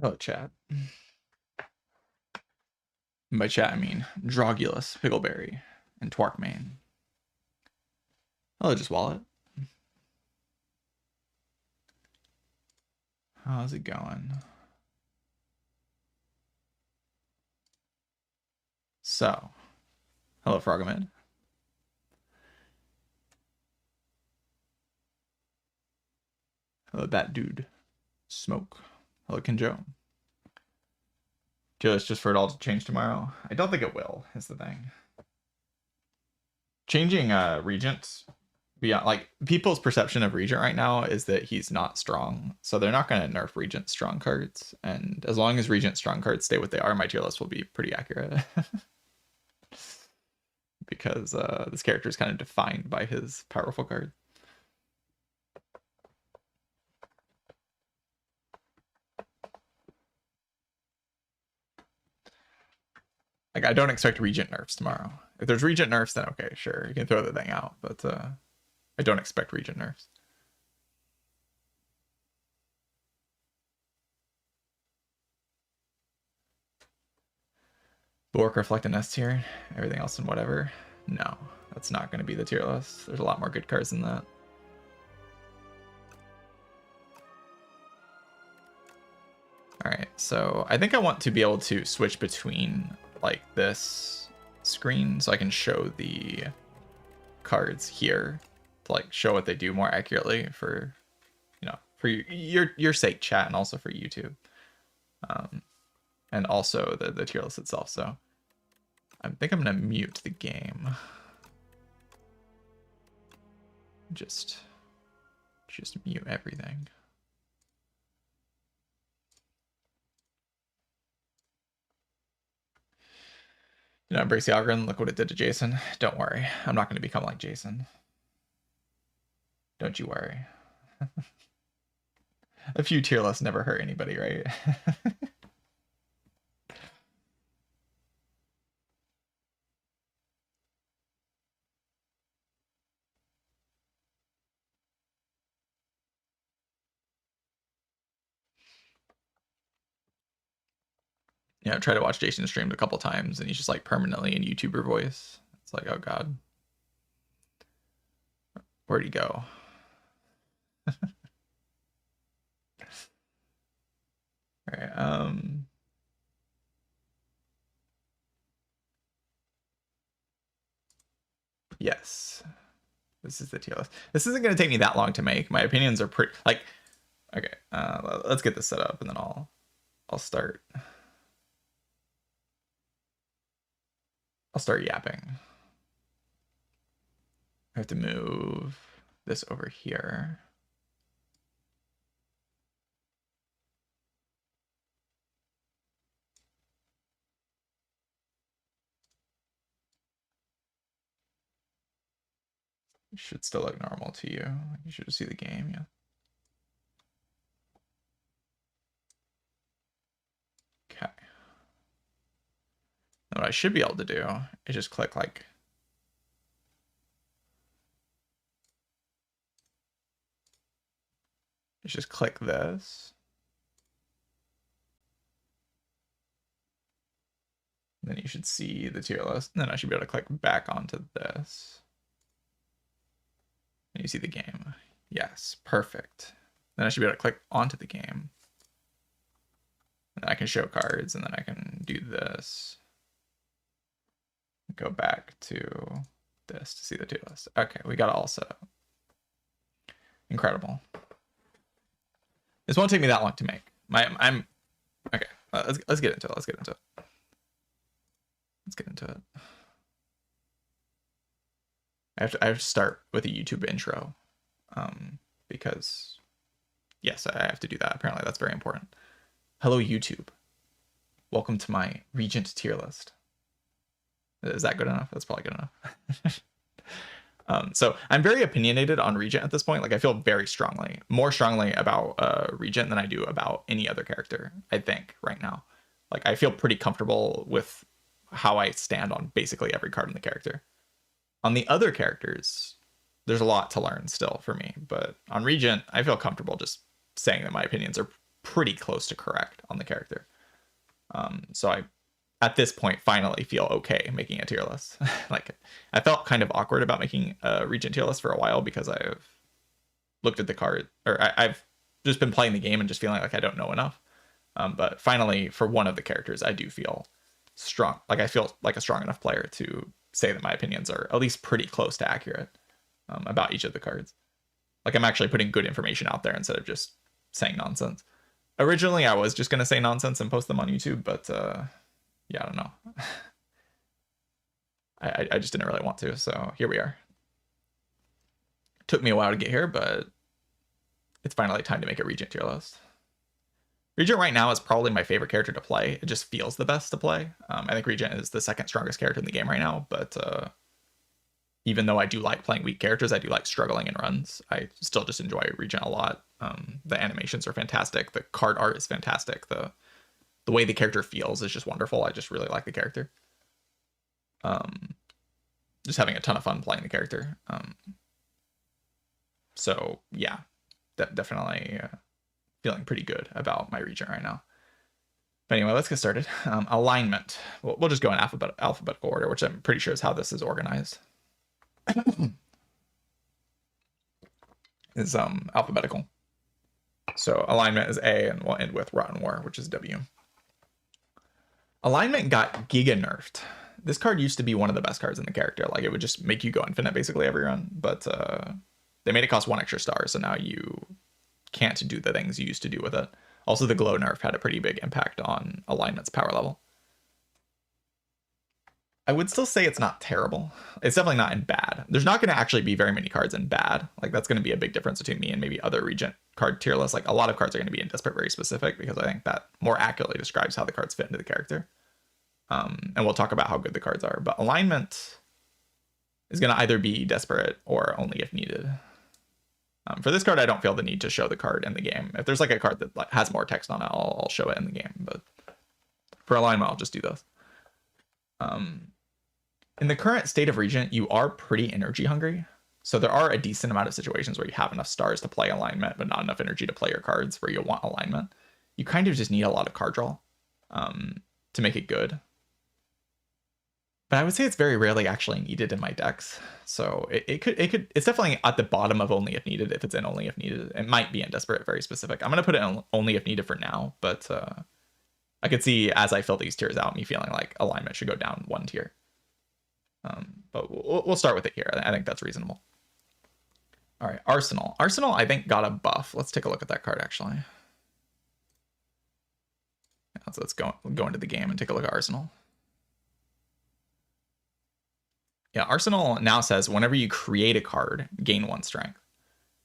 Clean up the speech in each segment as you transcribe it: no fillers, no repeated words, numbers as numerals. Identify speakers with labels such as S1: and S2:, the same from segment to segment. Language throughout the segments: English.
S1: Hello, chat. And by chat, I mean Drogulus, Pickleberry, and Twarkmane. Hello, just wallet. How's it going? So, hello, Frogomid. Hello, that dude. Smoke. Hello, Kinjo. Just for it all to change tomorrow. I don't think it will, is the thing. Changing Regent beyond, like, people's perception of Regent right now is that he's not strong. So they're not going to nerf Regent strong cards. And as long as Regent strong cards stay what they are, my tier list will be pretty accurate. Because this character is kind of defined by his powerful card. Like, I don't expect Regent nerfs tomorrow. If there's Regent nerfs, then okay, sure, you can throw the thing out. But I don't expect Regent nerfs. Bork reflect an S tier. Everything else and whatever. No, that's not going to be the tier list. There's a lot more good cards than that. All right, so I think I want to be able to switch between like this screen so I can show the cards here to like show what they do more accurately for, you know, for your sake, chat, and also for YouTube, and also the tier list itself. So I think I'm gonna mute the game. Just mute everything. You know, embrace the algorithm. Look what it did to Jason. Don't worry, I'm not going to become like Jason. Don't you worry. A few tier lists never hurt anybody, right? You know, try to watch Jason streamed a couple times and he's just like permanently in YouTuber voice. It's like, oh god, where'd he go? All right. Yes, this is the tier list. This isn't going to take me that long to make. My opinions are pretty like, okay. Let's get this set up and then I'll start. I'll start yapping. I have to move this over here. It should still look normal to you. You should see the game, yeah. Okay. Now what I should be able to do is just click like just click this. Then you should see the tier list. And then I should be able to click back onto this. And you see the game. Yes, perfect. Then I should be able to click onto the game. And then I can show cards, and then I can do this. Go back to this to see the tier list. Okay, we got it all set up. Incredible. This won't take me that long to make. I'm okay. Let's get into it. Let's get into it. I have to start with a YouTube intro, because yes, I have to do that. Apparently, that's very important. Hello, YouTube. Welcome to my Regent tier list. Is that good enough? That's probably good enough. So I'm very opinionated on Regent at this point. Like, I feel very strongly, more strongly about Regent than I do about any other character, I think, right now. Like, I feel pretty comfortable with how I stand on basically every card in the character. On the other characters, there's a lot to learn still for me. But on Regent, I feel comfortable just saying that my opinions are pretty close to correct on the character. So I, at this point, finally feel okay making a tier list. Like, I felt kind of awkward about making a Regent tier list for a while because I've looked at the card, or I've just been playing the game and just feeling like I don't know enough. But finally, for one of the characters, I do feel strong. Like, I feel like a strong enough player to say that my opinions are at least pretty close to accurate about each of the cards. Like, I'm actually putting good information out there instead of just saying nonsense. Originally, I was just going to say nonsense and post them on YouTube, but yeah, I don't know. I just didn't really want to, so here we are. Took me a while to get here, but it's finally time to make a Regent tier list. Regent right now is probably my favorite character to play. It just feels the best to play. I think Regent is the second strongest character in the game right now, but even though I do like playing weak characters, I do like struggling in runs. I still just enjoy Regent a lot. The animations are fantastic. The card art is fantastic. The way the character feels is just wonderful. I just really like the character. Just having a ton of fun playing the character. So yeah, definitely feeling pretty good about my Regent right now. But anyway, let's get started. Alignment. We'll just go in alphabetical order, which I'm pretty sure is how this is organized. Is alphabetical. So alignment is A, and we'll end with Rotten War, which is W. Alignment got giga nerfed. This card used to be one of the best cards in the character. Like, it would just make you go infinite basically every run, but they made it cost 1 extra star, so now you can't do the things you used to do with it. Also, the glow nerf had a pretty big impact on alignment's power level. I would still say it's not terrible. It's definitely not in bad. There's not going to actually be very many cards in bad. Like, that's going to be a big difference between me and maybe other Regent card tier lists. Like, a lot of cards are going to be in Desperate very specific, because I think that more accurately describes how the cards fit into the character. And we'll talk about how good the cards are. But alignment is going to either be Desperate or only if needed. For this card, I don't feel the need to show the card in the game. If there's like a card that like has more text on it, I'll show it in the game. But for alignment, I'll just do this. In the current state of Regent, you are pretty energy hungry. So there are a decent amount of situations where you have enough stars to play alignment, but not enough energy to play your cards where you want alignment. You kind of just need a lot of card draw to make it good. But I would say it's very rarely actually needed in my decks. So it's definitely at the bottom of only if needed, if it's in only if needed. It might be in Desperate very specific. I'm going to put it in only if needed for now, but I could see as I fill these tiers out, me feeling like alignment should go down 1 tier. But we'll start with it here. I think that's reasonable. All right, Arsenal. Arsenal, I think, got a buff. Let's take a look at that card, actually. Yeah, so let's go into the game and take a look at Arsenal. Yeah, Arsenal now says whenever you create a card, gain 1 strength.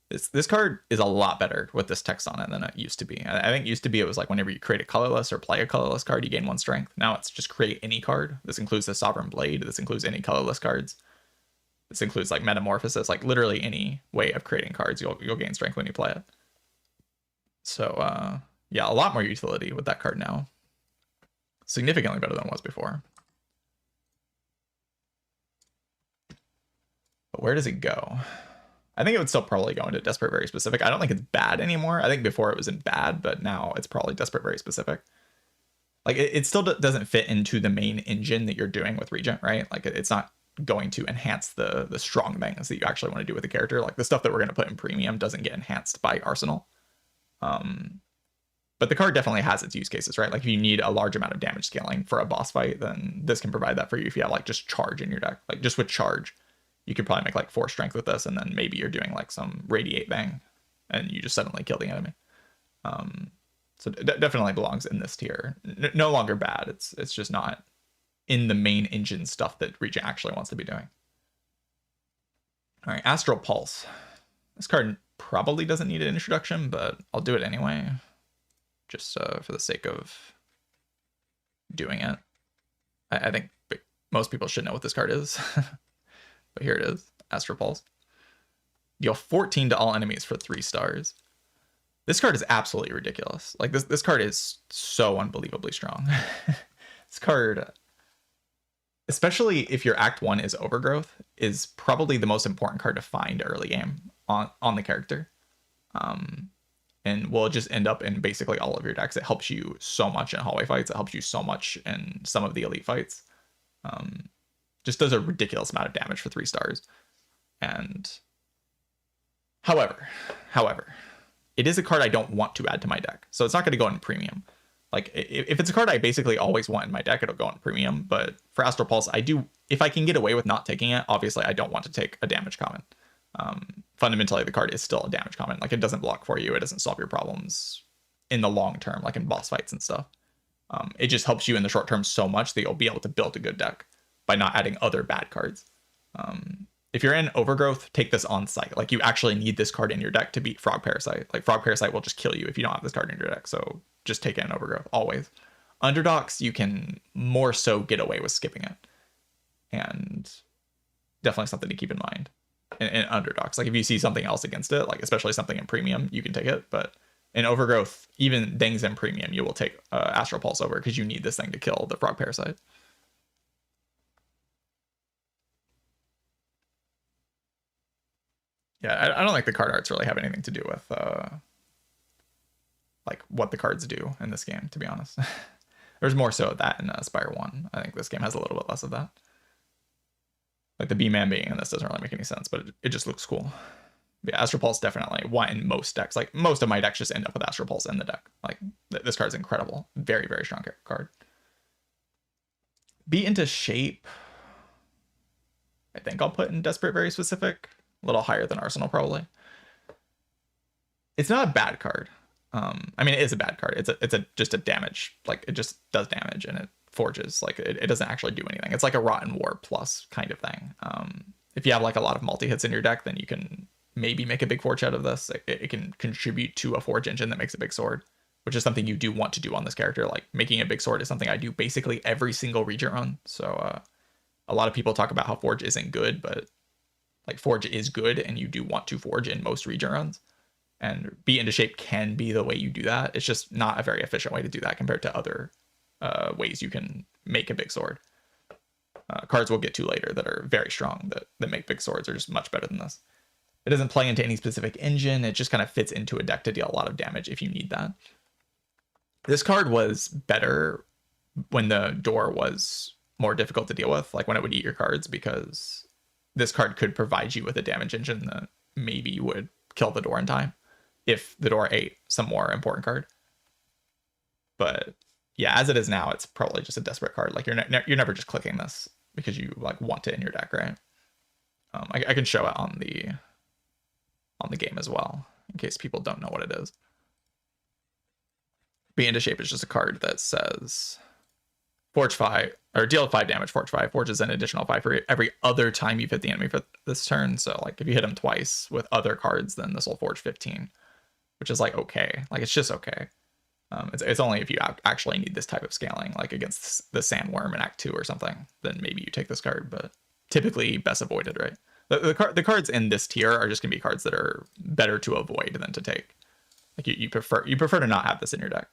S1: This card is a lot better with this text on it than it used to be. I think it used to be it was like whenever you create a colorless or play a colorless card, you gain 1 strength. Now it's just create any card. This includes the Sovereign Blade. This includes any colorless cards. This includes like Metamorphosis, like literally any way of creating cards, you'll gain strength when you play it. So yeah, a lot more utility with that card now. Significantly better than it was before. But where does it go? I think it would still probably go into Desperate very specific. I don't think it's bad anymore. I think before it was in bad, but now it's probably Desperate very specific. Like it still doesn't fit into the main engine that you're doing with Regent, right? Like it's not going to enhance the strong things that you actually want to do with the character. Like the stuff that we're going to put in premium doesn't get enhanced by Arsenal. But the card definitely has its use cases, right? Like if you need a large amount of damage scaling for a boss fight, then this can provide that for you if you have like just charge in your deck. Like just with charge, you could probably make like 4 strength with this, and then maybe you're doing like some radiate thing and you just suddenly kill the enemy. So it definitely belongs in this tier. No longer bad. It's just not in the main engine stuff that Regent actually wants to be doing. All right, Astral Pulse. This card probably doesn't need an introduction, but I'll do it anyway, just for the sake of doing it. I think most people should know what this card is. But here it is, Astral Pulse. Deal 14 to all enemies for 3 stars. This card is absolutely ridiculous. Like this card is so unbelievably strong. This card, especially if your Act 1 is Overgrowth, is probably the most important card to find early game on the character. and will just end up in basically all of your decks. It helps you so much in hallway fights. It helps you so much in some of the elite fights. Just does a ridiculous amount of damage for 3 stars. And however, it is a card I don't want to add to my deck. So it's not going to go in premium. Like, if it's a card I basically always want in my deck, it'll go in premium. But for Astral Pulse, I do, if I can get away with not taking it, obviously I don't want to take a damage common. Fundamentally, the card is still a damage common. Like, it doesn't block for you. It doesn't solve your problems in the long term, like in boss fights and stuff. It just helps you in the short term so much that you'll be able to build a good deck by not adding other bad cards. If you're in Overgrowth, take this on site. Like, you actually need this card in your deck to beat Frog Parasite. Like, Frog Parasite will just kill you if you don't have this card in your deck. So just take it in Overgrowth, always. Underdogs, you can more so get away with skipping it. And definitely something to keep in mind in Underdogs. Like, if you see something else against it, like especially something in Premium, you can take it. But in Overgrowth, even things in Premium, you will take Astral Pulse over because you need this thing to kill the Frog Parasite. Yeah, I don't think the card arts really have anything to do with like what the cards do in this game, to be honest. There's more so of that in Spire 1. I think this game has a little bit less of that. Like, the B-Man being in this doesn't really make any sense, but it just looks cool. But yeah, Astral Pulse definitely one in most decks. Like, most of my decks just end up with Astral Pulse in the deck. Like, this card's incredible. Very, very strong card. Beat into Shape, I think I'll put in Desperate Very Specific. A little higher than Arsenal, probably. It's not a bad card. I mean, it is a bad card. It's just a damage. Like, it just does damage and it forges. Like, it doesn't actually do anything. It's like a Rotten War plus kind of thing. If you have like a lot of multi-hits in your deck, then you can maybe make a big forge out of this. It can contribute to a forge engine that makes a big sword, which is something you do want to do on this character. Like, making a big sword is something I do basically every single Regent run. So a lot of people talk about how forge isn't good, but like, forge is good, and you do want to forge in most Regent runs. And Beat into Shape can be the way you do that. It's just not a very efficient way to do that compared to other ways you can make a big sword. Cards we'll get to later that are very strong that make big swords are just much better than this. It doesn't play into any specific engine. It just kind of fits into a deck to deal a lot of damage if you need that. This card was better when the door was more difficult to deal with, like when it would eat your cards, because this card could provide you with a damage engine that maybe would kill the door in time if the door ate some more important card. But yeah, as it is now, it's probably just a desperate card. Like, you're never just clicking this because you like want it in your deck, right? I can show it on the game as well in case people don't know what it is. Beat into Shape is just a card that says Forge 5, or deal 5 damage, Forge 5. Forges an additional 5 for every other time you've hit the enemy for this turn. So, like, if you hit him twice with other cards, then this will Forge 15, which is, like, okay. Like, it's just okay. It's only if you actually need this type of scaling, like against the Sandworm in Act 2 or something, then maybe you take this card, but typically best avoided, right? The cards in this tier are just going to be cards that are better to avoid than to take. Like, you prefer to not have this in your deck.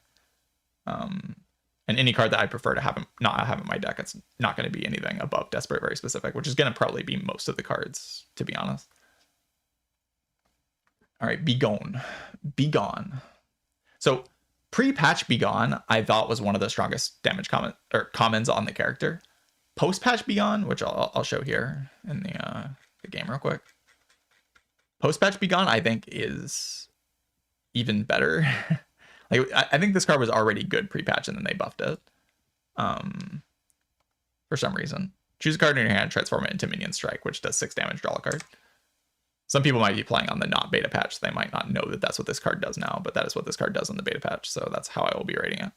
S1: And any card that I prefer to not have in my deck, it's not going to be anything above Desperate Very Specific, which is going to probably be most of the cards, to be honest. All right, Begone. So pre-patch Begone, I thought was one of the strongest damage commons on the character. Post-patch Begone, which I'll show here in the game real quick. Post-patch Begone, I think, is even better. Like, I think this card was already good pre-patch, and then they buffed it. For some reason. Choose a card in your hand, transform it into Minion Strike, which does 6 damage, draw a card. Some people might be playing on the not beta patch. They might not know that that's what this card does now, but that is what this card does on the beta patch. So that's how I will be rating it.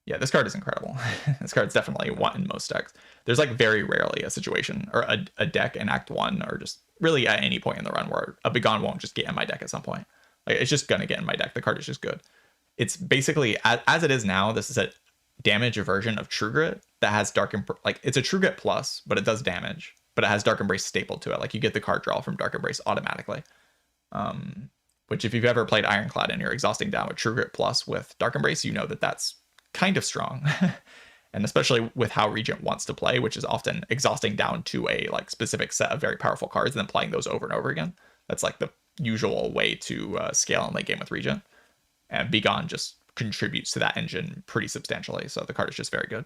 S1: Yeah, this card is incredible. This card's definitely one in most decks. There's like very rarely a situation or a deck in Act 1 or just really at any point in the run where a Begone won't just get in my deck at some point. Like, it's just going to get in my deck. The card is just good. It's basically, as it is now, this is a damage version of True Grit that has Dark Embrace. Like, it's a True Grit plus, but it does damage. But it has Dark Embrace stapled to it. Like, you get the card draw from Dark Embrace automatically. Which, if you've ever played Ironclad and you're exhausting down with True Grit plus with Dark Embrace, you know that that's kind of strong. And especially with how Regent wants to play, which is often exhausting down to a like specific set of very powerful cards and then playing those over and over again. That's like usual way to scale in late game with Regent. And Be Gone just contributes to that engine pretty substantially. So the card is just very good.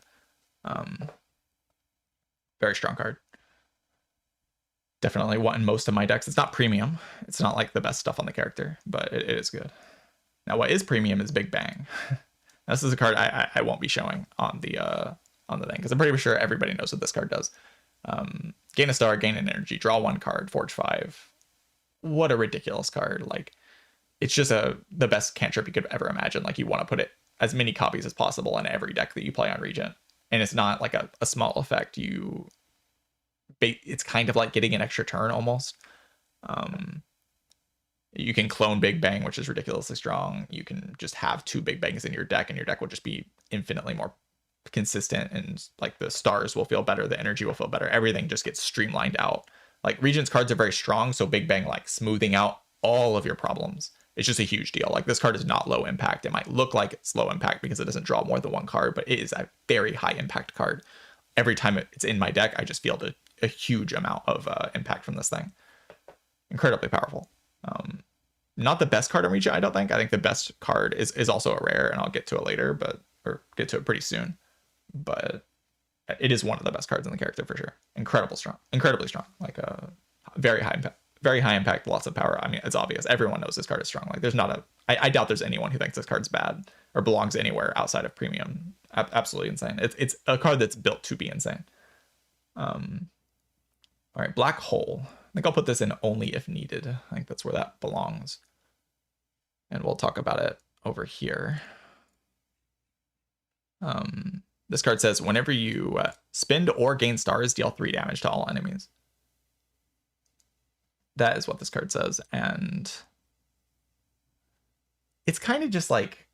S1: Very strong card. Definitely one in most of my decks. It's not premium. It's not like the best stuff on the character, but it is good. Now, what is premium is Big Bang. This is a card I won't be showing on the thing, because I'm pretty sure everybody knows what this card does. Gain a star, gain an energy, draw 1 card, forge 5. What a ridiculous card. Like, it's just the best cantrip you could ever imagine. Like, you want to put it as many copies as possible in every deck that you play on Regent. And it's not like a small effect. It's kind of like getting an extra turn almost. You can clone Big Bang, which is ridiculously strong. You can just have 2 Big Bangs in your deck, and your deck will just be infinitely more consistent, and like the stars will feel better, the energy will feel better, everything just gets streamlined out. Like, Regent's cards are very strong, so Big Bang, like, smoothing out all of your problems, it's just a huge deal. Like, this card is not low impact. It might look like it's low impact because it doesn't draw more than 1 card, but it is a very high impact card. Every time it's in my deck, I just feel a huge amount of impact from this thing. Incredibly powerful. Not the best card on Regent, I don't think. I think the best card is also a rare, and I'll get to it later, or get to it pretty soon. But it is one of the best cards in the character for sure. Incredibly strong. Like, very high impact, lots of power. I mean, it's obvious. Everyone knows this card is strong. Like, there's not I doubt there's anyone who thinks this card's bad or belongs anywhere outside of premium. Absolutely insane. It's a card that's built to be insane. All right, Black Hole. I think I'll put this in only if needed. I think that's where that belongs. And we'll talk about it over here. This card says, whenever you spend or gain stars, deal 3 damage to all enemies. That is what this card says. And it's kind of just like,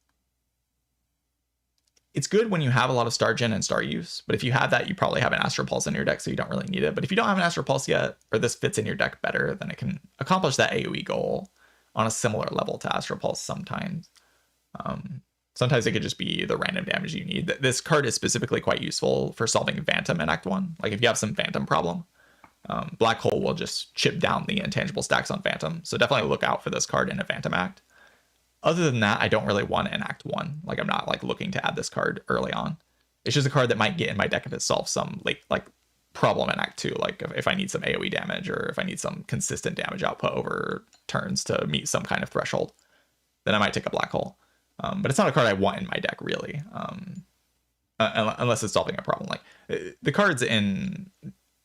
S1: it's good when you have a lot of star gen and star use, but if you have that, you probably have an Astral Pulse in your deck, so you don't really need it. But if you don't have an Astral Pulse yet, or this fits in your deck better, then it can accomplish that AoE goal on a similar level to Astral Pulse sometimes. Sometimes it could just be the random damage you need. This card is specifically quite useful for solving Phantom in Act 1. Like, if you have some Phantom problem, Black Hole will just chip down the intangible stacks on Phantom. So definitely look out for this card in a Phantom Act. Other than that, I don't really want an Act 1. Like, I'm not like looking to add this card early on. It's just a card that might get in my deck if it solves some like problem in Act 2. Like, if I need some AoE damage, or if I need some consistent damage output over turns to meet some kind of threshold, then I might take a Black Hole. But it's not a card I want in my deck, really, unless it's solving a problem. Like, the cards in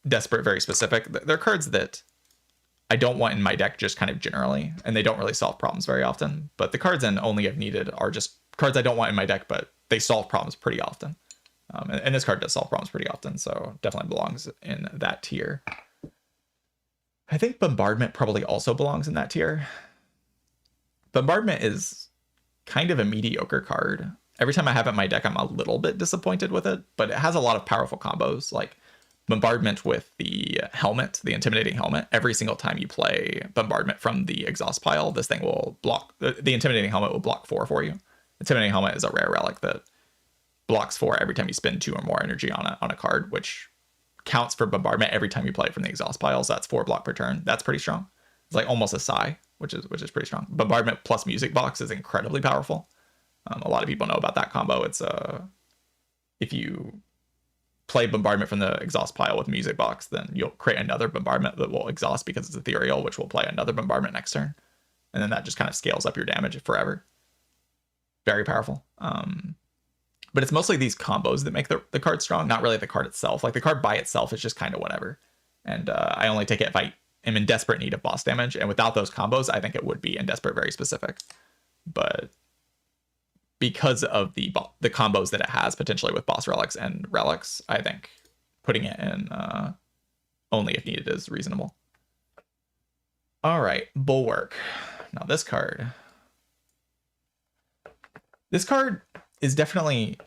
S1: Desperate, very specific. They're cards that I don't want in my deck just kind of generally, and they don't really solve problems very often. But the cards in Only If Needed are just cards I don't want in my deck, but they solve problems pretty often. And this card does solve problems pretty often, so definitely belongs in that tier. I think Bombardment probably also belongs in that tier. Bombardment is kind of a mediocre card. Every time I have it in my deck, I'm a little bit disappointed with it, but it has a lot of powerful combos. Like, Bombardment with the helmet, the Intimidating Helmet. Every single time you play Bombardment from the exhaust pile, this thing will block. The Intimidating Helmet will block 4 for you. Intimidating Helmet is a rare relic that blocks 4 every time you spend 2 or more energy on a card, which counts for Bombardment every time you play it from the exhaust pile. So that's 4 block per turn. That's pretty strong. It's like almost a Psy, which is pretty strong. Bombardment plus Music Box is incredibly powerful. A lot of people know about that combo. It's if you play Bombardment from the exhaust pile with Music Box, then you'll create another Bombardment that will exhaust because it's ethereal, which will play another Bombardment next turn. And then that just kind of scales up your damage forever. Very powerful. But it's mostly these combos that make the card strong, not really the card itself. Like, the card by itself is just kind of whatever. And I only take it if I am in desperate need of boss damage. And without those combos, I think it would be in Desperate very specific. But because of the combos that it has potentially with boss relics and relics, I think putting it in Only If Needed is reasonable. All right, Bulwark. Now this card is definitely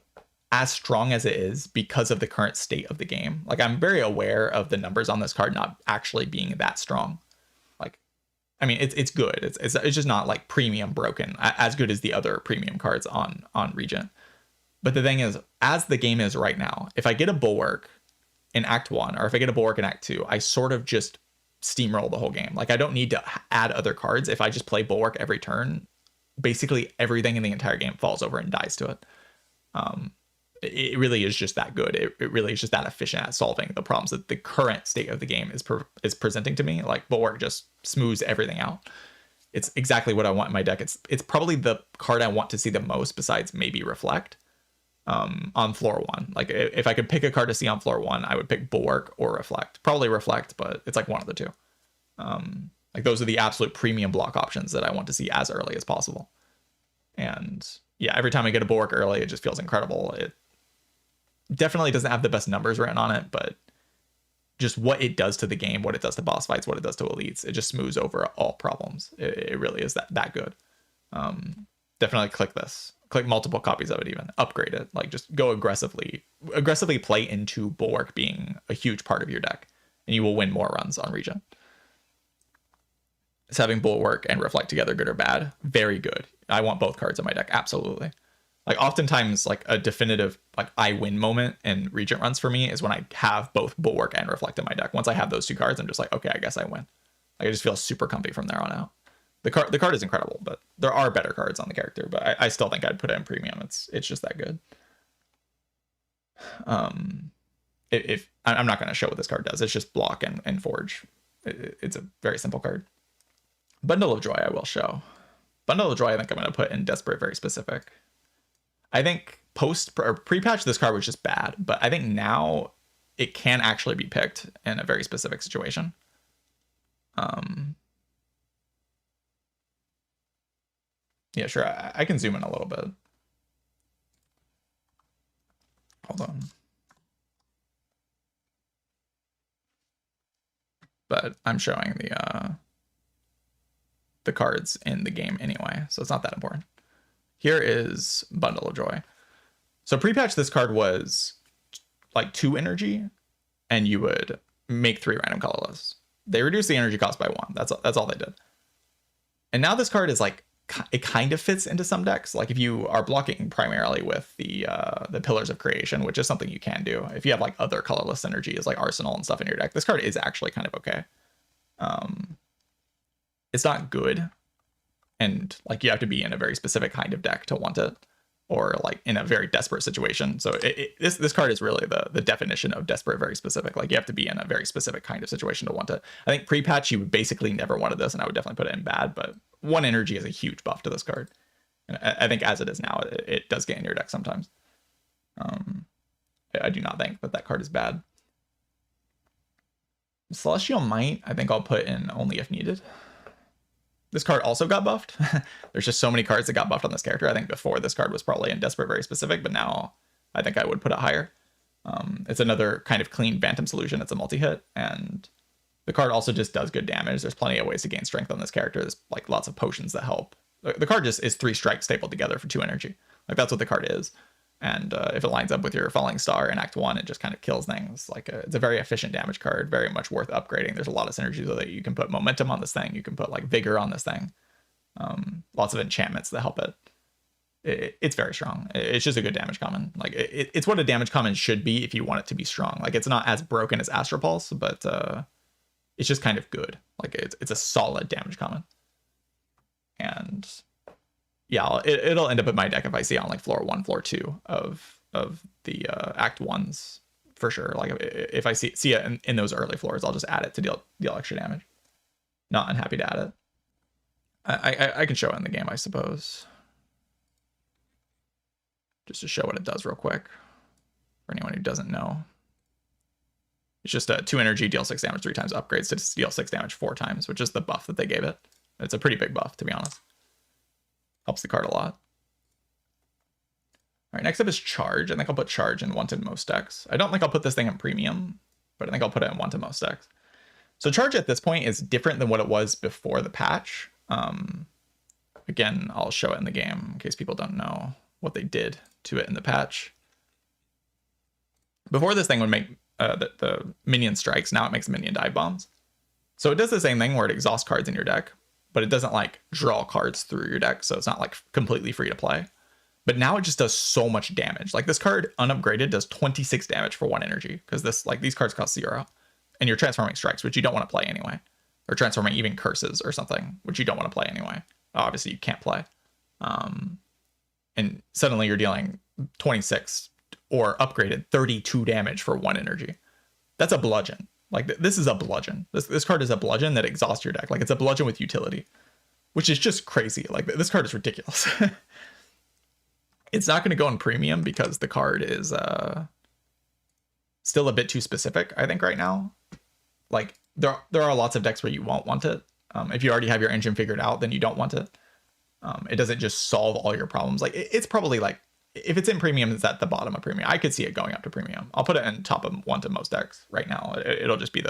S1: as strong as it is because of the current state of the game. Like, I'm very aware of the numbers on this card not actually being that strong. Like, I mean, it's good. It's just not like premium broken, as good as the other premium cards on Regent. But the thing is, as the game is right now, if I get a Bulwark in Act 1, or if I get a Bulwark in Act 2, I sort of just steamroll the whole game. Like I don't need to add other cards. If I just play Bulwark every turn, basically everything in the entire game falls over and dies to it. It really is just that good. It really is just that efficient at solving the problems that the current state of the game is presenting to me. Like Bulwark just smooths everything out. It's exactly what I want in my deck. It's probably the card I want to see the most besides maybe Reflect on floor 1. Like if I could pick a card to see on floor 1, I would pick Bulwark or Reflect. Probably Reflect, but it's like one of the two. Like those are the absolute premium block options that I want to see as early as possible. And yeah, every time I get a Bulwark early, it just feels incredible. It definitely doesn't have the best numbers written on it, but just what it does to the game, what it does to boss fights, what it does to elites, it just smooths over all problems. It really is that good. Definitely click this. Click multiple copies of it even. Upgrade it. Like just go aggressively play into Bulwark being a huge part of your deck, and you will win more runs on Regent. Is having Bulwark and Reflect together good or bad? Very good. I want both cards in my deck, absolutely. Like oftentimes like a definitive like I win moment in Regent runs for me is when I have both Bulwark and Reflect in my deck. Once I have those two cards, I'm just like, okay, I guess I win. Like I just feel super comfy from there on out. The card is incredible, but there are better cards on the character, but I still think I'd put it in premium. It's just that good. If I'm not going to show what this card does, it's just block and forge. It's a very simple card. Bundle of Joy I will show. Bundle of Joy I think I'm going to put in Desperate Very Specific. I think pre-patch this card was just bad, but I think now it can actually be picked in a very specific situation. Yeah, sure. I can zoom in a little bit. Hold on. But I'm showing the cards in the game anyway, so it's not that important. Here is Bundle of Joy. So pre-patch this card was like 2 energy, and you would make 3 random colorless. They reduced the energy cost by 1. That's all they did. And now this card is like, it kind of fits into some decks. Like if you are blocking primarily with the Pillars of Creation, which is something you can do. If you have like other colorless energies like Arsenal and stuff in your deck, this card is actually kind of okay. It's not good, and like you have to be in a very specific kind of deck to want it, or like in a very desperate situation. So this card is really the definition of Desperate Very Specific. Like you have to be in a very specific kind of situation to want it. I think pre-patch you would basically never wanted this, and I would definitely put it in bad, but 1 energy is a huge buff to this card. And I think as it is now, it does get in your deck sometimes. I do not think that card is bad. Celestial Might, I think I'll put in only if needed. This card also got buffed. There's just so many cards that got buffed on this character. I think before this card was probably in Desperate Very Specific, but now I think I would put it higher. It's another kind of clean Phantom solution. It's a multi-hit, and the card also just does good damage. There's plenty of ways to gain strength on this character. There's like lots of potions that help. The card just is 3 strikes stapled together for 2 energy. Like that's what the card is. And if it lines up with your Falling Star in Act 1, it just kind of kills things. Like it's a very efficient damage card, very much worth upgrading. There's a lot of synergies with it. You can put momentum on this thing. You can put like vigor on this thing. Lots of enchantments that help it. It's very strong. It's just a good damage common. Like it's what a damage common should be if you want it to be strong. Like it's not as broken as Astral Pulse, but it's just kind of good. Like it's a solid damage common. And yeah, it'll end up in my deck if I see it on like floor 1, floor 2 of the Act 1s for sure. Like if I see it in those early floors, I'll just add it to deal extra damage. Not unhappy to add it. I can show it in the game, I suppose. Just to show what it does real quick for anyone who doesn't know. It's just a 2 energy, deal 6 damage 3 times, upgrades to deal 6 damage 4 times, which is the buff that they gave it. It's a pretty big buff, to be honest. Helps the card a lot. All right, next up is Charge. I think I'll put Charge in Wanted most decks. I don't think I'll put this thing in Premium, but I think I'll put it in Wanted most decks. So Charge at this point is different than what it was before the patch. Again, I'll show it in the game in case people don't know what they did to it in the patch. Before this thing would make the minion strikes, now it makes minion dive bombs. So it does the same thing where it exhausts cards in your deck, but it doesn't like draw cards through your deck, so it's not like completely free to play. But now it just does so much damage. Like this card unupgraded does 26 damage for 1 energy, because this these cards cost 0. and you're transforming strikes, which you don't want to play anyway, or transforming even curses or something, which you don't want to play anyway. Obviously, you can't play. And suddenly you're dealing 26 or upgraded 32 damage for 1 energy. That's a bludgeon. Like, this is a bludgeon. This card is a bludgeon that exhausts your deck. Like, it's a bludgeon with utility, which is just crazy. Like, this card is ridiculous. It's not going to go in premium because the card is still a bit too specific, I think, right now. Like, there are lots of decks where you won't want it. If you already have your engine figured out, then you don't want it. It doesn't just solve all your problems. Like, it's probably like, if it's in premium, it's at the bottom of premium. I could see it going up to premium. I'll put it in top of 1 to most decks right now. It'll just be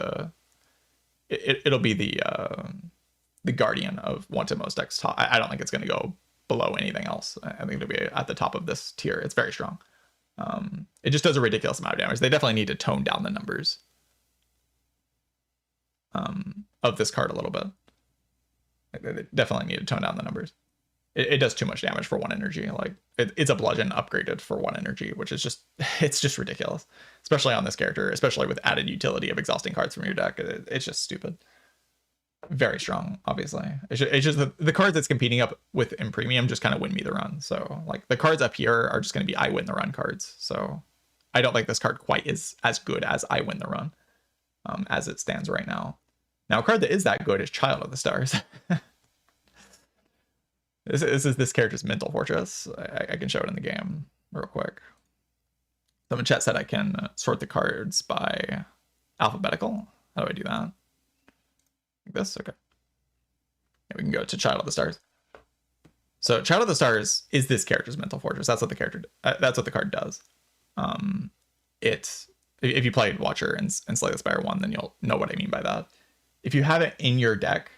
S1: it'll be the guardian of 1 to most decks. I don't think it's going to go below anything else. I think it'll be at the top of this tier. It's very strong. It just does a ridiculous amount of damage. They definitely need to tone down the numbers of this card a little bit. They definitely need to tone down the numbers. It does too much damage for 1 energy. Like, it's a bludgeon upgraded for 1 energy, which is just, it's just ridiculous, especially on this character, especially with added utility of exhausting cards from your deck. It's just stupid. Very strong, obviously. It's just the cards it's competing up with in premium just kind of win me the run. So, like, the cards up here are just going to be I win the run cards. So I don't think this card quite is as good as I win the run as it stands right now. Now, a card that is that good is Child of the Stars. This is this character's mental fortress. I can show it in the game real quick. Someone in chat said I can sort the cards by alphabetical. How do I do that? Like this? Okay. Yeah, we can go to Child of the Stars. So Child of the Stars is this character's mental fortress. That's what the character. That's what the card does. If you played Watcher and Slay the Spire 1, then you'll know what I mean by that. If you have it in your deck,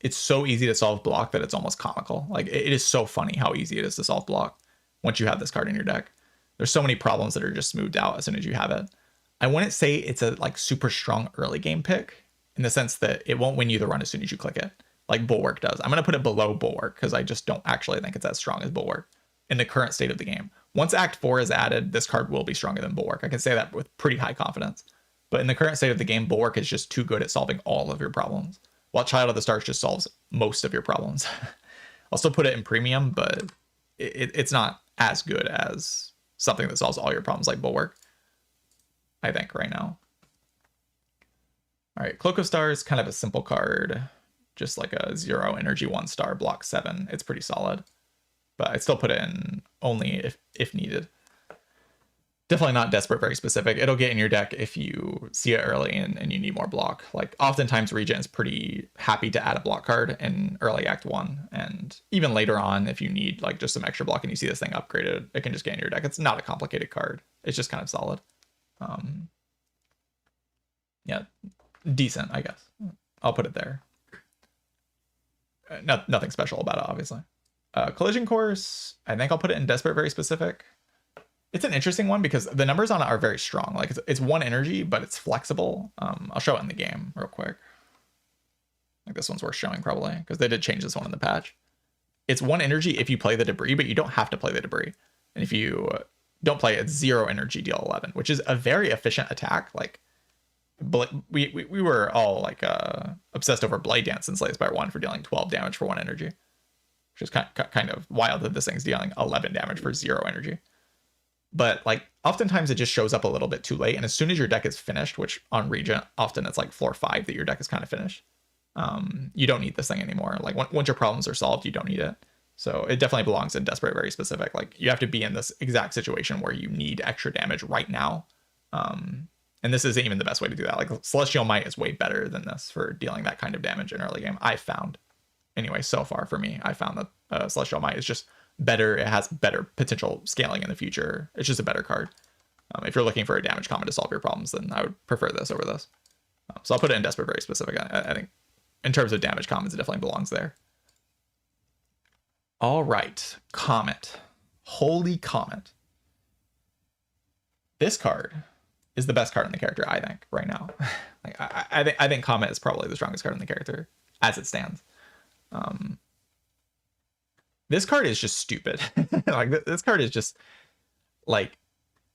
S1: it's so easy to solve block that it's almost comical. Like, it is so funny how easy it is to solve block once you have this card in your deck. There's so many problems that are just smoothed out as soon as you have it. I wouldn't say it's a like super strong early game pick in the sense that it won't win you the run as soon as you click it, like Bulwark does. I'm going to put it below Bulwark because I just don't actually think it's as strong as Bulwark in the current state of the game. Once Act 4 is added, this card will be stronger than Bulwark. I can say that with pretty high confidence. But in the current state of the game, Bulwark is just too good at solving all of your problems, while Child of the Stars just solves most of your problems. I'll still put it in premium, but it's not as good as something that solves all your problems like Bulwark, I think, right now. All right, Cloak of Stars, kind of a simple card. Just like a 0 energy 1-star block 7. It's pretty solid. But I'd still put it in only if needed. Definitely not desperate, very specific. It'll get in your deck if you see it early and you need more block. Like, oftentimes Regent is pretty happy to add a block card in early Act 1. And even later on, if you need like just some extra block and you see this thing upgraded, it can just get in your deck. It's not a complicated card. It's just kind of solid. Yeah, decent, I guess. I'll put it there. Nothing special about it, obviously. Collision Course, I think I'll put it in desperate, very specific. It's an interesting one because the numbers on it are very strong. Like, it's 1 energy, but it's flexible. I'll show it in the game real quick. Like, this one's worth showing probably because they did change this one in the patch. It's 1 energy if you play the debris, but you don't have to play the debris. And if you don't play it, it's 0 energy, deal 11, which is a very efficient attack. Like, we were all like obsessed over Blade Dance and Slay the Spire 1 for dealing 12 damage for 1 energy, which is kind of wild that this thing's dealing 11 damage for 0 energy. But like, oftentimes it just shows up a little bit too late. And as soon as your deck is finished, which on Regent, often it's like floor 5 that your deck is kind of finished. You don't need this thing anymore. Like, once your problems are solved, you don't need it. So it definitely belongs in desperate, very specific. Like, you have to be in this exact situation where you need extra damage right now. And this isn't even the best way to do that. Like, Celestial Might is way better than this for dealing that kind of damage in early game. I found, anyway, so far for me, I found that Celestial Might is just better. It has better potential scaling in the future. It's just a better card. If you're looking for a damage common to solve your problems, then I would prefer this over this. So I'll put it in desperate, very specific. I think in terms of damage commons, it definitely belongs there. All right, Comet. Holy Comet. This card is the best card in the character, I think, right now. Like, I think Comet is probably the strongest card in the character as it stands. This card is just stupid. Like, this card is just like,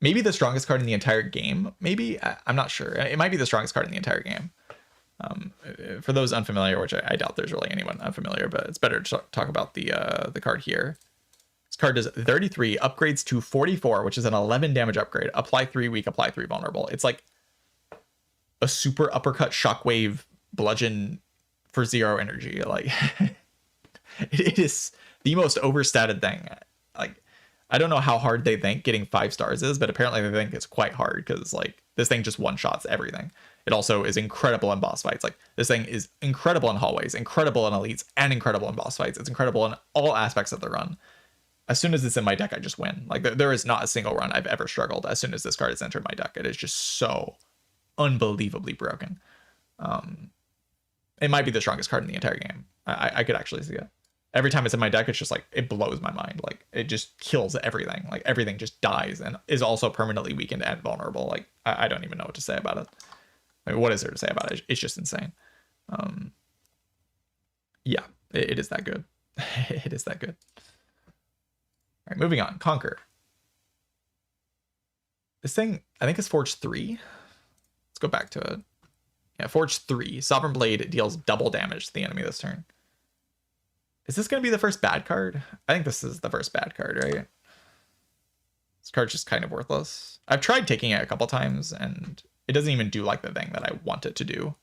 S1: maybe the strongest card in the entire game. Maybe, I'm not sure. It might be the strongest card in the entire game. For those unfamiliar, which I doubt there's really anyone unfamiliar, but it's better to talk about the card here. This card does 33, upgrades to 44, which is an 11 damage upgrade. Apply 3 weak, apply 3 vulnerable. It's like a super uppercut shockwave bludgeon for 0 energy. Like, it is the most overstated thing. Like, I don't know how hard they think getting 5 stars is, but apparently they think it's quite hard because, like, this thing just one-shots everything. It also is incredible in boss fights. Like, this thing is incredible in hallways, incredible in elites, and incredible in boss fights. It's incredible in all aspects of the run. As soon as it's in my deck, I just win. Like, there is not a single run I've ever struggled as soon as this card has entered my deck. It is just so unbelievably broken. It might be the strongest card in the entire game. I could actually see it. Every time it's in my deck, it's just like, it blows my mind. Like, it just kills everything. Like, everything just dies and is also permanently weakened and vulnerable. Like, I don't even know what to say about it. I mean, what is there to say about it? It's just insane. Yeah, it is that good. It is that good. All right, moving on. Conquer. This thing, I think, is Forge 3. Let's go back to it. Yeah, Forge 3. Sovereign Blade deals double damage to the enemy this turn. Is this going to be the first bad card? I think this is the first bad card, right? This card's just kind of worthless. I've tried taking it a couple times, and it doesn't even do like the thing that I want it to do.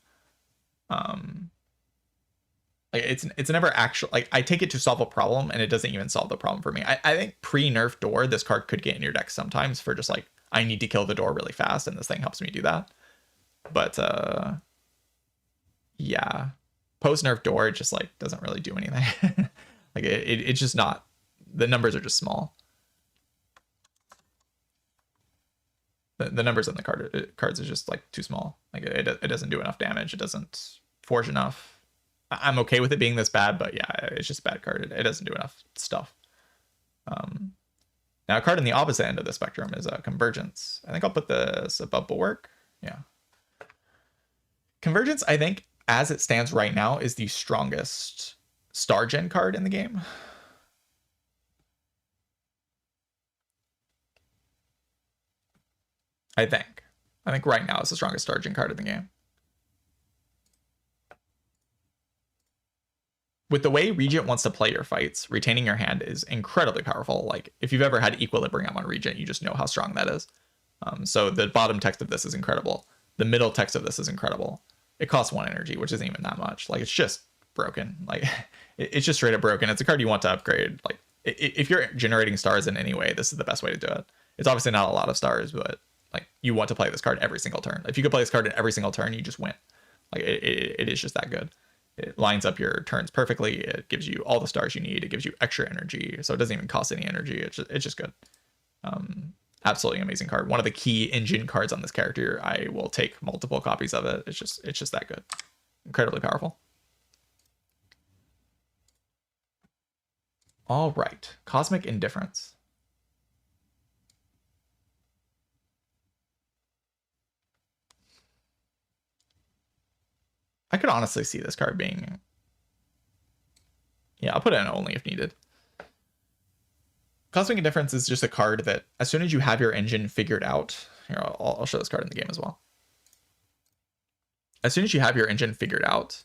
S1: Like, it's never actually, like, I take it to solve a problem, and it doesn't even solve the problem for me. I think pre-nerf door, this card could get in your deck sometimes for just like, I need to kill the door really fast, and this thing helps me do that. But yeah, post nerf door, it just like doesn't really do anything. Like, it's just not, the numbers are just small. The numbers on the cards are just like too small. Like, it doesn't do enough damage. It doesn't forge enough. I'm okay with it being this bad, but yeah, it's just a bad card. It doesn't do enough stuff. Now, a card on the opposite end of the spectrum is Convergence. I think I'll put this above Bulwark. Yeah. Convergence, I think, as it stands right now, is the strongest Star Gen card in the game. I think right now it's the strongest Star Gen card in the game. With the way Regent wants to play your fights, retaining your hand is incredibly powerful. Like, if you've ever had Equilibrium on Regent, you just know how strong that is. So the bottom text of this is incredible. The middle text of this is incredible. It costs 1 energy, which isn't even that much. Like, it's just broken. Like, it's just straight up broken. It's a card you want to upgrade. Like, if you're generating stars in any way, this is the best way to do it. It's obviously not a lot of stars, but like, you want to play this card every single turn. If you could play this card in every single turn, you just win. Like, it is just that good. It lines up your turns perfectly. It gives you all the stars you need. It gives you extra energy, so it doesn't even cost any energy. It's just good. Absolutely amazing card. One of the key engine cards on this character. I will take multiple copies of it. It's just that good. Incredibly powerful. All right, Cosmic Indifference. I could honestly see this card being... Yeah, I'll put it in only if needed. Cosmic Indifference is just a card that, as soon as you have your engine figured out... Here, I'll show this card in the game as well. As soon as you have your engine figured out,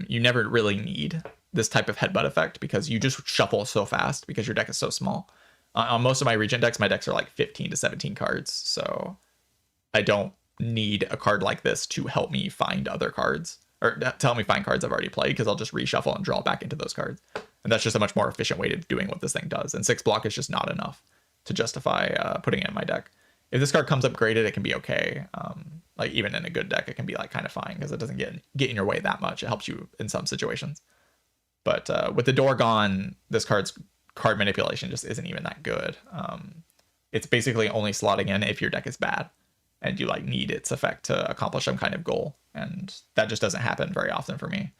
S1: you never really need this type of headbutt effect because you just shuffle so fast because your deck is so small. On most of my Regent decks, my decks are like 15 to 17 cards, so I don't need a card like this to help me find other cards. Or tell me find cards I've already played, because I'll just reshuffle and draw back into those cards. And that's just a much more efficient way to doing what this thing does. And 6 block is just not enough to justify putting it in my deck. If this card comes upgraded, it can be okay. Like, even in a good deck, it can be like kind of fine because it doesn't get in your way that much. It helps you in some situations. But with the door gone, this card's card manipulation just isn't even that good. It's basically only slotting in if your deck is bad and you like need its effect to accomplish some kind of goal. And that just doesn't happen very often for me.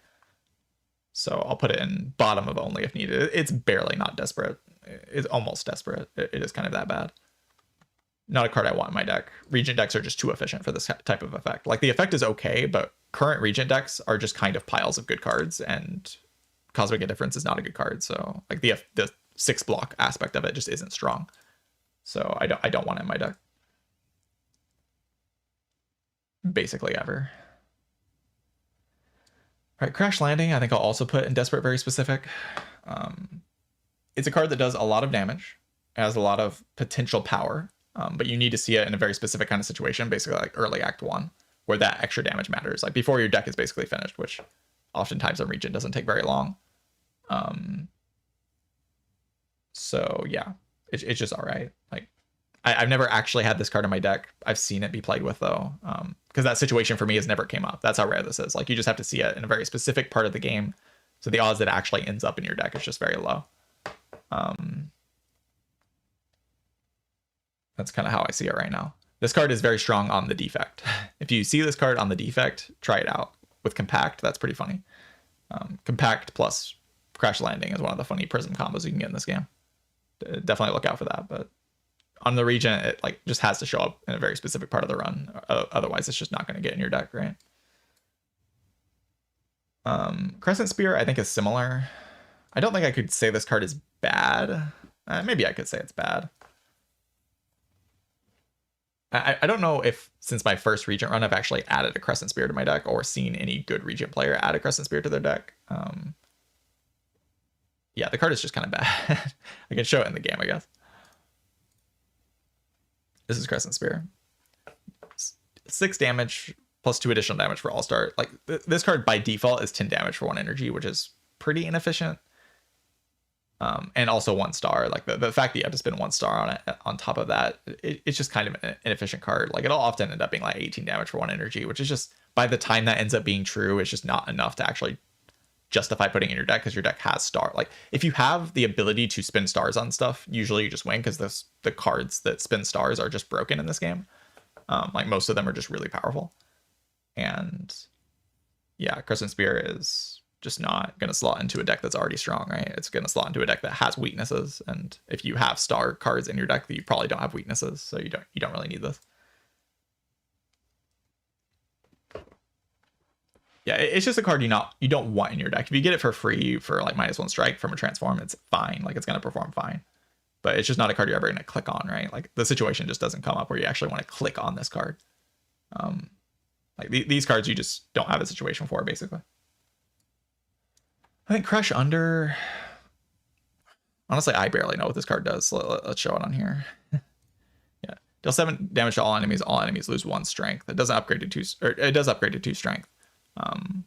S1: So I'll put it in bottom of only if needed. It's barely not desperate. It's almost desperate. It is kind of that bad. Not a card I want in my deck. Regent decks are just too efficient for this type of effect. Like, the effect is okay, but current Regent decks are just kind of piles of good cards, and Cosmic Indifference is not a good card. So like the 6 block aspect of it just isn't strong. So I don't want it in my deck. basically ever. All right, Crash Landing, I think I'll also put in Desperate Very Specific. It's a card that does a lot of damage, has a lot of potential power, but you need to see it in a very specific kind of situation, basically like early Act 1, where that extra damage matters, like before your deck is basically finished, which oftentimes on Regent doesn't take very long. So yeah, it's just all right. Like I've never actually had this card in my deck. I've seen it be played with though, because that situation for me has never came up. That's how rare this is. Like you just have to see it in a very specific part of the game, so the odds that it actually ends up in your deck is just very low. That's kind of how I see it right now. This card is very strong on the Defect. If you see this card on the Defect, try it out. With Compact, that's pretty funny. Compact plus Crash Landing is one of the funny Prism combos you can get in this game. Definitely look out for that. But on the Regent, it like just has to show up in a very specific part of the run. Otherwise, it's just not going to get in your deck, right? Crescent Spear, I think, is similar. I don't think I could say this card is bad. Maybe I could say it's bad. I don't know if, since my first Regent run, I've actually added a Crescent Spear to my deck or seen any good Regent player add a Crescent Spear to their deck. Yeah, the card is just kind of bad. I can show it in the game, I guess. This is Crescent Spear. 6 damage plus 2 additional damage for All-Star. Like, this card by default is 10 damage for 1 energy, which is pretty inefficient. And also 1 star. Like the fact that you have to spend 1 star on it on top of that, it's just kind of an inefficient card. Like it'll often end up being like 18 damage for 1 energy, which is just, by the time that ends up being true, it's just not enough to actually justify putting in your deck, because your deck has star. Like if you have the ability to spend stars on stuff, usually you just win, because the cards that spend stars are just broken in this game. Like most of them are just really powerful. And yeah, Crescent Spear is just not going to slot into a deck that's already strong, right? It's going to slot into a deck that has weaknesses, and if you have star cards in your deck, you probably don't have weaknesses, so you don't really need this. Yeah, it's just a card you don't want in your deck. If you get it for free for like -1 strike from a transform, it's fine. Like it's going to perform fine, but it's just not a card you're ever going to click on, right? Like the situation just doesn't come up where you actually want to click on this card. Like these cards you just don't have a situation for, basically. I think Crush Under, honestly, I barely know what this card does. Let's show it on here. Yeah, deal 7 damage to all enemies. All enemies lose 1 strength. It doesn't upgrade to 2, or it does upgrade to 2 strength,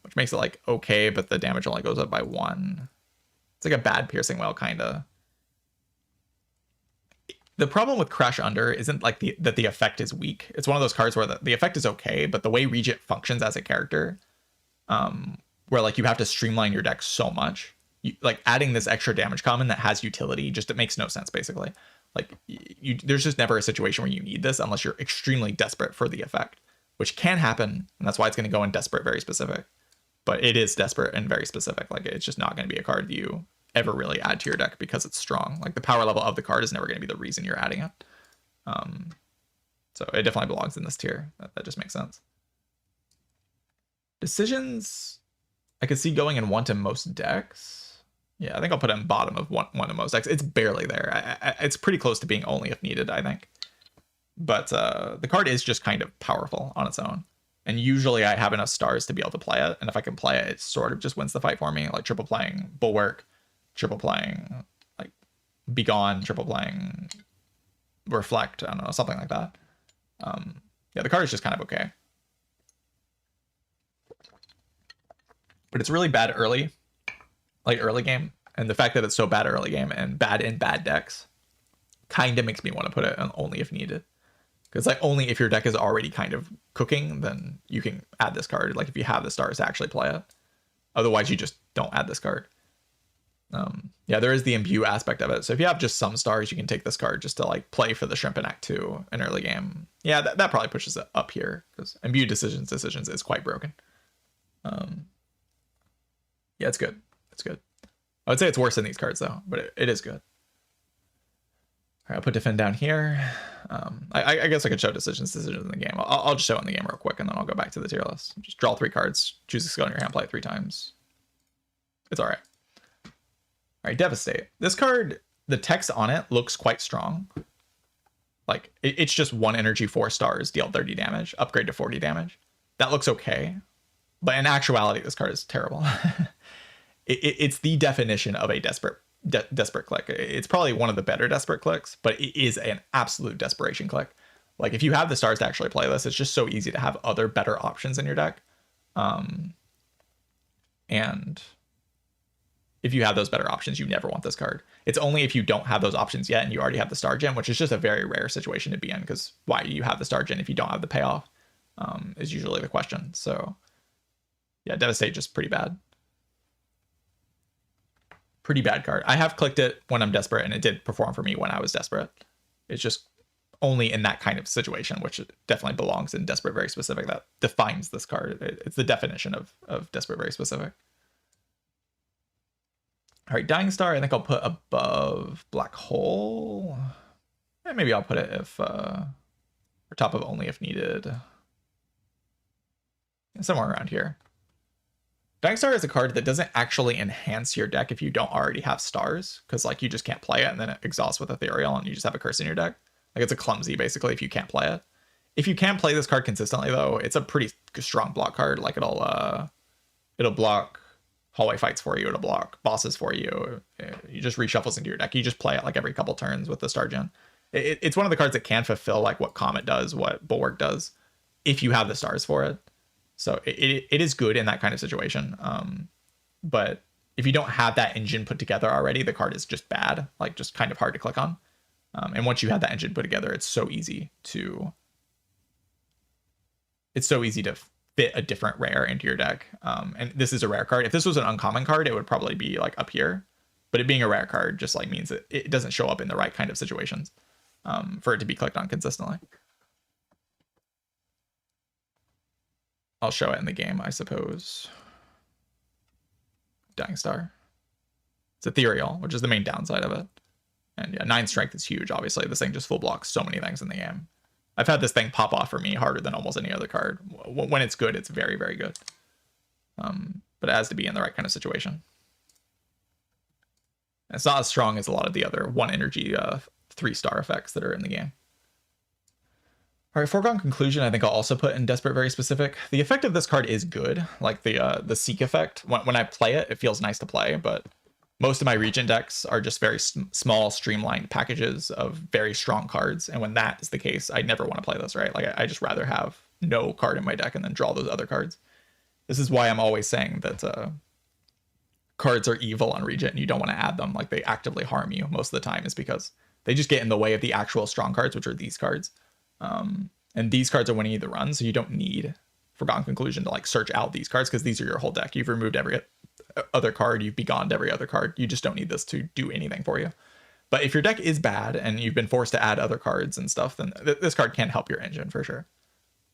S1: which makes it like okay, but the damage only goes up by 1. It's like a bad piercing well, kind of. The problem with Crash Under isn't like that the effect is weak. It's one of those cards where the effect is okay, but the way Regent functions as a character, where like you have to streamline your deck so much, like adding this extra damage common that has utility, just it makes no sense, basically. Like there's just never a situation where you need this unless you're extremely desperate for the effect, which can happen, and that's why it's going to go in Desperate Very Specific. But it is desperate and very specific. Like it's just not going to be a card that you ever really add to your deck because it's strong. Like the power level of the card is never going to be the reason you're adding it. So it definitely belongs in this tier. That just makes sense. Decisions, I could see going in 1 to most decks. Yeah, I think I'll put it in bottom of one to most decks. It's barely there. It's pretty close to being only if needed, I think. But the card is just kind of powerful on its own. And usually I have enough stars to be able to play it. And if I can play it, it sort of just wins the fight for me. Like triple playing Bulwark, triple playing like Begone, triple playing Reflect. I don't know, something like that. Yeah, the card is just kind of okay. But it's really bad early, like early game. And the fact that it's so bad early game and bad in bad decks kind of makes me want to put it on only if needed. Because like only if your deck is already kind of cooking, then you can add this card. Like if you have the stars to actually play it. Otherwise, you just don't add this card. Yeah, there is the imbue aspect of it. So if you have just some stars, you can take this card just to like play for the Shrimp in Act 2 in early game. Yeah, that probably pushes it up here because imbue decisions is quite broken. Yeah, it's good. It's good. I would say it's worse than these cards though, but it is good. All right, I'll put Defend down here. I guess I could show decisions in the game. I'll just show it in the game real quick, and then I'll go back to the tier list. Just draw 3 cards, choose a skill in your hand, play it 3 times. It's all right. All right, Devastate. This card, the text on it looks quite strong. Like it's just 1 energy, 4 stars, deal 30 damage, upgrade to 40 damage. that looks okay. But in actuality, this card is terrible. It's the definition of a desperate click. It's probably one of the better desperate clicks, but it is an absolute desperation click. Like, if you have the stars to actually play this, it's just so easy to have other better options in your deck. And if you have those better options, you never want this card. It's only if you don't have those options yet and you already have the star gem, which is just a very rare situation to be in, because why do you have the star gem if you don't have the payoff, is usually the question. So yeah, Devastate just pretty bad. Pretty bad card. I have clicked it when I'm desperate, and it did perform for me when I was desperate. It's just only in that kind of situation, which definitely belongs in Desperate Very Specific, that defines this card. It's the definition of Desperate Very Specific. All right, Dying Star, I think I'll put above Black Hole. And maybe I'll put it if, or top of Only If Needed. Somewhere around here. Dying Star is a card that doesn't actually enhance your deck if you don't already have stars, because like you just can't play it and then it exhausts with Ethereal and you just have a curse in your deck. Like, it's a clumsy basically if you can't play it. If you can play this card consistently though, it's a pretty strong block card. Like, it'll block hallway fights for you, it'll block bosses for you. You just reshuffles into your deck. You just play it like every couple turns with the star gen. It's one of the cards that can fulfill like what Comet does, what Bulwark does, if you have the stars for it. So it is good in that kind of situation. But if you don't have that engine put together already, the card is just bad, like just kind of hard to click on. And once you have that engine put together, it's so easy to fit a different rare into your deck. And this is a rare card. If this was an uncommon card, it would probably be like up here. But it being a rare card just like means that it doesn't show up in the right kind of situations for it to be clicked on consistently. I'll show it in the game, I suppose. Dying Star. It's ethereal, which is the main downside of it. And yeah, 9 strength is huge, obviously. This thing just full blocks so many things in the game. I've had this thing pop off for me harder than almost any other card. When it's good, it's very, very good. But it has to be in the right kind of situation. And it's not as strong as a lot of the other 1 energy 3-star effects that are in the game. All right, Foregone Conclusion, I think I'll also put in Desperate Very Specific. The effect of this card is good, like the Seek effect. When I play it, it feels nice to play, but most of my Regent decks are just very small, streamlined packages of very strong cards. And when that is the case, I never want to play this, right? Like, I just rather have no card in my deck and then draw those other cards. This is why I'm always saying that cards are evil on Regent and you don't want to add them. Like, they actively harm you most of the time, is because they just get in the way of the actual strong cards, which are these cards. And these cards are winning you the run, so you don't need Forgotten Conclusion to like search out these cards, because these are your whole deck. You've removed every other card, you've begonned every other card. You just don't need this to do anything for you. But if your deck is bad and you've been forced to add other cards and stuff, then this card can help your engine for sure.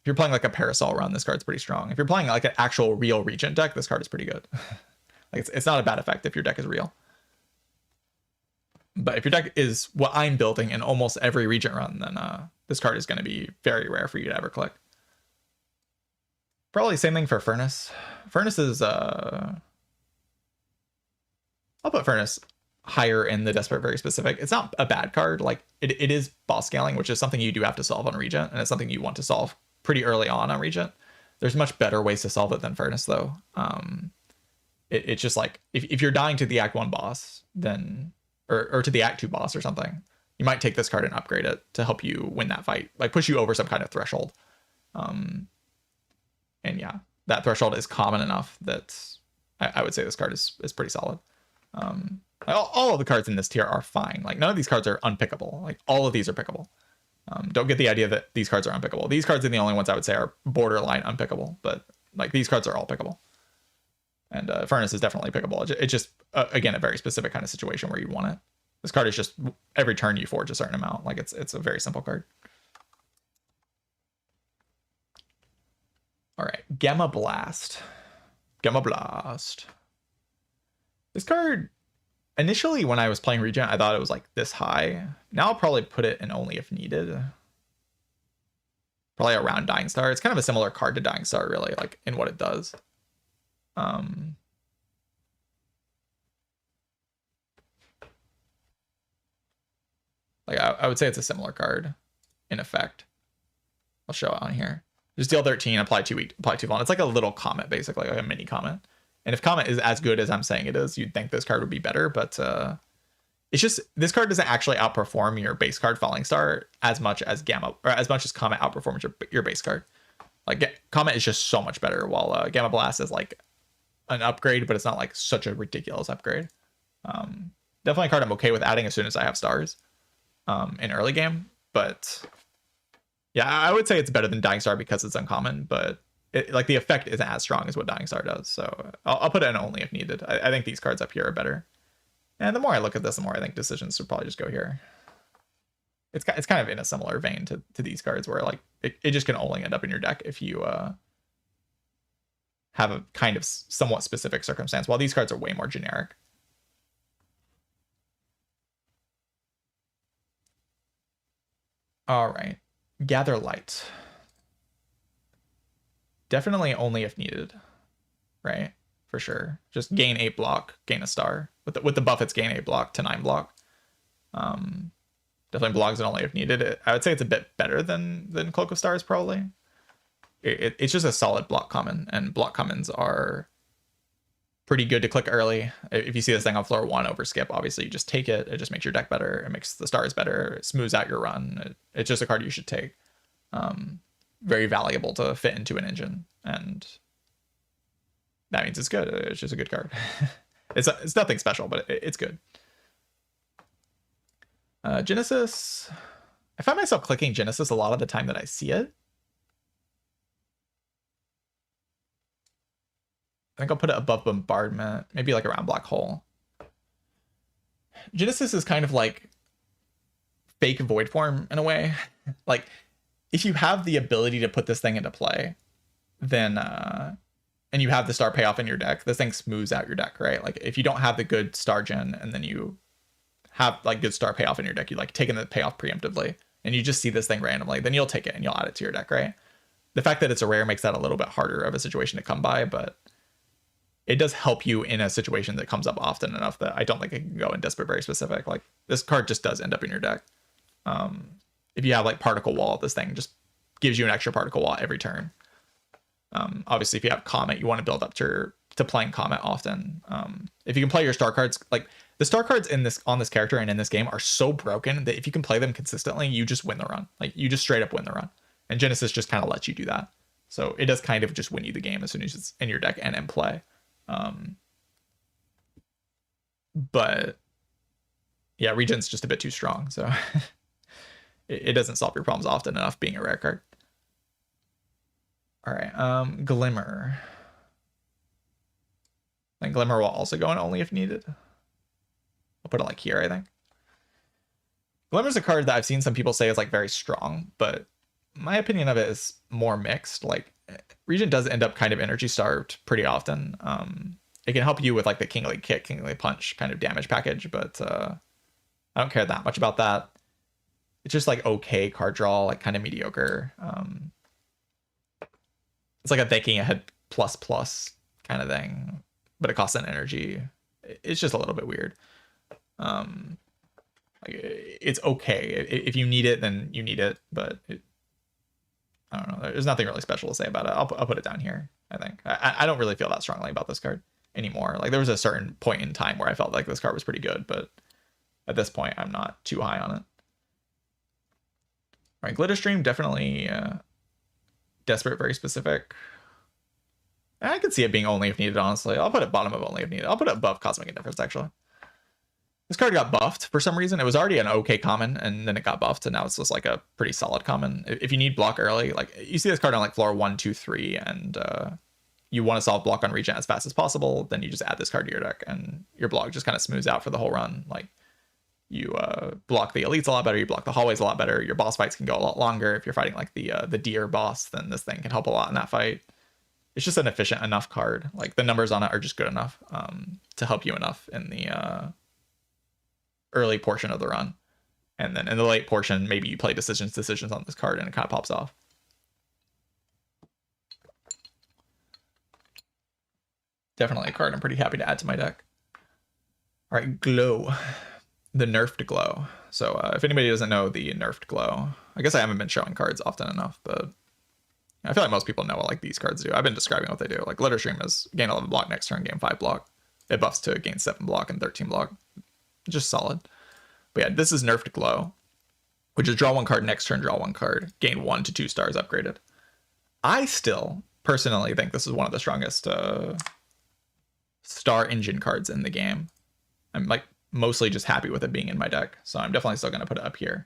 S1: If you're playing like a Parasol run, this card's pretty strong. If you're playing like an actual real Regent deck, this card is pretty good. Like, it's not a bad effect if your deck is real. But if your deck is what I'm building in almost every Regent run, then this card is going to be very rare for you to ever click. Probably same thing for Furnace. Furnace is... I'll put Furnace higher in the Desperate Very Specific. It's not a bad card. Like, it is boss scaling, which is something you do have to solve on Regent, and it's something you want to solve pretty early on Regent. There's much better ways to solve it than Furnace, though. It's just like, if you're dying to the Act 1 boss, then... Or to the Act 2 boss or something, you might take this card and upgrade it to help you win that fight, like push you over some kind of threshold. And yeah, that threshold is common enough that I would say this card is pretty solid. All of the cards in this tier are fine. Like, none of these cards are unpickable. Like, all of these are pickable. Don't get the idea that these cards are unpickable. These cards are the only ones I would say are borderline unpickable, but like, these cards are all pickable. And Furnace is definitely pickable. It's just, again, a very specific kind of situation where you want it. This card is just every turn you forge a certain amount. Like, it's a very simple card. All right, Gamma Blast. Gamma Blast. This card, initially when I was playing Regent, I thought it was like this high. Now I'll probably put it in Only If Needed. Probably around Dying Star. It's kind of a similar card to Dying Star, really, like in what it does. Like, I would say it's a similar card in effect. I'll show it on here. Just deal 13, apply 2 weak, apply 2 vuln. It's like a little Comet, basically, like a mini Comet. And if Comet is as good as I'm saying it is, you'd think this card would be better, but it's just, this card doesn't actually outperform your base card Falling Star as much as Gamma, or as much as Comet outperforms your base card. Like, Comet is just so much better, while Gamma Blast is like an upgrade, but it's not like such a ridiculous upgrade. Definitely a card I'm okay with adding as soon as I have stars in early game, but yeah, I would say it's better than Dying Star because it's uncommon, but like the effect isn't as strong as what Dying Star does, so I'll put it in only if needed. I think these cards up here are better. And the more I look at this, the more I think decisions should probably just go here. It's kind of in a similar vein to these cards, where like it just can only end up in your deck if you have a kind of somewhat specific circumstance, while these cards are way more generic. All right, Gather Light. Definitely only if needed, right? For sure. Just gain 8 block, gain a star. With the buff, it's gain 8 block to 9 block. Definitely blocks it only if needed. I would say it's a bit better than Cloak of Stars, probably. It's just a solid block common, and block commons are pretty good to click early. If you see this thing on floor 1 over skip, obviously you just take it. It just makes your deck better. It makes the stars better. It smooths out your run. It's just a card you should take. Very valuable to fit into an engine, and that means it's good. It's just a good card. It's nothing special, but it's good. Genesis. I find myself clicking Genesis a lot of the time that I see it. I think I'll put it above Bombardment, maybe like around Black Hole. Genesis is kind of like fake Void Form in a way. Like, if you have the ability to put this thing into play, then and you have the star payoff in your deck, this thing smooths out your deck, right? Like, if you don't have the good star gen and then you have like good star payoff in your deck, you like taking the payoff preemptively, and you just see this thing randomly, then you'll take it and you'll add it to your deck, right? The fact that it's a rare makes that a little bit harder of a situation to come by, but it does help you in a situation that comes up often enough that I don't think it can go in Desperate very specific. Like, this card just does end up in your deck. If you have like Particle Wall, this thing just gives you an extra Particle Wall every turn. Obviously, if you have Comet, you want to build up to playing Comet often. If you can play your star cards, like the star cards on this character and in this game are so broken that if you can play them consistently, you just win the run. Like, you just straight up win the run. And Genesis just kind of lets you do that. So it does kind of just win you the game as soon as it's in your deck and in play. But yeah, Regent's just a bit too strong, so it doesn't solve your problems often enough being a rare card. All right, Glimmer. And Glimmer will also go in only if needed. I'll put it like here, I think. Glimmer's a card that I've seen some people say is like very strong, but my opinion of it is more mixed. Like, Regent does end up kind of energy starved pretty often. It can help you with like the Kingly Kick, Kingly Punch kind of damage package, but I don't care that much about that. It's just like okay card draw, like kind of mediocre. It's like a thinking ahead plus kind of thing, but it costs an energy. It's just a little bit weird. Like, it's okay. If you need it, then you need it, but I don't know. There's nothing really special to say about it. I'll put it down here, I think. I don't really feel that strongly about this card anymore. Like, there was a certain point in time where I felt like this card was pretty good, but at this point, I'm not too high on it. All right, Glitterstream, definitely Desperate, very specific. I could see it being only if needed, honestly. I'll put it bottom of only if needed. I'll put it above Cosmic Indifference, actually. This card got buffed for some reason. It was already an okay common, and then it got buffed, and now it's just like a pretty solid common. If you need block early, like, you see this card on like floor 1, 2, 3, and you want to solve block on Regent as fast as possible, then you just add this card to your deck, and your block just kind of smooths out for the whole run. Like, you block the elites a lot better, you block the hallways a lot better, your boss fights can go a lot longer. If you're fighting like the deer boss, then this thing can help a lot in that fight. It's just an efficient enough card. Like, the numbers on it are just good enough to help you enough in the early portion of the run, and then in the late portion, maybe you play decisions on this card and it kind of pops off. Definitely a card I'm pretty happy to add to my deck. All right, Glow, the nerfed Glow. So if anybody doesn't know the nerfed Glow, I guess I haven't been showing cards often enough, but I feel like most people know what like these cards do. I've been describing what they do. Like Glitter Stream is gain 11 block next turn, gain 5 block. It buffs to gain 7 block and 13 block. Just solid. But yeah, this is nerfed Glow, which is draw 1 card next turn, draw 1 card, gain 1 to 2 stars upgraded. I still personally think this is one of the strongest Star Engine cards in the game. I'm like mostly just happy with it being in my deck, so I'm definitely still going to put it up here.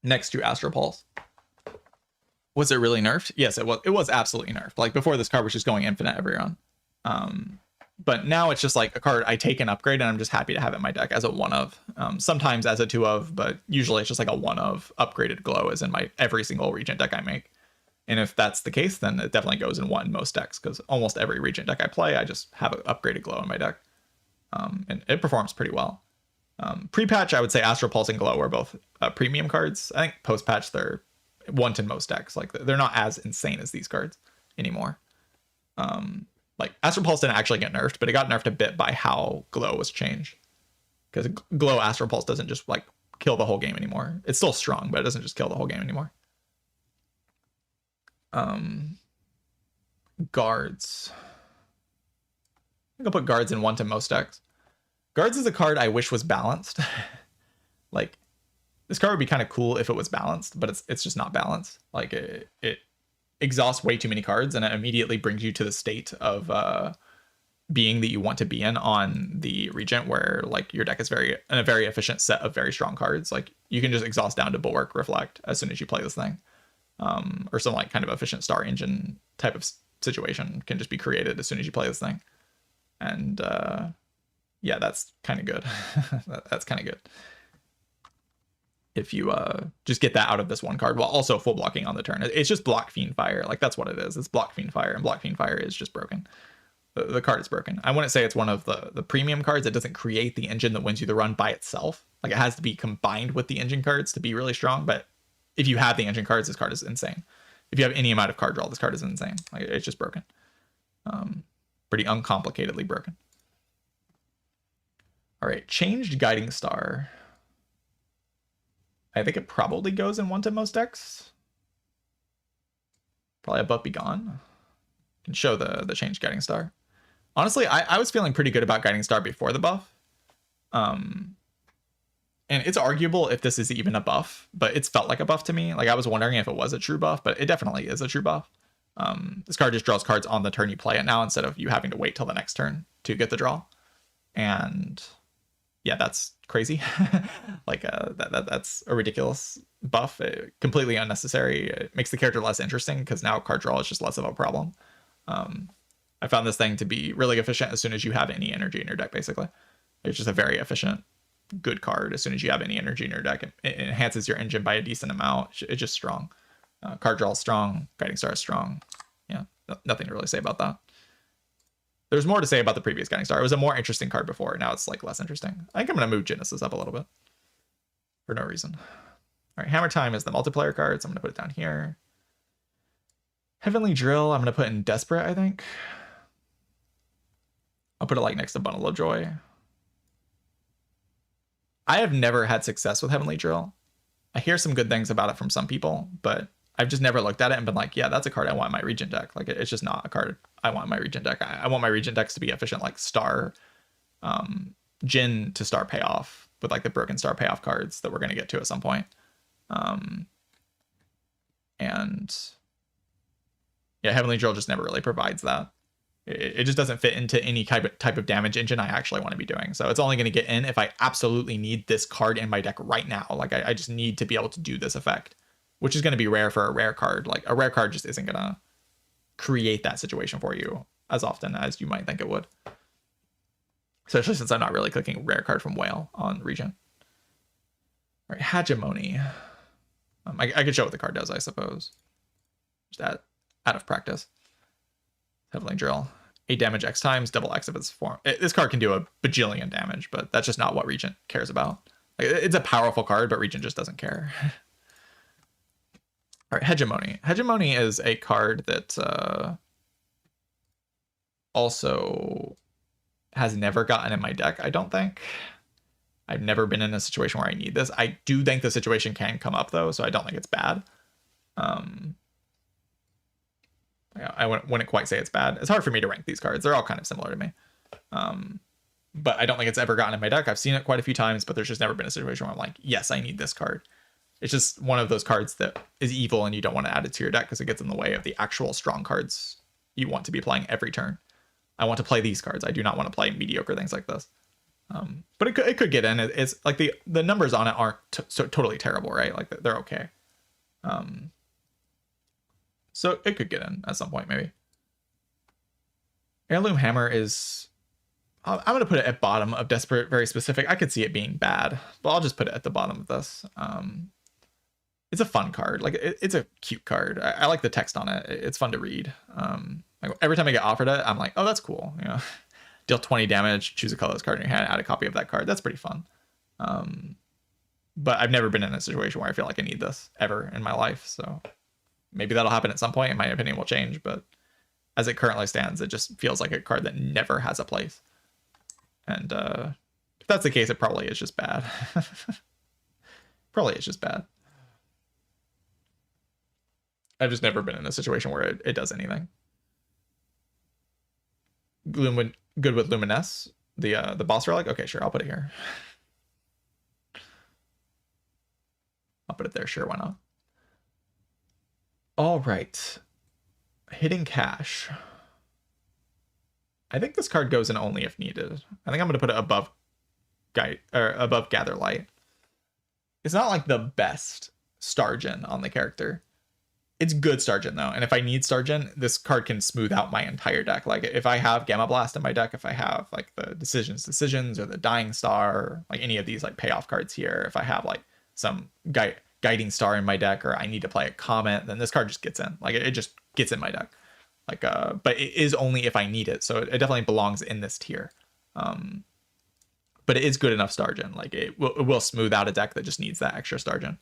S1: Next to Astral Pulse. Was it really nerfed? Yes, it was. It was absolutely nerfed. Like before, this card was just going infinite every round. But now it's just like a card I take an upgrade and I'm just happy to have it in my deck as a 1 of. Sometimes as a 2 of, but usually it's just like a 1 of upgraded Glow is in my every single Regent deck I make. And if that's the case, then it definitely goes in 1 in most decks, because almost every Regent deck I play, I just have an upgraded Glow in my deck. And it performs pretty well. Pre-patch, I would say Astral Pulse and Glow are both premium cards. I think post-patch, they're 1 in most decks. Like they're not as insane as these cards anymore. Like Astral Pulse didn't actually get nerfed, but it got nerfed a bit by how Glow was changed. Because Glow Astral Pulse doesn't just like kill the whole game anymore. It's still strong, but it doesn't just kill the whole game anymore. Guards. I think I'll put Guards in 1 to most decks. Guards is a card I wish was balanced. Like this card would be kind of cool if it was balanced, but it's just not balanced. Like it exhausts way too many cards, and it immediately brings you to the state of being that you want to be in on the Regent, where like your deck is in a very efficient set of very strong cards. Like you can just exhaust down to Bulwark Reflect as soon as you play this thing, or some like kind of efficient Star Engine type of situation can just be created as soon as you play this thing. And yeah, that's kind of good. That's kind of good. If you just get that out of this 1 card while also full blocking on the turn. It's just block Fiend Fire. Like that's what it is. It's block Fiend Fire, and block Fiend Fire is just broken. The card is broken. I wouldn't say it's one of the premium cards. It doesn't create the engine that wins you the run by itself. Like it has to be combined with the engine cards to be really strong. But if you have the engine cards, this card is insane. If you have any amount of card draw, this card is insane. Like it's just broken. Pretty uncomplicatedly broken. All right, changed Guiding Star. I think it probably goes in 1 to most decks. Probably above Be Gone. Can show the changed Guiding Star. Honestly, I was feeling pretty good about Guiding Star before the buff. And it's arguable if this is even a buff, but it's felt like a buff to me. Like I was wondering if it was a true buff, but it definitely is a true buff. This card just draws cards on the turn you play it now, instead of you having to wait till the next turn to get the draw. And yeah, that's crazy. Like that's a ridiculous buff. Completely unnecessary. It makes the character less interesting because now card draw is just less of a problem. I found this thing to be really efficient as soon as you have any energy in your deck, basically. It's just a very efficient, good card as soon as you have any energy in your deck. It enhances your engine by a decent amount. It's just strong. Card draw is strong. Guiding Star is strong. Yeah, nothing to really say about that. There's more to say about the previous Guiding Star. It was a more interesting card before. Now it's like less interesting. I think I'm going to move Genesis up a little bit for no reason. All right, Hammer Time is the multiplayer card, so I'm going to put it down here. Heavenly Drill, I'm going to put in Desperate, I think. I'll put it like next to Bundle of Joy. I have never had success with Heavenly Drill. I hear some good things about it from some people, but I've just never looked at it and been like, yeah, that's a card I want in my Regent deck. Like, it's just not a card I want in my Regent deck. I want my Regent decks to be efficient, like Star, Jin to Star Payoff, with like the Broken Star Payoff cards that we're going to get to at some point. And yeah, Heavenly Drill just never really provides that. It just doesn't fit into any type of damage engine I actually want to be doing. So it's only going to get in if I absolutely need this card in my deck right now. Like I just need to be able to do this effect, which is going to be rare for a rare card. Like a rare card just isn't going to create that situation for you as often as you might think it would. Especially since I'm not really clicking rare card from Whale on Regent. All right, Hegemony. I could show what the card does, I suppose. Just out of practice. Heavenly Drill. 8 damage X times, double X of its form. This card can do a bajillion damage, but that's just not what Regent cares about. Like, it's a powerful card, but Regent just doesn't care. All right, Hegemony. Hegemony is a card that also has never gotten in my deck, I don't think. I've never been in a situation where I need this. I do think the situation can come up, though, so I don't think it's bad. Yeah, I wouldn't quite say it's bad. It's hard for me to rank these cards. They're all kind of similar to me. But I don't think it's ever gotten in my deck. I've seen it quite a few times, but there's just never been a situation where I'm like, yes, I need this card. It's just one of those cards that is evil and you don't want to add it to your deck because it gets in the way of the actual strong cards you want to be playing every turn. I want to play these cards. I do not want to play mediocre things like this. But it could get in. It's like the numbers on it aren't so totally terrible, right? Like they're okay. So it could get in at some point, maybe. Heirloom Hammer is... I'm going to put it at bottom of Desperate, very specific. I could see it being bad, but I'll just put it at the bottom of this. It's a fun card. Like it's a cute card. I like the text on it. It's fun to read. Like every time I get offered it, I'm like, oh, that's cool. You know, deal 20 damage, choose a colorless card in your hand, add a copy of that card. That's pretty fun. But I've never been in a situation where I feel like I need this ever in my life. So maybe that'll happen at some point and my opinion will change. But as it currently stands, it just feels like a card that never has a place. And if that's the case, it probably is just bad. Probably is just bad. I've just never been in a situation where it does anything. Good with Luminous, the boss relic. Okay, sure, I'll put it here. I'll put it there. Sure, why not? All right, Hidden Cache. I think this card goes in only if needed. I think I'm going to put it above Gather Light. It's not like the best Stargen on the character. It's good Stargen though, and if I need Stargen, this card can smooth out my entire deck. Like if I have Gamma Blast in my deck, if I have like the Decisions, or the Dying Star, or like any of these like payoff cards here, if I have like some Guiding Star in my deck, or I need to play a Comet, then this card just gets in. Like it just gets in my deck. Like but it is only if I need it, so it definitely belongs in this tier. But it is good enough Stargen. Like it will smooth out a deck that just needs that extra Stargen.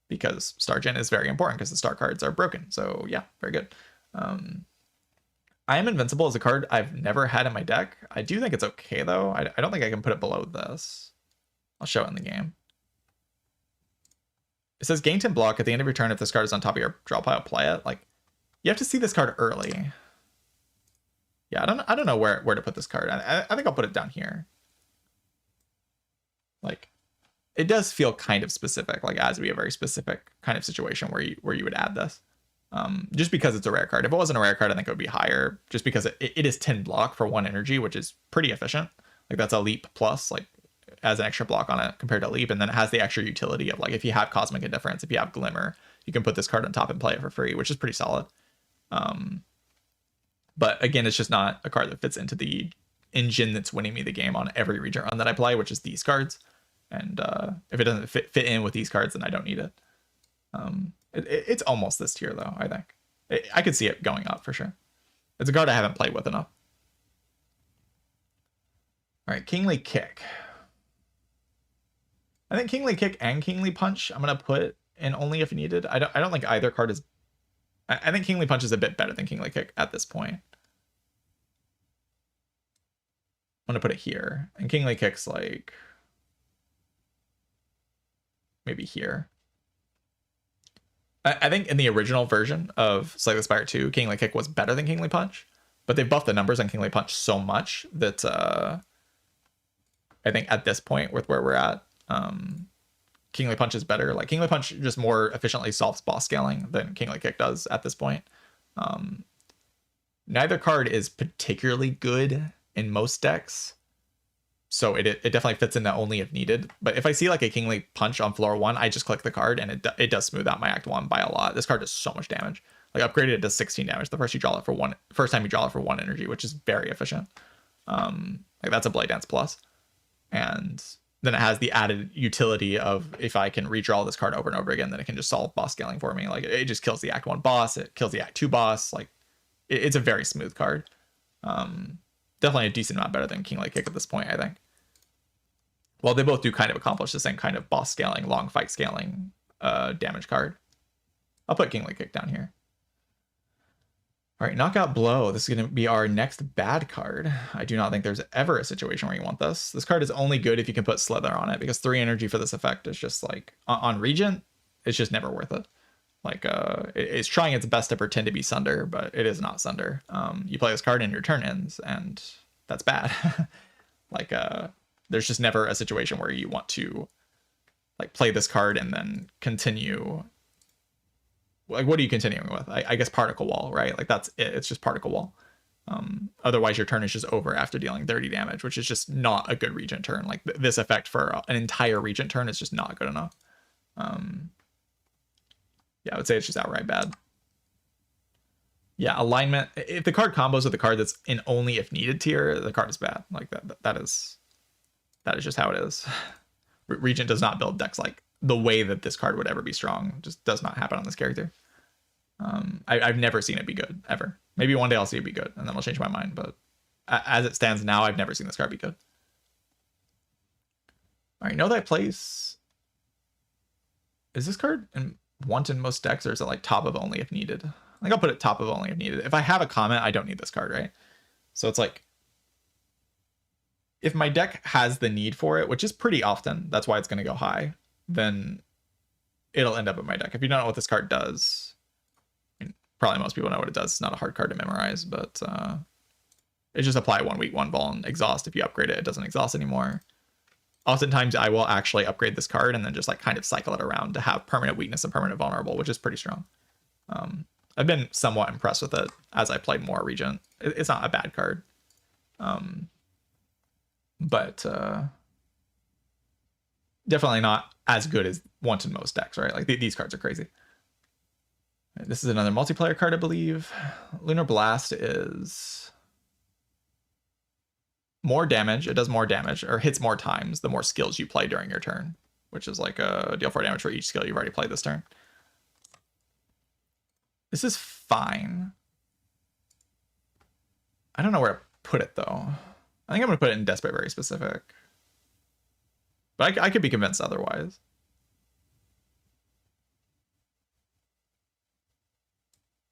S1: Because Stargen is very important because the star cards are broken. So yeah, very good. I Am Invincible is a card I've never had in my deck. I do think it's okay though. I don't think I can put it below this. I'll show it in the game. It says gain 10 block at the end of your turn if this card is on top of your draw pile, play it. Like you have to see this card early. Yeah, I don't know where to put this card. I think I'll put it down here. Like it does feel kind of specific, like as be a very specific kind of situation where you would add this. Just because it's a rare card. If it wasn't a rare card, I think it would be higher just because it is 10 block for 1 energy, which is pretty efficient. Like that's a leap plus, like as an extra block on it compared to leap. And then it has the extra utility of like, if you have Cosmic Indifference, if you have Glimmer, you can put this card on top and play it for free, which is pretty solid. But again, it's just not a card that fits into the engine that's winning me the game on every Regent run that I play, which is these cards. And if it doesn't fit in with these cards, then I don't need it. It's almost this tier though, I think. I could see it going up for sure. It's a card I haven't played with enough. All right, Kingly Kick. I think Kingly Kick and Kingly Punch I'm gonna put in only if needed. I don't think either card is... I think Kingly Punch is a bit better than Kingly Kick at this point. I'm gonna put it here. And Kingly Kick's like... maybe here. I think in the original version of Slay the Spire 2, Kingly Kick was better than Kingly Punch, but they buffed the numbers on Kingly Punch so much that I think at this point with where we're at, Kingly Punch is better. Like Kingly Punch just more efficiently solves boss scaling than Kingly Kick does at this point. Neither card is particularly good in most decks, so it definitely fits in that only if needed. But if I see like a Kingly Punch on floor 1, I just click the card and it does smooth out my Act 1 by a lot. This card does so much damage. Like upgraded, it does 16 damage the first time you draw it for 1 energy, which is very efficient. Like that's a Blade Dance plus. And then it has the added utility of if I can redraw this card over and over again, then it can just solve boss scaling for me. Like it just kills the Act 1 boss, it kills the Act 2 boss. Like it's a very smooth card. Definitely a decent amount better than Kingly Kick at this point, I think. Well, they both do kind of accomplish the same kind of boss scaling, long fight scaling damage card. I'll put Kingly Kick down here. All right, Knockout Blow. This is going to be our next bad card. I do not think there's ever a situation where you want this. This card is only good if you can put Slither on it, because 3 energy for this effect is just like, on Regent, it's just never worth it. Like it's trying its best to pretend to be Sunder, but it is not Sunder. You play this card and your turn ends, and that's bad. Like there's just never a situation where you want to like play this card and then continue. Like, what are you continuing with? I guess Particle Wall, right? Like that's it. It's just Particle Wall. Otherwise your turn is just over after dealing 30 damage, which is just not a good Regent turn. Like this effect for an entire Regent turn is just not good enough. Yeah, I would say it's just outright bad. Yeah, alignment. If the card combos with the card that's in only if needed tier, the card is bad. Like that is just how it is. Regent does not build decks like the way that this card would ever be strong. Just does not happen on this character. I've never seen it be good, ever. Maybe one day I'll see it be good, and then I'll change my mind. But as it stands now, I've never seen this card be good. All right, know that place. Is this card in want in most decks, or is it like top of only if needed? I think I'll put it top of only if needed. If I have a comment, I don't need this card, right? So it's like, if my deck has the need for it, which is pretty often, that's why it's going to go high, then it'll end up in my deck. If you don't know what this card does, I mean, probably most people know what it does. It's not a hard card to memorize, but it's just apply 1 weak, 1 vol, and exhaust. If you upgrade it, it doesn't exhaust anymore. Oftentimes I will actually upgrade this card and then just like kind of cycle it around to have permanent weakness and permanent vulnerable, which is pretty strong. I've been somewhat impressed with it as I played more Regent. It's not a bad card. But definitely not as good as want in most decks, right? Like these cards are crazy. This is another multiplayer card, I believe. Lunar Blast is more damage. It does more damage, or hits more times the more skills you play during your turn, which is like a deal 4 damage for each skill you've already played this turn. This is fine. I don't know where to put it though. I think I'm going to put it in Desperate Very Specific. But I could be convinced otherwise.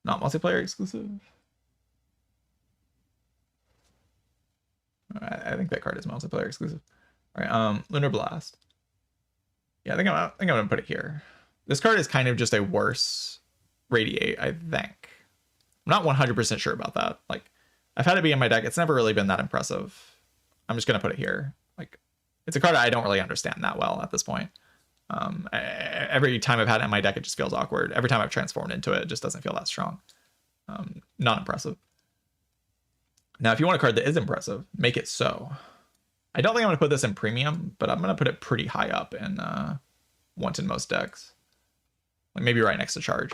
S1: Not multiplayer exclusive. I think that card is multiplayer exclusive. All right, Lunar Blast. Yeah, I think I'm gonna put it here. This card is kind of just a worse Radiate, I think. I'm not 100% sure about that. Like, I've had it be in my deck. It's never really been that impressive. I'm just gonna put it here. Like, it's a card I don't really understand that well at this point. Every time I've had it in my deck, it just feels awkward. Every time I've transformed into it, it just doesn't feel that strong. Not impressive. Now, if you want a card that is impressive, make it so. I don't think I'm going to put this in premium, but I'm going to put it pretty high up in want in most decks. Like maybe right next to Charge.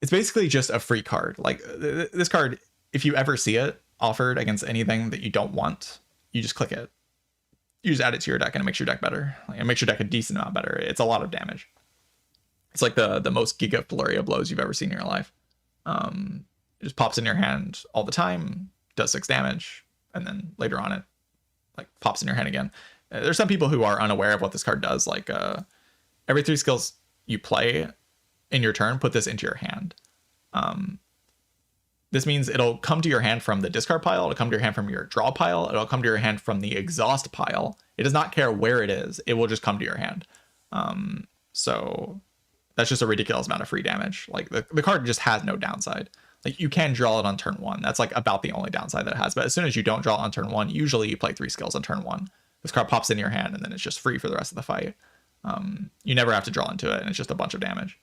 S1: It's basically just a free card. Like this card, if you ever see it offered against anything that you don't want, you just click it. You just add it to your deck and it makes your deck better. Like, it makes your deck a decent amount better. It's a lot of damage. It's like the most Giga Flurry of blows you've ever seen in your life. It just pops in your hand all the time, does 6 damage, and then later on it like pops in your hand again. There's some people who are unaware of what this card does. Like every 3 skills you play in your turn, put this into your hand. This means it'll come to your hand from the discard pile, it'll come to your hand from your draw pile, it'll come to your hand from the exhaust pile. It does not care where it is, it will just come to your hand. So that's just a ridiculous amount of free damage. Like the card just has no downside. Like you can draw it on turn 1. That's like about the only downside that it has. But as soon as you don't draw it on turn 1, usually you play 3 skills on turn 1. This card pops in your hand and then it's just free for the rest of the fight. You never have to draw into it and it's just a bunch of damage.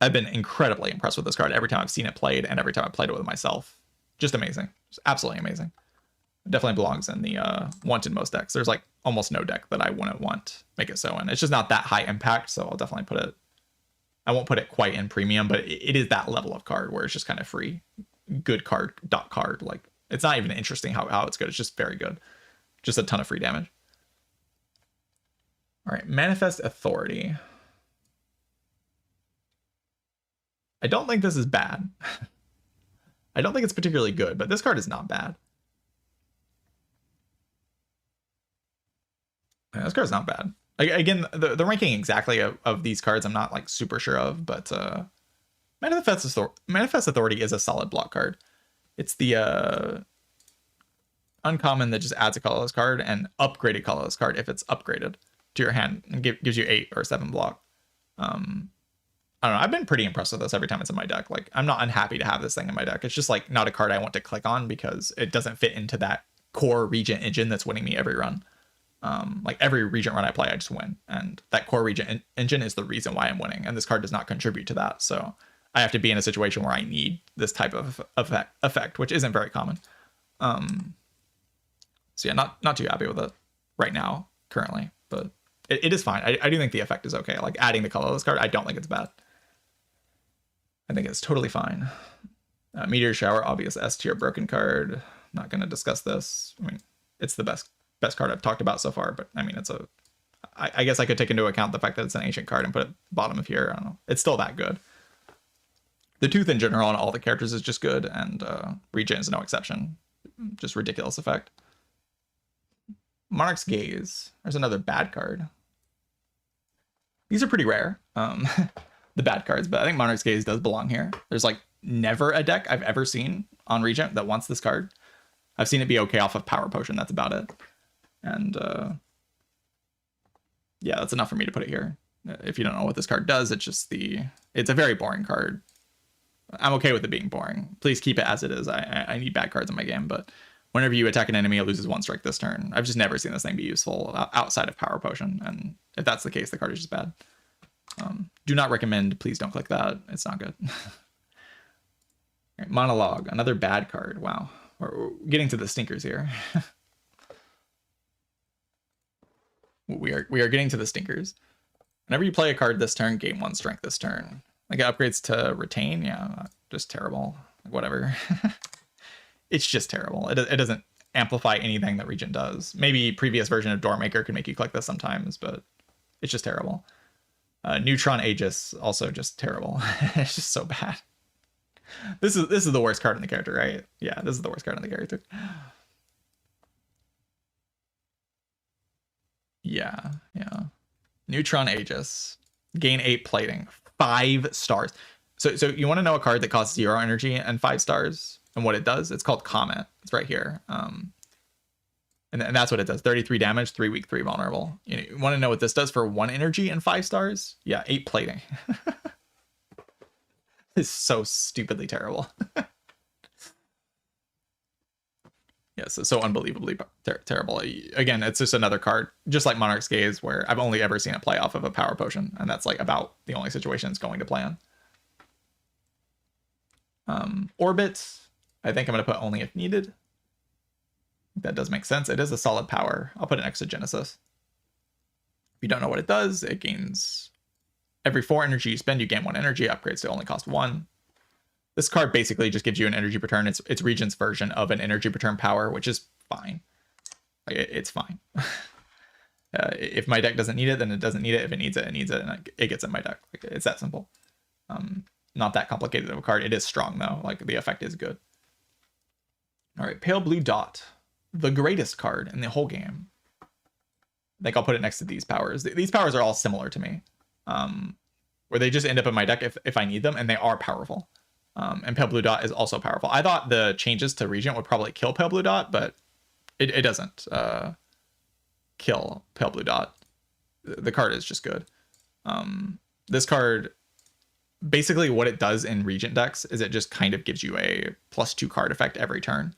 S1: I've been incredibly impressed with this card every time I've seen it played and every time I've played it with myself. Just amazing. Just absolutely amazing. It definitely belongs in the want in most decks. There's like almost no deck that I wouldn't want make it so in. It's just not that high impact, so I'll definitely put it. I won't put it quite in premium, but it is that level of card where it's just kind of free. Good card, dot card. Like, it's not even interesting how it's good. It's just very good. Just a ton of free damage. All right, Manifest Authority. I don't think this is bad. I don't think it's particularly good, but this card is not bad. Yeah, this card's not bad. Again, the ranking exactly of these cards I'm not like super sure of, but Manifest Authority is a solid block card. It's the uncommon that just adds a colorless card and upgraded colorless card if it's upgraded. to your hand and gives you 8 or 7 block. I don't know. I've been pretty impressed with this every time it's in my deck. Like, I'm not unhappy to have this thing in my deck. It's just like not a card I want to click on because it doesn't fit into that core Regent engine that's winning me every run. Like every Regent run I play, I just win. And that core Regent engine is the reason why I'm winning. And this card does not contribute to that. So I have to be in a situation where I need this type of effect, which isn't very common. So yeah, not too happy with it right now, currently. But it is fine. I do think the effect is okay. Like adding the colorless card, I don't think it's bad. I think it's totally fine. Meteor Shower, obvious S tier broken card. Not going to discuss this. I mean, it's the best card I've talked about so far, but I mean, I guess I could take into account the fact that it's an ancient card and put it bottom of here. I don't know. It's still that good. The Tooth in general on all the characters is just good, and Regent is no exception. Just ridiculous effect. Monarch's Gaze. There's another bad card. These are pretty rare. The bad cards, but I think Monarch's Gaze does belong here. There's like never a deck I've ever seen on Regent that wants this card. I've seen it be okay off of Power Potion. That's about it. And yeah, that's enough for me to put it here. If you don't know what this card does, it's a very boring card. I'm okay with it being boring. Please keep it as it is. I need bad cards in my game, but whenever you attack an enemy, it loses 1 strike this turn. I've just never seen this thing be useful outside of Power Potion. And if that's the case, the card is just bad. Do not recommend. Please don't click that. It's not good. Right, Monologue, another bad card. Wow. We're getting to the stinkers here. we are getting to the stinkers. Whenever you play a card this turn, gain 1 strength this turn. Like it upgrades to retain. Yeah, just terrible. Like, whatever. It's just terrible. It doesn't amplify anything that Regent does. Maybe previous version of Doormaker can make you click this sometimes, but it's just terrible. Neutron Aegis, also just terrible. It's just so bad. This is the worst card in the character, right? Yeah, this is the worst card in the character. Yeah. Neutron Aegis. Gain 8 plating. 5 stars. So you want to know a card that costs 0 energy and 5 stars? And what it does? It's called Comet. It's right here. And that's what it does. 33 damage, 3 weak, 3 vulnerable. You want to know what this does for 1 energy and 5 stars? Yeah, 8 plating. It's so stupidly terrible. Yes, it's so unbelievably terrible. Again, it's just another card, just like Monarch's Gaze, where I've only ever seen it play off of a Power Potion, and that's like about the only situation it's going to play on. Orbit, I think I'm going to put only if needed. That does make sense. It is a solid power. I'll put it next to Genesis. If you don't know what it does, it gains every 4 energy you spend, you gain 1 energy. Upgrades to only cost 1. This card basically just gives you an energy per turn. It's Regent's version of an energy per turn power, which is fine. Like it's fine. If my deck doesn't need it, then it doesn't need it. If it needs it, it needs it, and it gets in my deck. Like, it's that simple. Not that complicated of a card. It is strong though. Like the effect is good. All right, Pale Blue Dot, the greatest card in the whole game. I think I'll put it next to these powers. These powers are all similar to me, where they just end up in my deck if I need them, and they are powerful. And Pale Blue Dot is also powerful. I thought the changes to Regent would probably kill Pale Blue Dot, but it doesn't kill Pale Blue Dot. The card is just good. This card, basically what it does in Regent decks is it just kind of gives you a +2 card effect every turn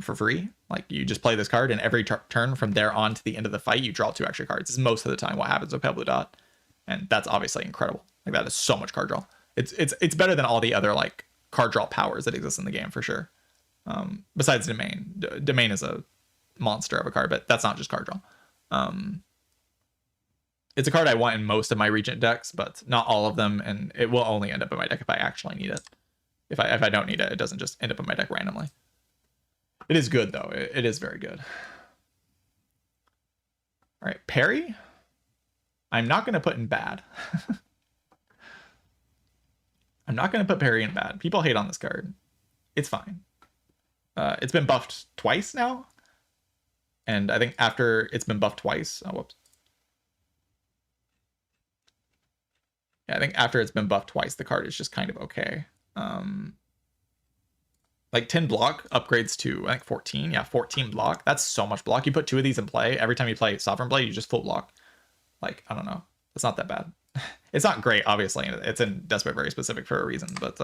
S1: for free. Like you just play this card, and every turn from there on to the end of the fight, you draw 2 extra cards. This is most of the time what happens with Pale Blue Dot. And that's obviously incredible. Like that is so much card draw. It's better than all the other like card draw powers that exist in the game for sure. Besides Domain. Domain is a monster of a card, but that's not just card draw. It's a card I want in most of my Regent decks, but not all of them, and it will only end up in my deck if I actually need it. If I don't need it, it doesn't just end up in my deck randomly. It is good though. It is very good. All right, Parry. I'm not going to put in bad. I'm not going to put Parry in bad. People hate on this card. It's fine. It's been buffed twice now. And I think after it's been buffed twice... Oh, whoops. Yeah, I think after it's been buffed twice, the card is just kind of okay. Like 10 block upgrades to, I think, 14. Yeah, 14 block. That's so much block. You put 2 of these in play. Every time you play Sovereign Blade, you just full block. Like, I don't know. It's not that bad. It's not great, obviously. It's in Desperate Very Specific for a reason, but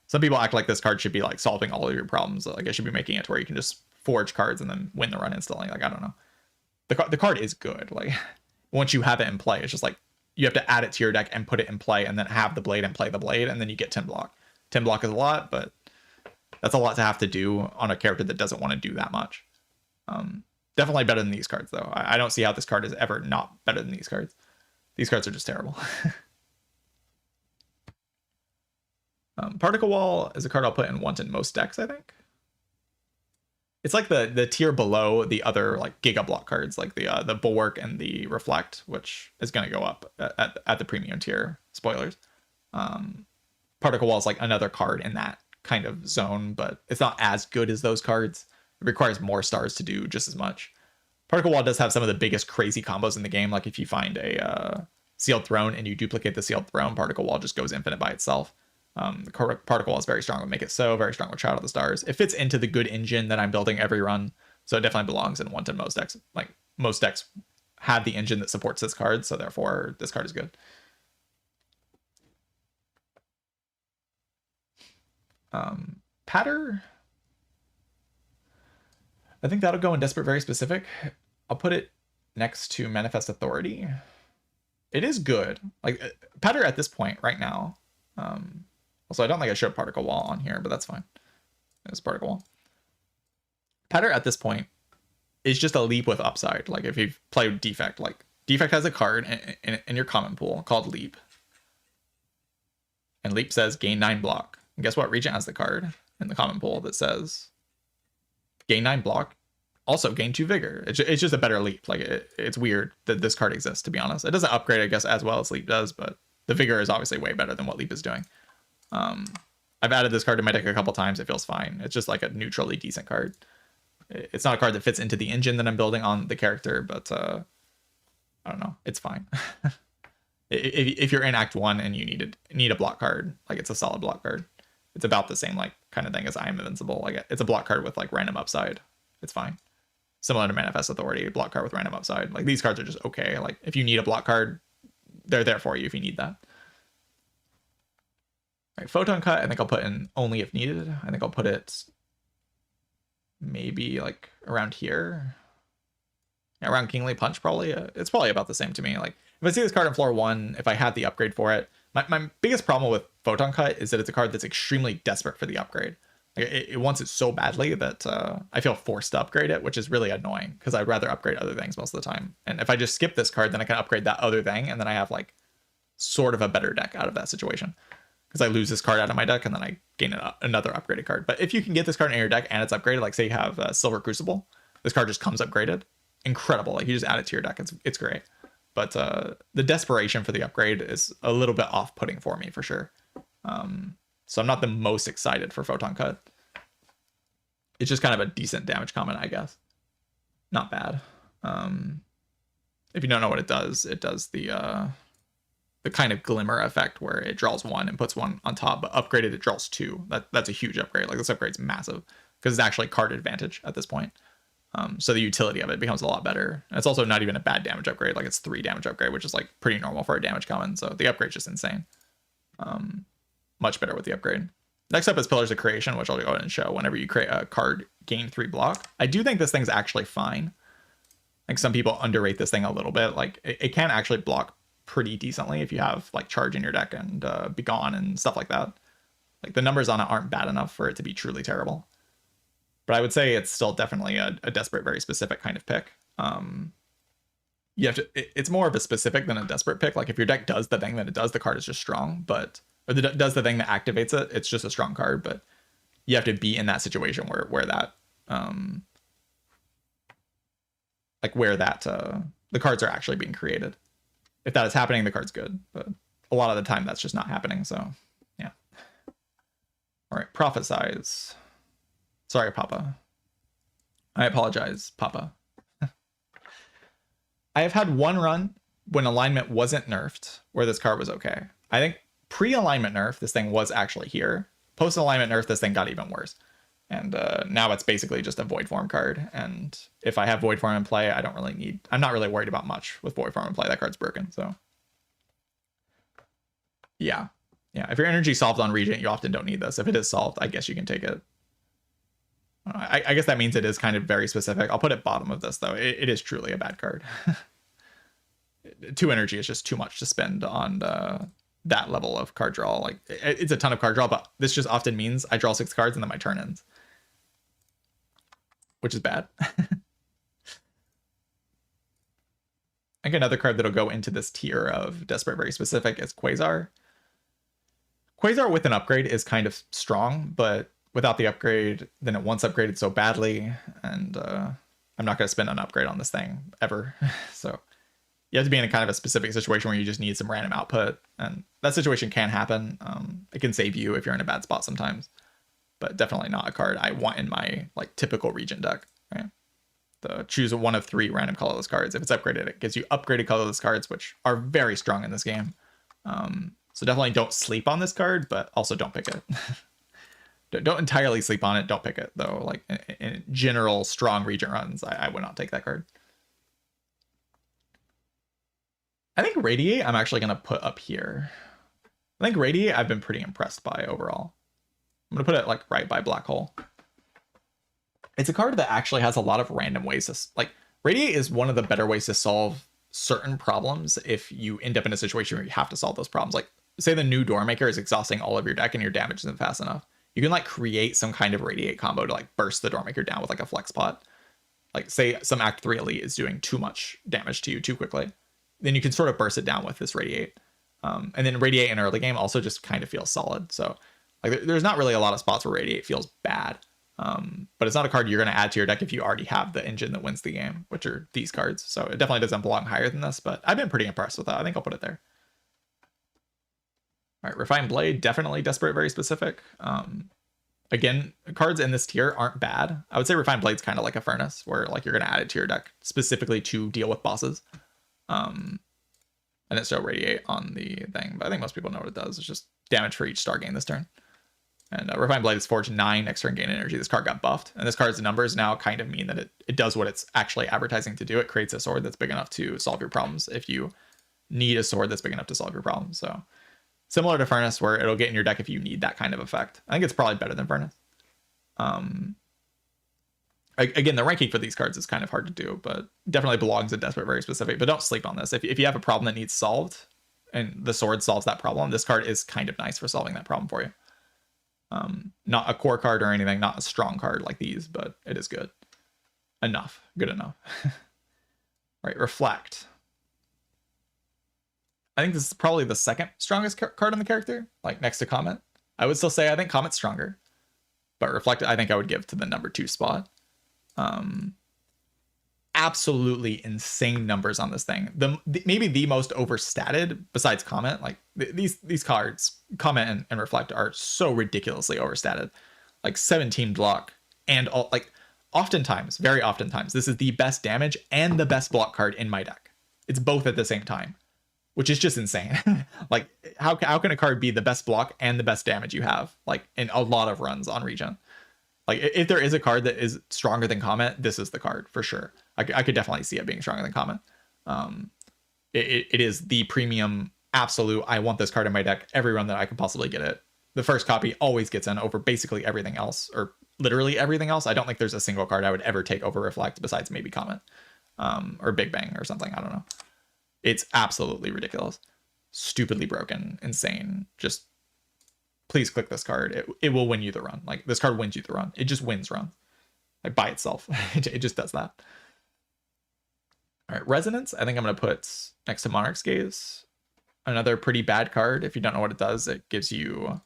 S1: some people act like this card should be like solving all of your problems. Like it should be making it to where you can just forge cards and then win the run instantly. Like, I don't know. The card is good. Like once you have it in play, it's just like you have to add it to your deck and put it in play and then have the blade and play the blade, and then you get 10 block. 10 block is a lot, but that's a lot to have to do on a character that doesn't want to do that much. Definitely better than these cards, though. I don't see how this card is ever not better than these cards. These cards are just terrible. Particle Wall is a card I'll put in want in most decks, I think. It's like the tier below the other like Giga Block cards, like the Bulwark and the Reflect, which is going to go up at the premium tier. Spoilers. Particle Wall is like another card in that kind of zone, but it's not as good as those cards. It requires more stars to do just as much. Particle Wall does have some of the biggest crazy combos in the game. Like if you find a Sealed Throne and you duplicate the Sealed Throne, Particle Wall just goes infinite by itself. The Particle Wall is very strong with Make It So, very strong with Child of the Stars. It fits into the good engine that I'm building every run, so it definitely belongs in one to most decks. Like most decks have the engine that supports this card, so therefore this card is good. Patter, I think that'll go in Desperate Very Specific. I'll put it next to Manifest Authority. It is good. Like Patter at this point right now. Also, I don't think I showed Particle Wall on here, but that's fine. It's Particle Wall. Patter at this point is just a leap with upside. Like if you've played Defect, like Defect has a card in your common pool called Leap. And Leap says gain 9 block. And guess what? Regent has the card in the common pool that says gain 9 block, also gain 2 vigor. It's just a better Leap. Like it's weird that this card exists, to be honest. It doesn't upgrade, I guess, as well as Leap does, but the vigor is obviously way better than what Leap is doing. I've added this card to my deck a couple times. It feels fine. It's just like a neutrally decent card. It's not a card that fits into the engine that I'm building on the character, but I don't know. It's fine. If you're in Act 1 and you need a block card, like it's a solid block card. It's about the same like kind of thing as I Am Invincible. Like it's a block card with like random upside. It's fine. Similar to Manifest Authority, block card with random upside. Like these cards are just okay. Like if you need a block card, they're there for you if you need that. All right, Photon Cut, I think I'll put in only if needed. I think I'll put it maybe like around here. Yeah, around Kingly Punch probably. It's probably about the same to me. Like if I see this card on floor 1, if I had the upgrade for it, my biggest problem with Photon Cut is that it's a card that's extremely desperate for the upgrade. Like it wants it so badly that I feel forced to upgrade it, which is really annoying because I'd rather upgrade other things most of the time. And if I just skip this card, then I can upgrade that other thing, and then I have like sort of a better deck out of that situation. Because I lose this card out of my deck and then I gain another upgraded card. But if you can get this card in your deck and it's upgraded, like say you have Silver Crucible, this card just comes upgraded. Incredible. Like you just add it to your deck. It's great. But the desperation for the upgrade is a little bit off-putting for me for sure. So I'm not the most excited for Photon Cut. It's just kind of a decent damage comment, I guess. Not bad. If you don't know what it does the kind of glimmer effect where it draws 1 and puts 1 on top, but upgraded it draws 2. That's a huge upgrade. Like this upgrade's massive because it's actually card advantage at this point. So the utility of it becomes a lot better. And it's also not even a bad damage upgrade. Like it's 3 damage upgrade, which is like pretty normal for a damage common. So the upgrade's just insane. Much better with the upgrade. Next up is Pillars of Creation, which I'll go ahead and show. Whenever you create a card, gain 3 block. I do think this thing's actually fine. Like some people underrate this thing a little bit. Like it can actually block pretty decently if you have like Charge in your deck and Begone and stuff like that. Like the numbers on it aren't bad enough for it to be truly terrible. But I would say it's still definitely a desperate, very specific kind of pick. You have to. It's more of a specific than a desperate pick. Like if your deck does the thing that it does, the card is just strong. But or does the thing that activates it, it's just a strong card. But you have to be in that situation where that the cards are actually being created. If that is happening, the card's good. But a lot of the time, that's just not happening. So yeah. All right, Prophesize. Sorry, Papa. I apologize, Papa. I have had one run when alignment wasn't nerfed where this card was okay. I think pre-alignment nerf, this thing was actually here. Post-alignment nerf, this thing got even worse. And now it's basically just a Void Form card. And if I have Void Form in play, I'm not really worried about much with Void Form in play. That card's broken, so. Yeah. Yeah, if your energy solved on Regent, you often don't need this. If it is solved, I guess you can take it. I guess that means it is kind of very specific. I'll put it bottom of this, though. It is truly a bad card. 2 energy is just too much to spend on that level of card draw. Like, it's a ton of card draw, but this just often means I draw 6 cards and then my turn ends. Which is bad. I think another card that'll go into this tier of Desperate Very Specific is Quasar. Quasar with an upgrade is kind of strong, but without the upgrade, then it once upgraded so badly, and I'm not going to spend an upgrade on this thing ever. So you have to be in a kind of a specific situation where you just need some random output, and that situation can happen. It can save you if you're in a bad spot sometimes, but definitely not a card I want in my like typical Regent deck, right? Choose one of 3 random colorless cards. If it's upgraded, it gives you upgraded colorless cards, which are very strong in this game. So definitely don't sleep on this card, but also don't pick it. Don't entirely sleep on it. Don't pick it, though. Like, in general, strong Regent runs, I would not take that card. I think Radiate I'm actually going to put up here. I think Radiate I've been pretty impressed by overall. I'm going to put it, like, right by Black Hole. It's a card that actually has a lot of random ways to... Like, Radiate is one of the better ways to solve certain problems if you end up in a situation where you have to solve those problems. Like, say the new Doormaker is exhausting all of your deck and your damage isn't fast enough. You can like create some kind of Radiate combo to like burst the Doormaker down with like a flex pot. Like say some Act 3 Elite is doing too much damage to you too quickly. Then you can sort of burst it down with this Radiate. And then Radiate in early game also just kind of feels solid. So like there's not really a lot of spots where Radiate feels bad. But it's not a card you're going to add to your deck if you already have the engine that wins the game, which are these cards. So it definitely doesn't belong higher than this, but I've been pretty impressed with that. I think I'll put it there. All right, Refined Blade, definitely Desperate Very Specific. Again, cards in this tier aren't bad. I would say Refined Blade's kind of like a Furnace, where like you're going to add it to your deck specifically to deal with bosses. And it's still Radiate on the thing, but I think most people know what it does. It's just damage for each star gain this turn. And Refined Blade is forged 9 next turn gain energy. This card got buffed, and this card's numbers now kind of mean that it does what it's actually advertising to do. It creates a sword that's big enough to solve your problems if you need a sword that's big enough to solve your problems. So similar to Furnace, where it'll get in your deck if you need that kind of effect. I think it's probably better than Furnace. Again, the ranking for these cards is kind of hard to do, but definitely belongs in Desperate Very Specific. But don't sleep on this. If you have a problem that needs solved, and the sword solves that problem, this card is kind of nice for solving that problem for you. Not a core card or anything, not a strong card like these, but it is good. Enough. Good enough. Right, Reflect. I think this is probably the second strongest card on the character, like next to Comet. I would still say I think Comet's stronger, but Reflect I think I would give to the number 2 spot. Absolutely insane numbers on this thing. Maybe the most overstated besides Comet. Like these cards, Comet and Reflect, are so ridiculously overstated. Like 17 block and all, like oftentimes, very oftentimes, this is the best damage and the best block card in my deck. It's both at the same time, which is just insane. Like how can a card be the best block and the best damage you have, like in a lot of runs on Regent? Like if there is a card that is stronger than Comet, this is the card for sure. I could definitely see it being stronger than Comet. It is the premium absolute. I want this card in my deck every run that I can possibly get it. The first copy always gets in over basically everything else, or literally everything else. I don't think there's a single card I would ever take over Reflect besides maybe Comet, or Big Bang or something. I don't know. It's absolutely ridiculous, stupidly broken, insane. Just please click this card. It will win you the run. Like this card wins you the run. It just wins runs, like by itself. It just does that. All right, Resonance. I think I'm going to put next to Monarch's Gaze. Another pretty bad card. If you don't know what it does, it gives you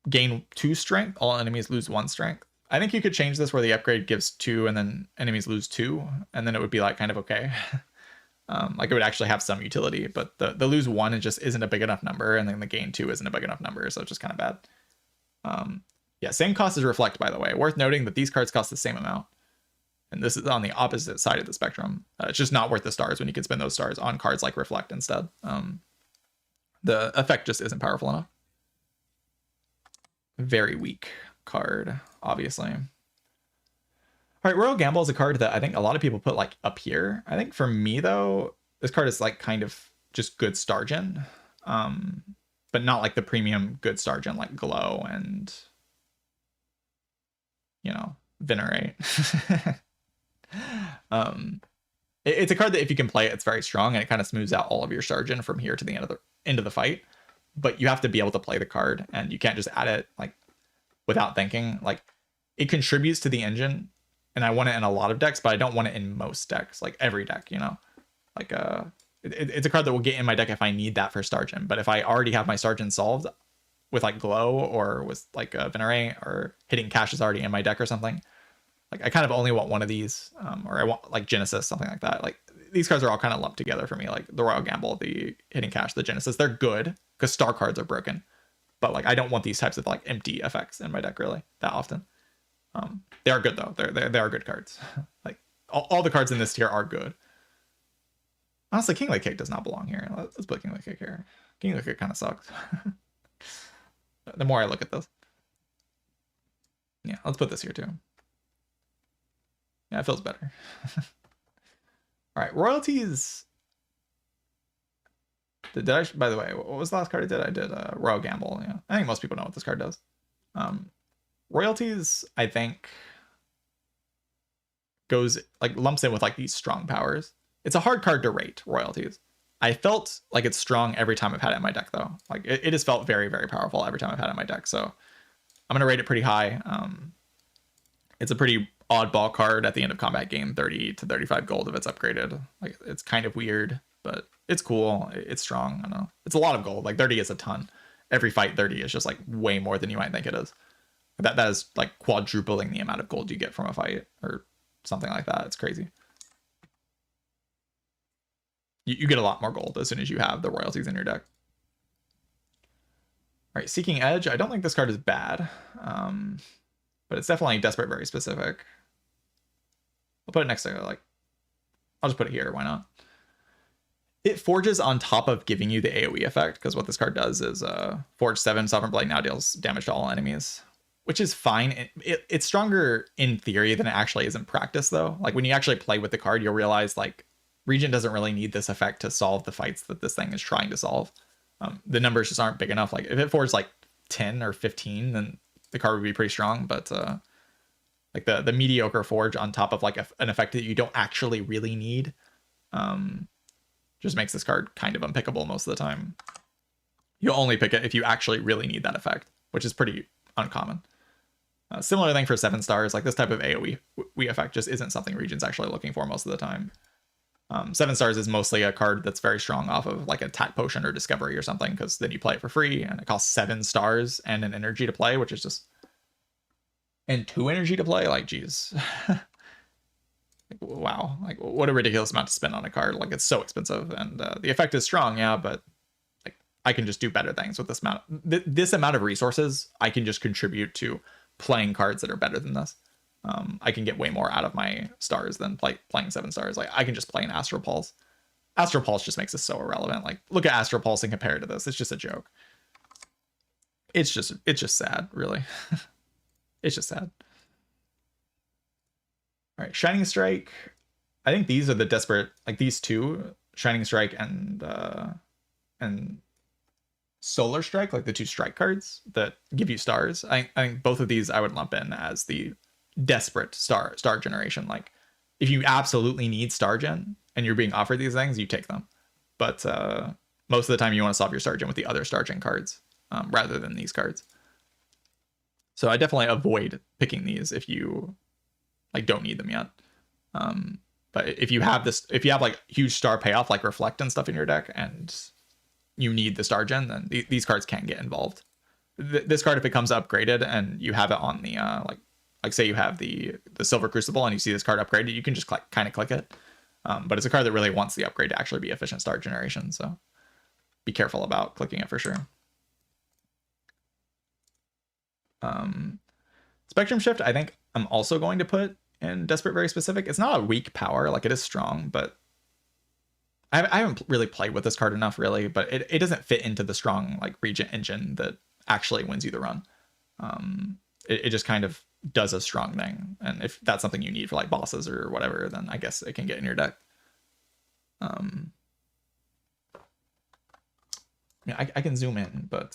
S1: gain 2 strength. All enemies lose 1 strength. I think you could change this where the upgrade gives 2 and then enemies lose 2, and then it would be like kind of okay. Like it would actually have some utility, but the lose 1 it just isn't a big enough number, and then the gain 2 isn't a big enough number, so it's just kind of bad. Yeah, same cost as Reflect, by the way. Worth noting that these cards cost the same amount. And this is on the opposite side of the spectrum. It's just not worth the stars when you can spend those stars on cards like Reflect instead. The effect just isn't powerful enough. Very weak. card, obviously. All right, Royal Gamble is a card that I think a lot of people put like up here. I think for me though, this card is like kind of just good Stargen, but not like the premium good Stargen like Glow and, you know, Venerate. It's a card that if you can play it, it's very strong and it kind of smooths out all of your Stargen from here to the end of the fight. But you have to be able to play the card and you can't just add it like without thinking. Like it contributes to the engine, and I want it in a lot of decks, but I don't want it in most decks, like every deck, you know. Like it's a card that will get in my deck if I need that for Stargen. But if I already have my Stargen solved with like Glow or with like Venerate or hitting Cash is already in my deck or something, like I kind of only want one of these, or I want like Genesis, something like that. Like these cards are all kind of lumped together for me, like the Royal Gamble, the hitting Cash, the Genesis. They're good because star cards are broken, but like I don't want these types of like empty effects in my deck really that often. They are good though. They are good cards. Like all the cards in this tier are good. Honestly, King Lake Cake does not belong here. Let's put King Lake Cake here. King Lake Cake kind of sucks. The more I look at this. Yeah, let's put this here too. Yeah, it feels better. All right, royalties. Did I, by the way, what was the last card I did? I did Royal Gamble. Yeah, I think most people know what this card does. Royalties, I think, goes like lumps in with like these strong powers. It's a hard card to rate, royalties. I felt like it's strong every time I've had it in my deck though. Like it has felt very, very powerful every time I've had it in my deck. So I'm gonna rate it pretty high. It's a pretty oddball card at the end of combat game, 30 to 35 gold if it's upgraded. Like it's kind of weird, but it's cool. It's strong. I don't know. It's a lot of gold. Like 30 is a ton. Every fight 30 is just like way more than you might think it is. That is like quadrupling the amount of gold you get from a fight or something like that. It's crazy. You get a lot more gold as soon as you have the royalties in your deck. All right, Seeking Edge. I don't think this card is bad, but it's definitely desperate, very specific. I'll put it next to like, I'll just put it here. Why not? It forges on top of giving you the AoE effect, because what this card does is Forge 7, Sovereign Blade now deals damage to all enemies, which is fine. It's stronger in theory than it actually is in practice, though. Like when you actually play with the card, you'll realize like Regent doesn't really need this effect to solve the fights that this thing is trying to solve. The numbers just aren't big enough. Like if it forged like 10 or 15, then the card would be pretty strong. But like the mediocre forge on top of like an effect that you don't actually really need, just makes this card kind of unpickable most of the time. You'll only pick it if you actually really need that effect, which is pretty uncommon. Similar thing for 7 stars. Like this type of AoE effect just isn't something Regent's actually looking for most of the time. 7 stars is mostly a card that's very strong off of like a Tat Potion or Discovery or something, because then you play it for free and it costs 7 stars and an energy to play, which is just... And 2 energy to play? Like, geez. Like, wow. Like, what a ridiculous amount to spend on a card. Like, it's so expensive. And the effect is strong, yeah, but like I can just do better things with this amount. This amount of resources, I can just contribute to playing cards that are better than this. I can get way more out of my stars than playing 7 stars. Like I can just play an Astral Pulse. Astral Pulse just makes this so irrelevant. Like look at Astral Pulse and compare it to this. It's just a joke. It's just sad, really. It's just sad. All right, Shining Strike. I think these are the desperate, like these two, Shining Strike and Solar Strike, like the 2 strike cards that give you stars. I think both of these I would lump in as the desperate star generation. Like if you absolutely need star gen and you're being offered these things, you take them. But most of the time you want to solve your star gen with the other star gen cards rather than these cards. So I definitely avoid picking these if you like don't need them yet. But if you have like huge star payoff like Reflect and stuff in your deck and you need the star gen, then these cards can't get involved. This card, if it comes upgraded and you have it on the like say you have the Silver Crucible and you see this card upgraded, you can just kind of click it. But it's a card that really wants the upgrade to actually be efficient star generation, so be careful about clicking it for sure. Spectrum Shift, I think I'm also going to put in Desperate Very Specific. It's not a weak power, like it is strong, but I haven't really played with this card enough, really, but it doesn't fit into the strong like Regent engine that actually wins you the run. it just kind of does a strong thing. And if that's something you need for like bosses or whatever, then I guess it can get in your deck. Yeah, I can zoom in, but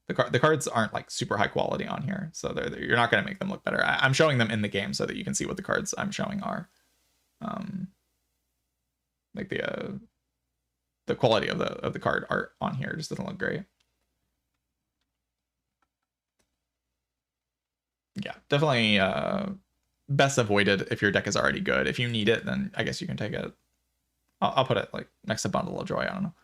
S1: the cards aren't like super high quality on here, so you're not going to make them look better. I'm showing them in the game so that you can see what the cards I'm showing are. Like the quality of the card art on here just doesn't look great. Yeah, definitely best avoided if your deck is already good. If you need it, then I guess you can take it. I'll put it like next to Bundle of Joy. I don't know.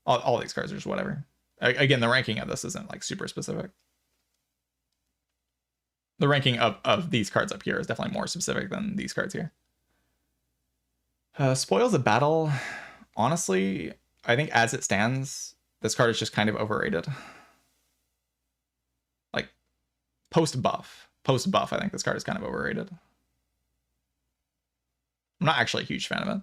S1: All these cards are just whatever. Again, the ranking of this isn't like super specific. The ranking of these cards up here is definitely more specific than these cards here. Spoils of Battle. Honestly, I think as it stands, this card is just kind of overrated. Like, post-buff, I think this card is kind of overrated. I'm not actually a huge fan of it.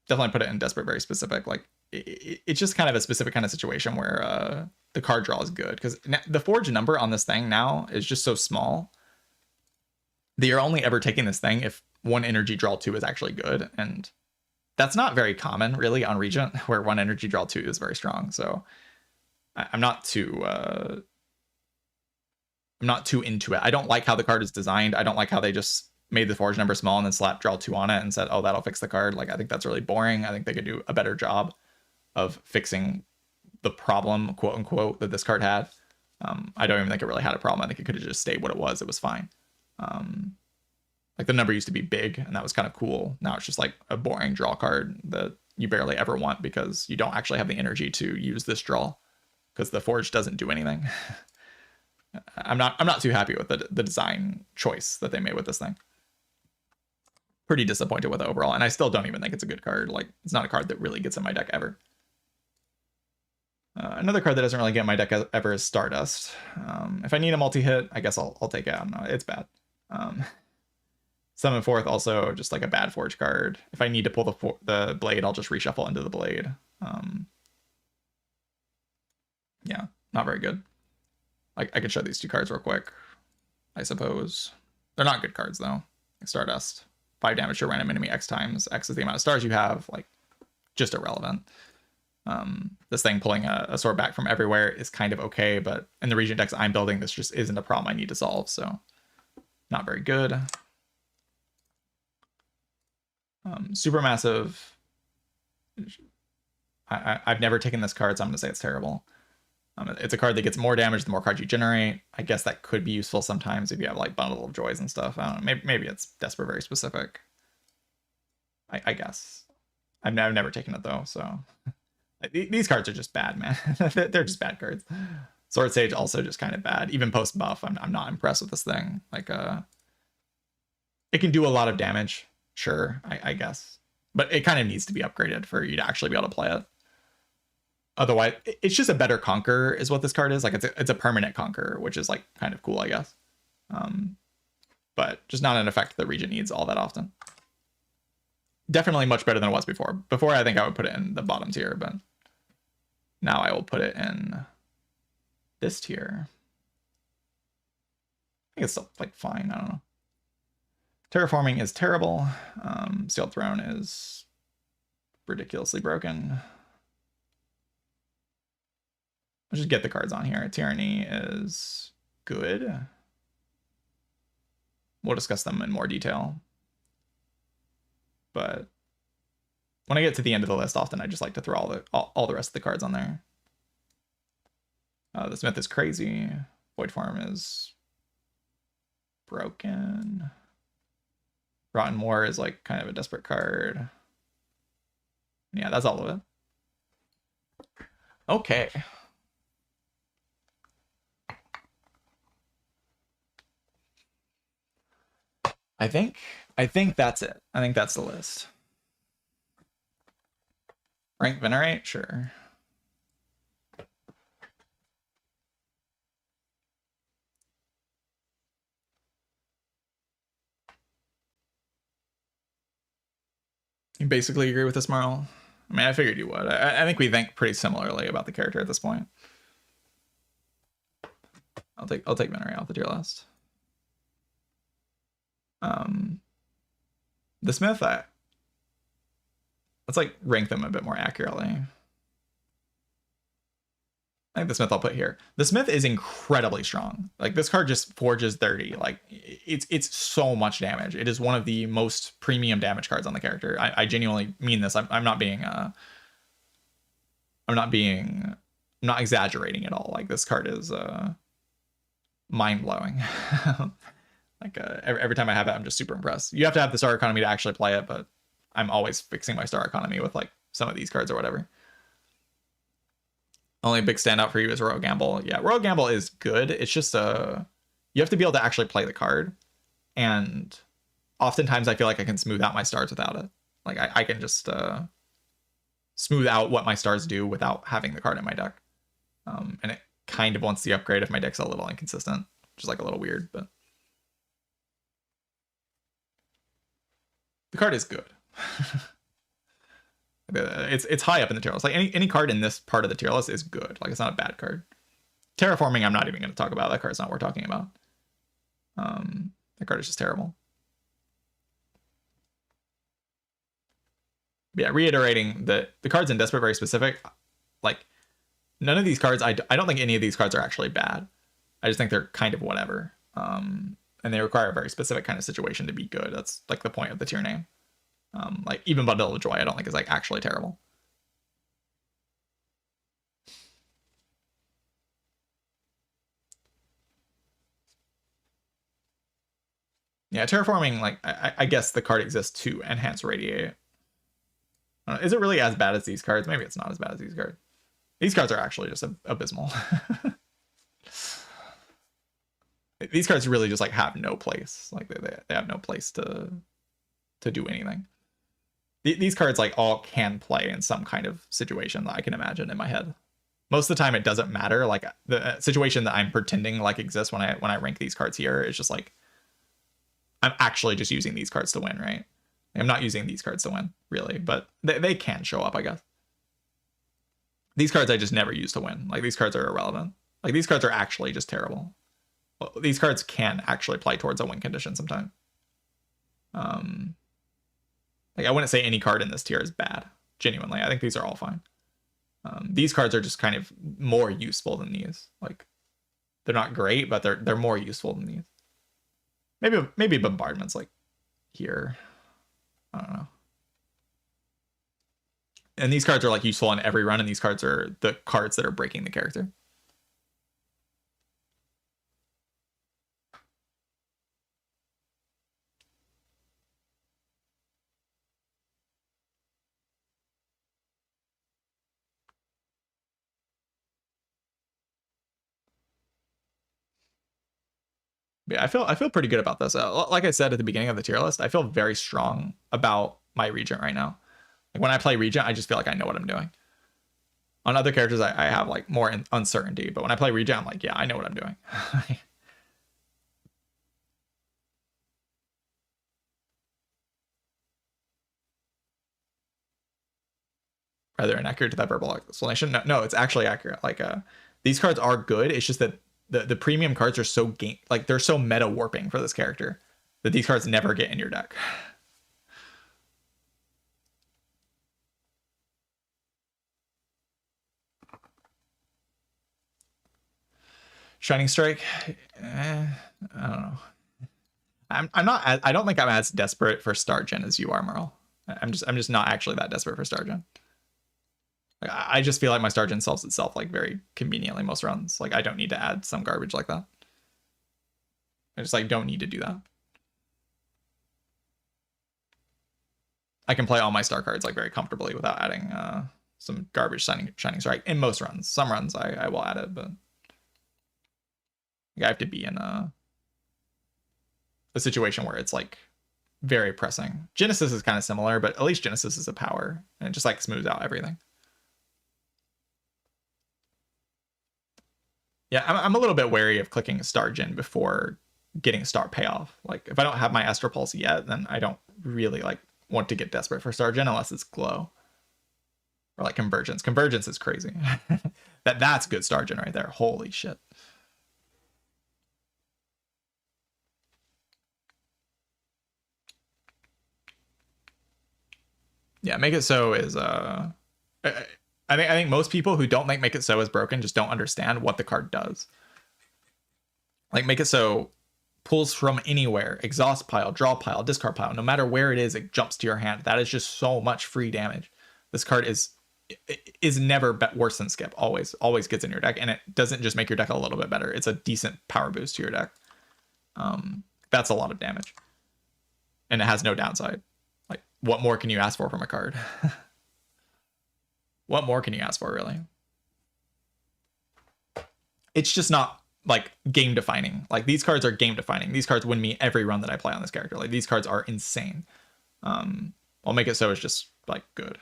S1: Definitely put it in Desperate Very Specific. Like, it's just kind of a specific kind of situation where the card draw is good. Because the forge number on this thing now is just so small that you're only ever taking this thing if one energy draw 2 is actually good. And that's not very common, really, on Regent, where one energy draw 2 is very strong. So I'm not too into it. I don't like how the card is designed. I don't like how they just made the forge number small and then slapped draw 2 on it and said, oh, that'll fix the card. Like, I think that's really boring. I think they could do a better job of fixing the problem, quote unquote, that this card had. I don't even think it really had a problem. I think it could have just stayed what it was. It was fine. Like, the number used to be big, and that was kind of cool. Now it's just like a boring draw card that you barely ever want because you don't actually have the energy to use this draw because the forge doesn't do anything. I'm not too happy with the design choice that they made with this thing. Pretty disappointed with it overall, and I still don't even think it's a good card. Like, it's not a card that really gets in my deck ever. Another card that doesn't really get in my deck ever is Stardust. If I need a multi-hit, I guess I'll take it. I don't know. It's bad. Summon Forth, also just like a bad forge card. If I need to pull the blade, I'll just reshuffle into the blade. Yeah, not very good. Like, I could show these two cards real quick, I suppose. They're not good cards, though. Like Stardust. 5 damage to a random enemy X times. X is the amount of stars you have. Like, just irrelevant. This thing pulling a sword back from everywhere is kind of okay, but in the Regent decks I'm building, this just isn't a problem I need to solve, so not very good. Supermassive. I've never taken this card, so I'm going to say it's terrible. It's a card that gets more damage the more cards you generate. I guess that could be useful sometimes if you have like Bundle of Joys and stuff. I don't know. Maybe it's Desperate Very Specific. I guess. I've never taken it though, so these cards are just bad, man. They're just bad cards. Sword Sage also just kind of bad. Even post buff, I'm not impressed with this thing. Like it can do a lot of damage, sure, I guess, but it kind of needs to be upgraded for you to actually be able to play it. Otherwise, it's just a better Conqueror is what this card is. Like, it's a permanent Conqueror, which is like kind of cool, I guess. But just not an effect that Regent needs all that often. Definitely much better than it was before. Before, I think I would put it in the bottom tier, but now I will put it in this tier. I think it's still like fine. I don't know. Terraforming is terrible. Sealed Throne is ridiculously broken. Let's just get the cards on here. Tyranny is good. We'll discuss them in more detail. But when I get to the end of the list, often I just like to throw all the rest of the cards on there. The Smith is crazy. Void Form is broken. Rotten War is like kind of a desperate card. Yeah, that's all of it. Okay. I think that's it. I think that's the list. Rank Venerate? Sure. You basically agree with this, Marl? I mean, I figured you would. I think we think pretty similarly about the character at this point. I'll take Veneray off the tier list. The Smith, let's like rank them a bit more accurately. I think the Smith I'll put here. The Smith is incredibly strong. Like this card just forges 30. Like it's so much damage. It is one of the most premium damage cards on the character. I genuinely mean this. I'm not exaggerating at all. Like this card is mind blowing. Like every time I have it, I'm just super impressed. You have to have the star economy to actually play it, but I'm always fixing my star economy with like some of these cards or whatever. Only big standout for you is Royal Gamble. Yeah, Royal Gamble is good. It's just you have to be able to actually play the card, and oftentimes I feel like I can smooth out my stars without it. Like I can just smooth out what my stars do without having the card in my deck. And it kind of wants the upgrade if my deck's a little inconsistent, which is like a little weird, but the card is good. It's high up in the tier list. Like any card in this part of the tier list is good. Like it's not a bad card. Terraforming, I'm not even going to talk about. That card's not worth talking about. That card is just terrible. But yeah, reiterating that the cards in Desperate very specific. Like none of these cards, I don't think any of these cards are actually bad. I just think they're kind of whatever. And they require a very specific kind of situation to be good. That's like the point of the tier name. Like even Bundle of Joy, I don't think is like actually terrible. Yeah, Terraforming, like I guess the card exists to enhance Radiate. Is it really as bad as these cards? Maybe it's not as bad as these cards. These cards are actually just abysmal. These cards really just like have no place. Like they have no place to do anything. These cards like all can play in some kind of situation that I can imagine in my head. Most of the time it doesn't matter. Like the situation that I'm pretending like exists when I rank these cards here is just like I'm actually just using these cards to win, right? I'm not using these cards to win, really, but they can show up, I guess. These cards I just never use to win. Like these cards are irrelevant. Like these cards are actually just terrible. Well, these cards can actually play towards a win condition sometime. Like I wouldn't say any card in this tier is bad. Genuinely, I think these are all fine. These cards are just kind of more useful than these. Like they're not great, but they're more useful than these. Maybe Bombardment's like here. I don't know. And these cards are like useful on every run, and these cards are the cards that are breaking the character. Yeah, I feel pretty good about this. Like I said at the beginning of the tier list, I feel very strong about my Regent right now. Like when I play Regent, I just feel like I know what I'm doing. On other characters, I have like more uncertainty, but when I play Regent, I'm like, yeah, I know what I'm doing. Rather inaccurate to that verbal explanation. No, it's actually accurate. Like these cards are good. It's just that the premium cards are so like they're so meta warping for this character that these cards never get in your deck. Shining Strike, I don't know. I'm not. I don't think I'm as desperate for Star Gen as you are, Merle. I'm just not actually that desperate for Star Gen. Like, I just feel like my Star Gen solves itself like very conveniently most runs. Like I don't need to add some garbage like that. I just like don't need to do that. I can play all my star cards like very comfortably without adding some garbage Shining Strike in most runs. Some runs I will add it, but like, I have to be in a situation where it's like very pressing. Genesis is kind of similar, but at least Genesis is a power and it just like smooths out everything. Yeah, I'm a little bit wary of clicking Star Gen before getting Star Payoff. Like if I don't have my Astral Pulse yet, then I don't really like want to get desperate for Star Gen unless it's Glow or like Convergence. Convergence is crazy. That's good Star Gen right there. Holy shit. Yeah, Make It So is I think most people who don't think Make It So is broken just don't understand what the card does. Like Make It So pulls from anywhere, exhaust pile, draw pile, discard pile, no matter where it is, it jumps to your hand. That is just so much free damage. This card is never worse than Skip. Always gets in your deck, and it doesn't just make your deck a little bit better. It's a decent power boost to your deck. That's a lot of damage, and it has no downside. Like, what more can you ask for from a card? What more can you ask for, really? It's just not like game defining. Like, these cards are game defining. These cards win me every run that I play on this character. Like, these cards are insane. I'll Make It So is just like good.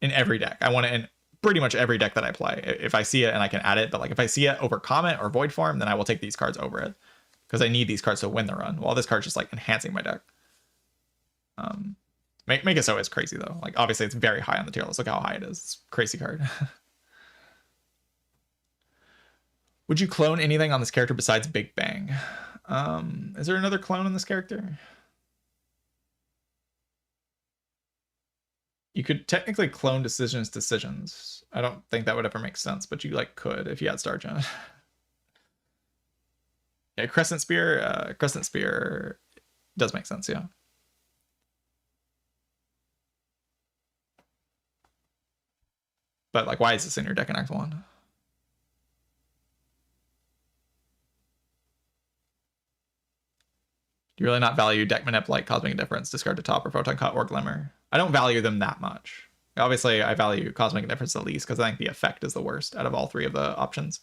S1: In every deck. I want it in pretty much every deck that I play. If I see it and I can add it, but like if I see it over Comet or Void Form, then I will take these cards over it because I need these cards to win the run. While this card's just like enhancing my deck. Make It So is crazy though. Like, obviously it's very high on the tier list. Look how high it is. It's a crazy card. Would you clone anything on this character besides Big Bang? Is there another clone on this character? You could technically clone decisions. I don't think that would ever make sense, but you like could if you had Stargen. Yeah, Crescent Spear does make sense, yeah. But like, why is this in your deck in X1? Do you really not value deck manip like Cosmic Indifference, Discard to Top, or Photon Cut, or Glimmer? I don't value them that much. Obviously, I value Cosmic Indifference the least because I think the effect is the worst out of all three of the options.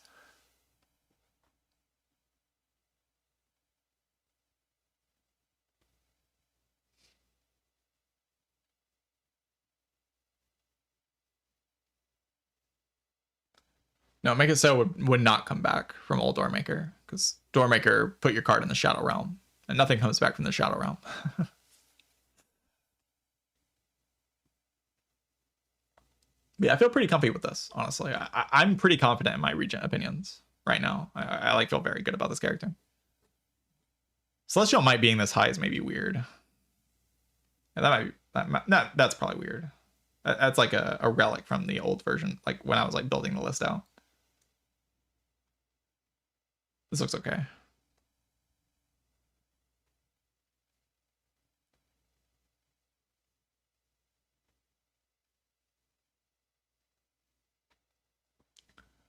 S1: No, Make It So would not come back from old Doormaker because Doormaker put your card in the Shadow Realm and nothing comes back from the Shadow Realm. Yeah, I feel pretty comfy with this, honestly. I'm pretty confident in my Regent opinions right now. I like feel very good about this character. Celestial Might being this high is maybe weird. Yeah, that's probably weird. That's like a relic from the old version, like when I was like building the list out. This looks okay.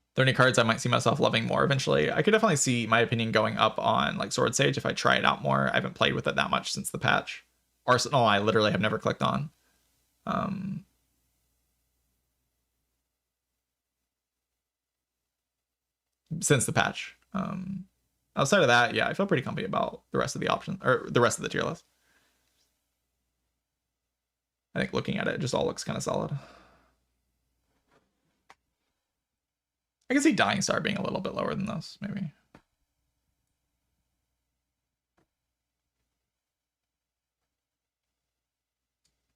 S1: Are there any cards I might see myself loving more eventually? I could definitely see my opinion going up on like Sword Sage if I try it out more. I haven't played with it that much since the patch. Arsenal, I literally have never clicked on. Since the patch. Outside of that, yeah, I feel pretty comfy about the rest of the options or the rest of the tier list. I think looking at it, it just all looks kind of solid. I can see Dying Star being a little bit lower than this, maybe.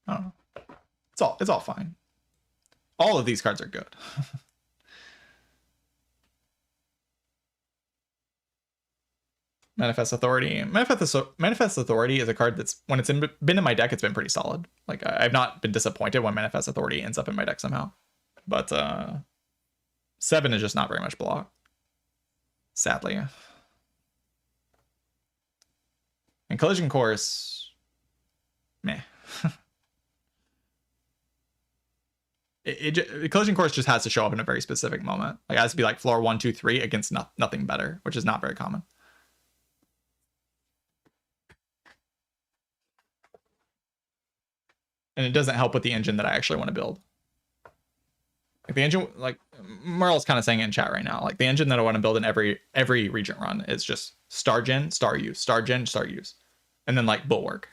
S1: I don't know. It's all fine. All of these cards are good. Manifest Authority. Manifest Authority is a card that's, when it's been in my deck, it's been pretty solid. Like, I've not been disappointed when Manifest Authority ends up in my deck somehow. But 7 is just not very much block, sadly. And Collision Course, meh. Collision Course just has to show up in a very specific moment. Like, it has to be like floor 1, 2, 3 against nothing better, which is not very common. And it doesn't help with the engine that I actually want to build. Like, the engine, like Merle's kind of saying it in chat right now, like the engine that I want to build in every Regent run is just Star Gen, Star Use, Star Gen, Star Use, and then like Bulwark.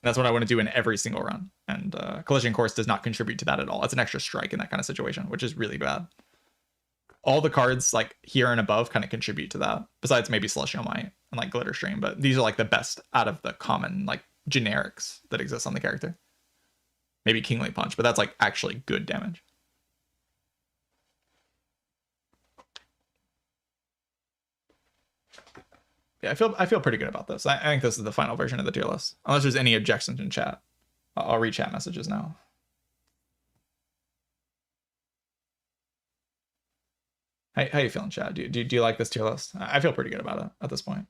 S1: That's what I want to do in every single run. And Collision Course does not contribute to that at all. It's an extra strike in that kind of situation, which is really bad. All the cards like here and above kind of contribute to that, besides maybe Celestial Might and like Glitter Stream, but these are like the best out of the common like generics that exist on the character. Maybe Kingly Punch, but that's like actually good damage. Yeah, I feel pretty good about this. I think this is the final version of the tier list, unless there's any objections in chat. I'll read chat messages now. How you feeling, chat? Do you like this tier list? I feel pretty good about it at this point.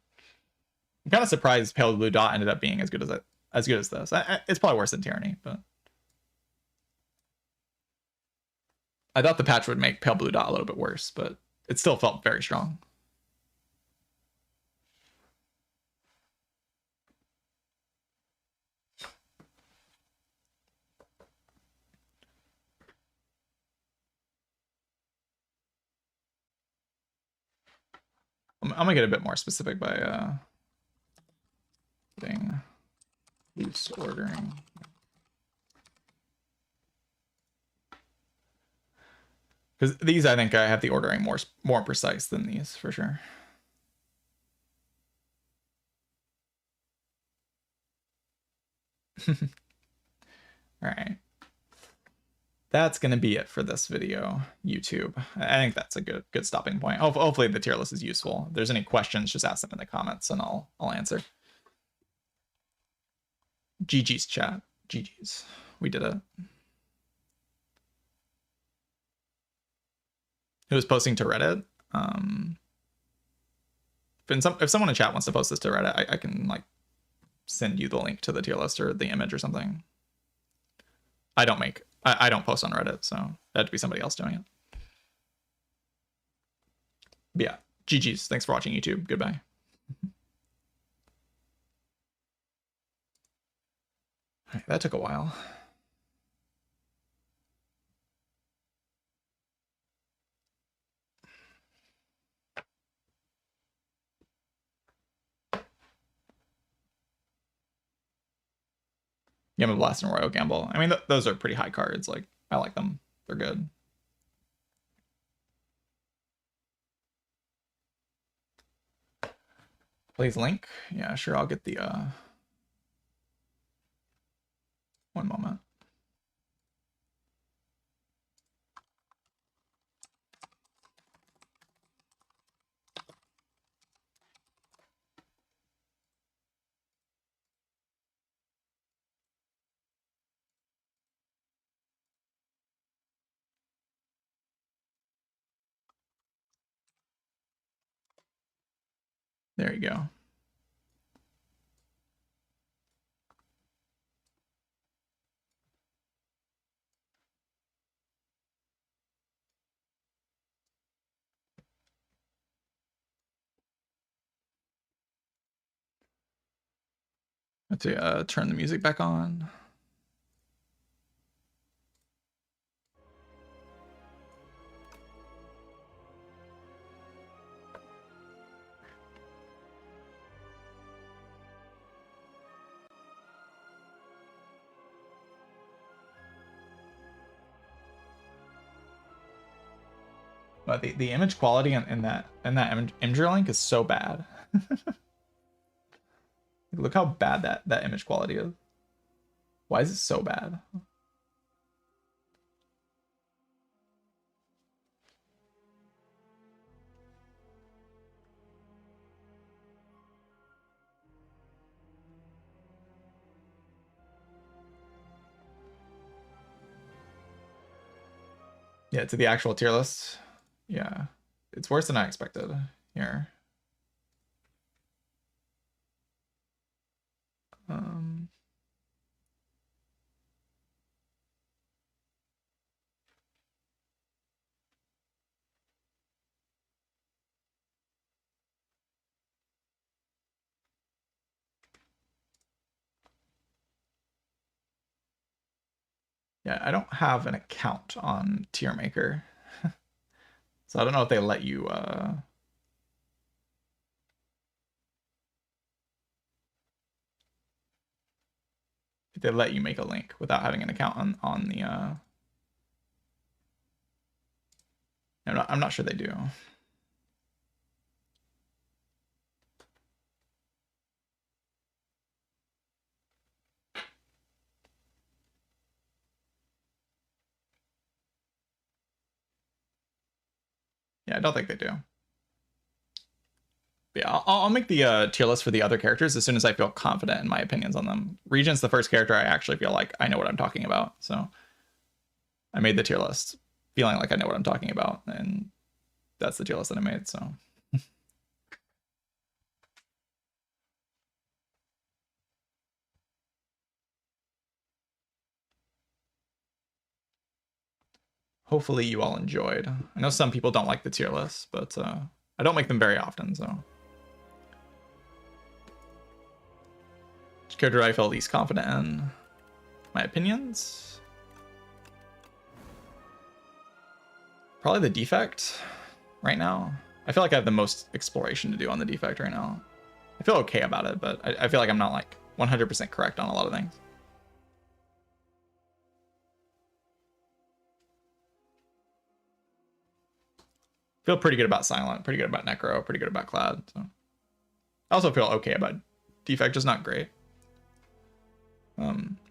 S1: I'm kind of surprised Pale Blue Dot ended up being as good as this. It's probably worse than Tyranny, but I thought the patch would make Pale Blue Dot a little bit worse, but it still felt very strong. I'm gonna get a bit more specific by getting loose ordering. Because these, I think I have the ordering more precise than these for sure. All right. That's gonna be it for this video, YouTube. I think that's a good stopping point. Hopefully the tier list is useful. If there's any questions, just ask them in the comments and I'll answer. GG's chat. GG's. We did it. Who was posting to Reddit? If someone in chat wants to post this to Reddit, I can like send you the link to the tier list or the image or something. I don't post on Reddit, so it had to be somebody else doing it. But yeah, GG's. Thanks for watching, YouTube. Goodbye. Right, that took a while. Gamma Blast and Royal Gamble. I mean, those are pretty high cards. Like, I like them. They're good. Plays Link. Yeah, sure. I'll get the one moment. There you go. Let's see, turn the music back on. But the image quality in that image link is so bad. Look how bad that image quality is. Why is it so bad? Yeah, to the actual tier list. Yeah, it's worse than I expected here. Yeah, I don't have an account on Tier Maker. So I don't know if they let you if they let you make a link without having an account on the I'm not sure they do. Yeah, I don't think they do. Yeah, I'll make the tier list for the other characters as soon as I feel confident in my opinions on them. Regent's the first character I actually feel like I know what I'm talking about. So I made the tier list feeling like I know what I'm talking about, and that's the tier list that I made. So hopefully you all enjoyed. I know some people don't like the tier list, but I don't make them very often. So which character I feel least confident in? My opinions? Probably the Defect right now. I feel like I have the most exploration to do on the Defect right now. I feel okay about it, but I feel like I'm not like 100% correct on a lot of things. Feel pretty good about Silent, pretty good about Necro, pretty good about Cloud. So I also feel okay about Defect, just not great.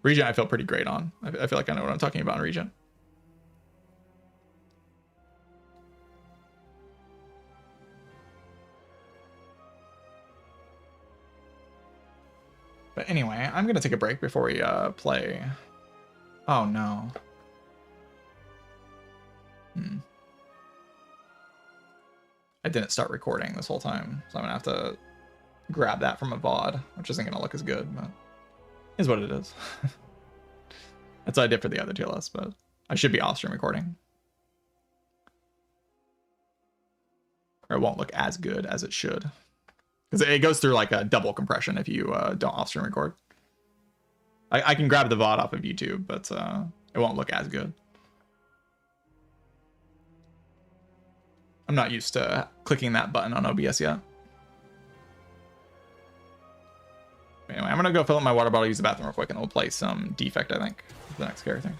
S1: Regent I feel pretty great on. I feel like I know what I'm talking about in Regent. But anyway, I'm gonna take a break before we play. Oh no. I didn't start recording this whole time, so I'm gonna have to grab that from a VOD, which isn't gonna look as good, but is what it is. That's what I did for the other TLS, but I should be off-stream recording. Or it won't look as good as it should. Because it goes through like a double compression if you don't off-stream record. I can grab the VOD off of YouTube, but it won't look as good. I'm not used to clicking that button on OBS yet. Anyway, I'm gonna go fill up my water bottle, use the bathroom real quick, and we'll play some Defect, I think, the next character.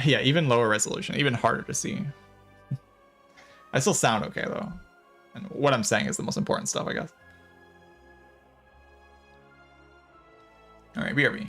S1: Yeah, even lower resolution, even harder to see. I still sound okay, though. And what I'm saying is the most important stuff, I guess. Alright, BRB.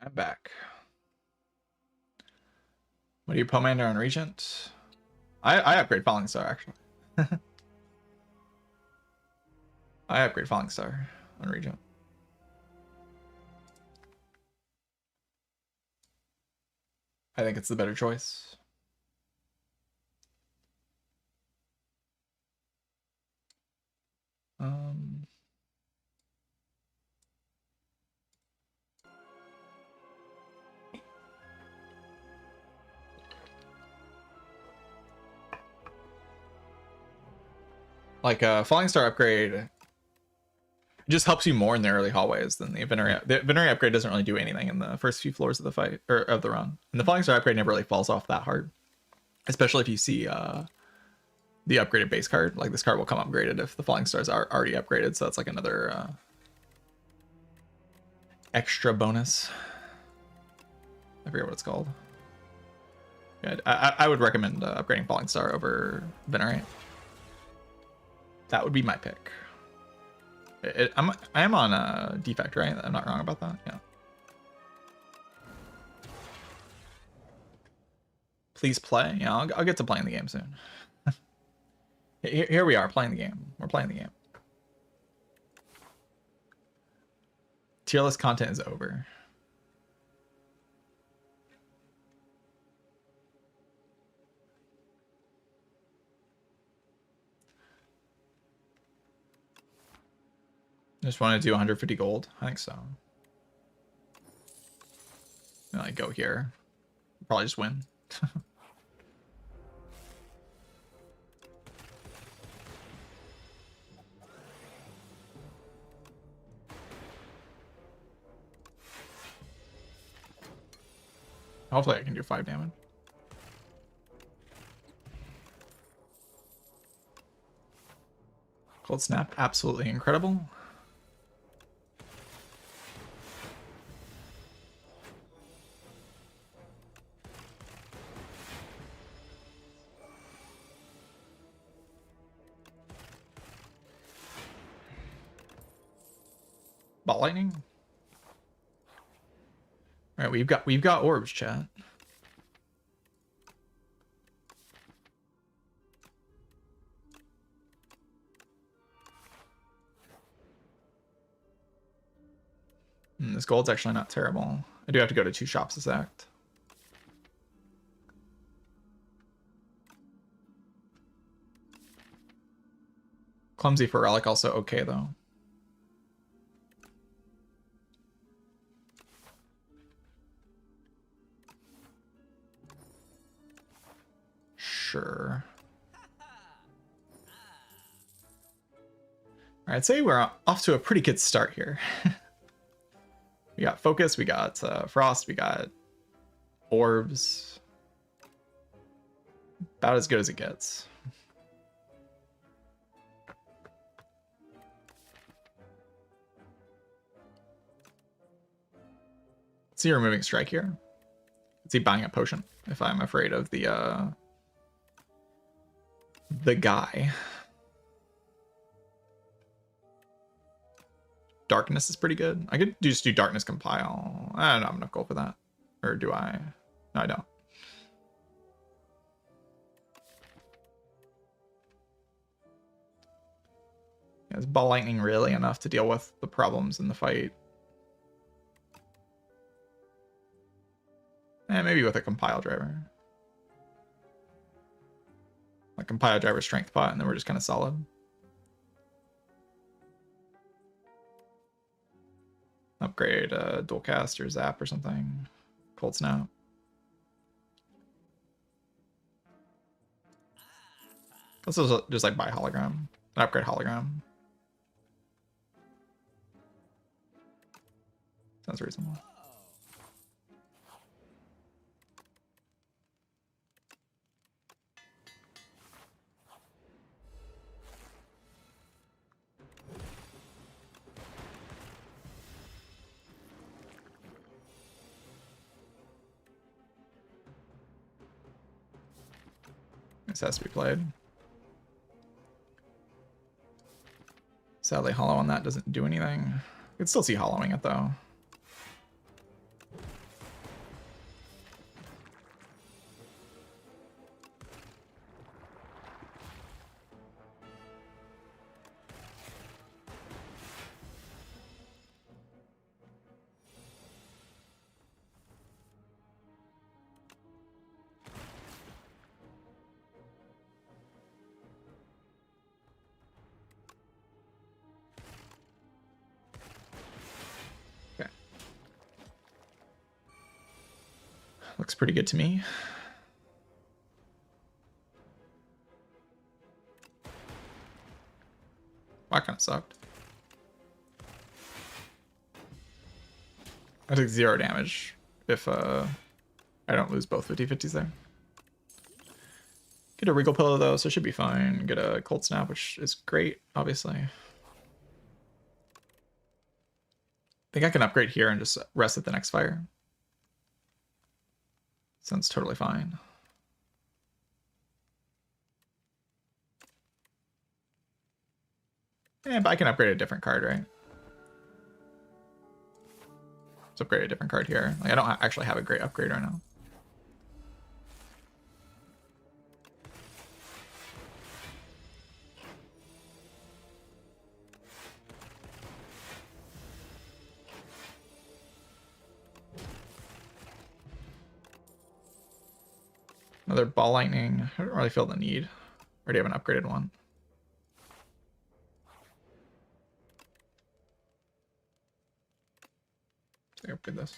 S1: I'm back. What do you Pomander on Regent? I upgrade Falling Star, actually. I upgrade Falling Star on Regent. I think it's the better choice. Like a Falling Star upgrade just helps you more in the early hallways than the Venerary. The Venerary upgrade doesn't really do anything in the first few floors of the fight or of the run. And the Falling Star upgrade never really falls off that hard, especially if you see the upgraded base card. Like this card will come upgraded if the Falling Stars are already upgraded, so that's like another extra bonus. I forget what it's called. Yeah, I would recommend upgrading Falling Star over Venerate. That would be my pick. I am on Defect, right? I'm not wrong about that. Yeah. Please play. Yeah, I'll get to playing the game soon. Here we are playing the game. We're playing the game. Tier list content is over. Just want to do 150 gold. I think so. And I go here. Probably just win. Hopefully I can do 5 damage. Cold Snap, absolutely incredible. Ball lightning. All right, we've got orbs, chat. This gold's actually not terrible. I do have to go to 2 shops this act. Clumsy for Relic, also okay though. Sure. All right, I'd say we're off to a pretty good start here. We got Focus, we got Frost, we got Orbs. About as good as it gets. Let's see removing Strike here. Let's see buying a potion if I'm afraid of the guy. Darkness is pretty good. I could just do Darkness Compile. I don't know, I'm gonna go for that. Or do I? No, I don't. Yeah, is Ball Lightning really enough to deal with the problems in the fight? Maybe with a Compile Driver. Like Compile Driver Strength Pot, and then we're just kind of solid. Upgrade Dual Cast or Zap or something. Cold Snap. Let's just like buy Hologram. Upgrade Hologram. Sounds reasonable. This has to be played. Sadly, hollow on that doesn't do anything. You can still see hollowing it though. Looks pretty good to me. That kind of sucked. I took 0 damage if I don't lose both 50-50s there. Get a Regal Pillow though, so it should be fine. Get a Cold Snap, which is great, obviously. I think I can upgrade here and just rest at the next fire. Sounds totally fine. Yeah, but I can upgrade a different card, right? Let's upgrade a different card here. Like, I don't actually have a great upgrade right now. Another Ball Lightning. I don't really feel the need. Already have an upgraded one. So upgrade this.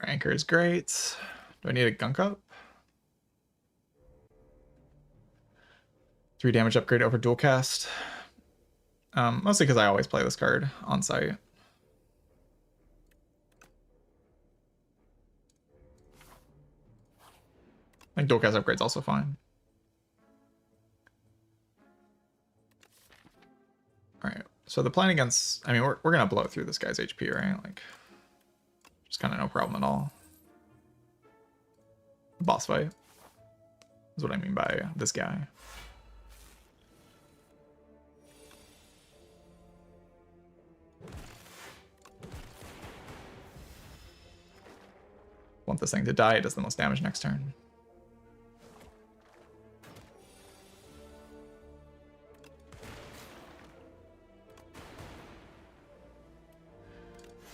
S1: Anchor is great. Do I need a Gunk Up? 3 damage upgrade over dual cast. Mostly because I always play this card on site. I think dual cast upgrade's also fine. Alright, so the plan against... I mean, we're gonna blow through this guy's HP, right? Like, just kind of no problem at all. Boss fight is what I mean by this guy. Want this thing to die, it does the most damage next turn.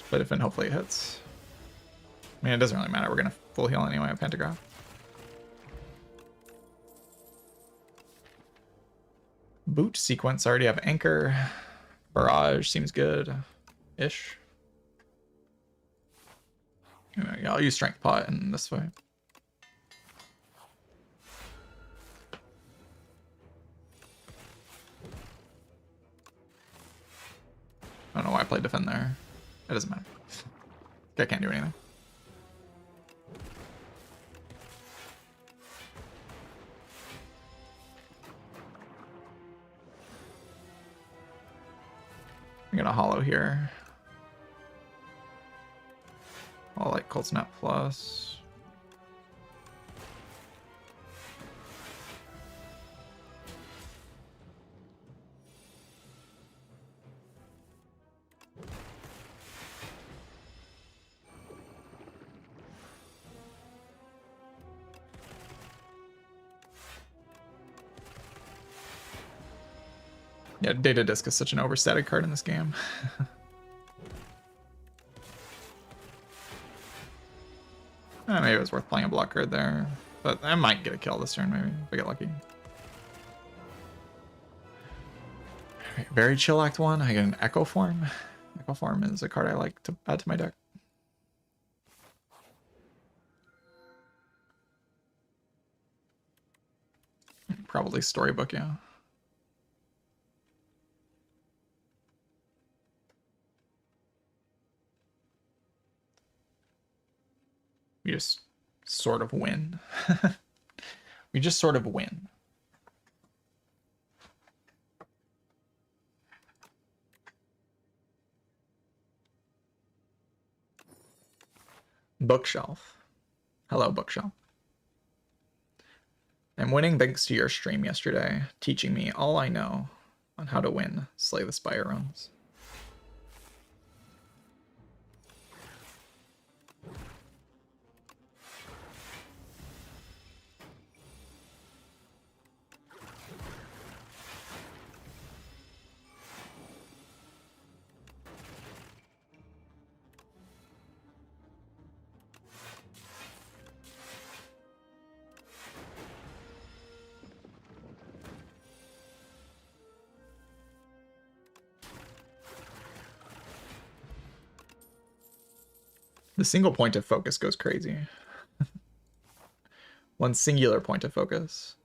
S1: But if and hopefully it hits. I mean, it doesn't really matter. We're gonna full heal anyway with Pantograph. Boot sequence. I already have Anchor. Barrage seems good-ish. Yeah, I'll use Strength Pot in this way. I don't know why I played Defend there. It doesn't matter. I can't do anything. I'm gonna Hollow here. I'll like Cold Snap Plus. Yeah, Data Disc is such an overstated card in this game. Maybe it was worth playing a block card there, but I might get a kill this turn, maybe, if I get lucky. Right, very chill Act 1. I get an Echo Form. Echo Form is a card I like to add to my deck. Probably Storybook, yeah. We just sort of win. We just sort of win. Bookshelf. Hello, Bookshelf. I'm winning thanks to your stream yesterday, teaching me all I know on how to win Slay the Spire runs. The single point of focus goes crazy. One singular point of focus.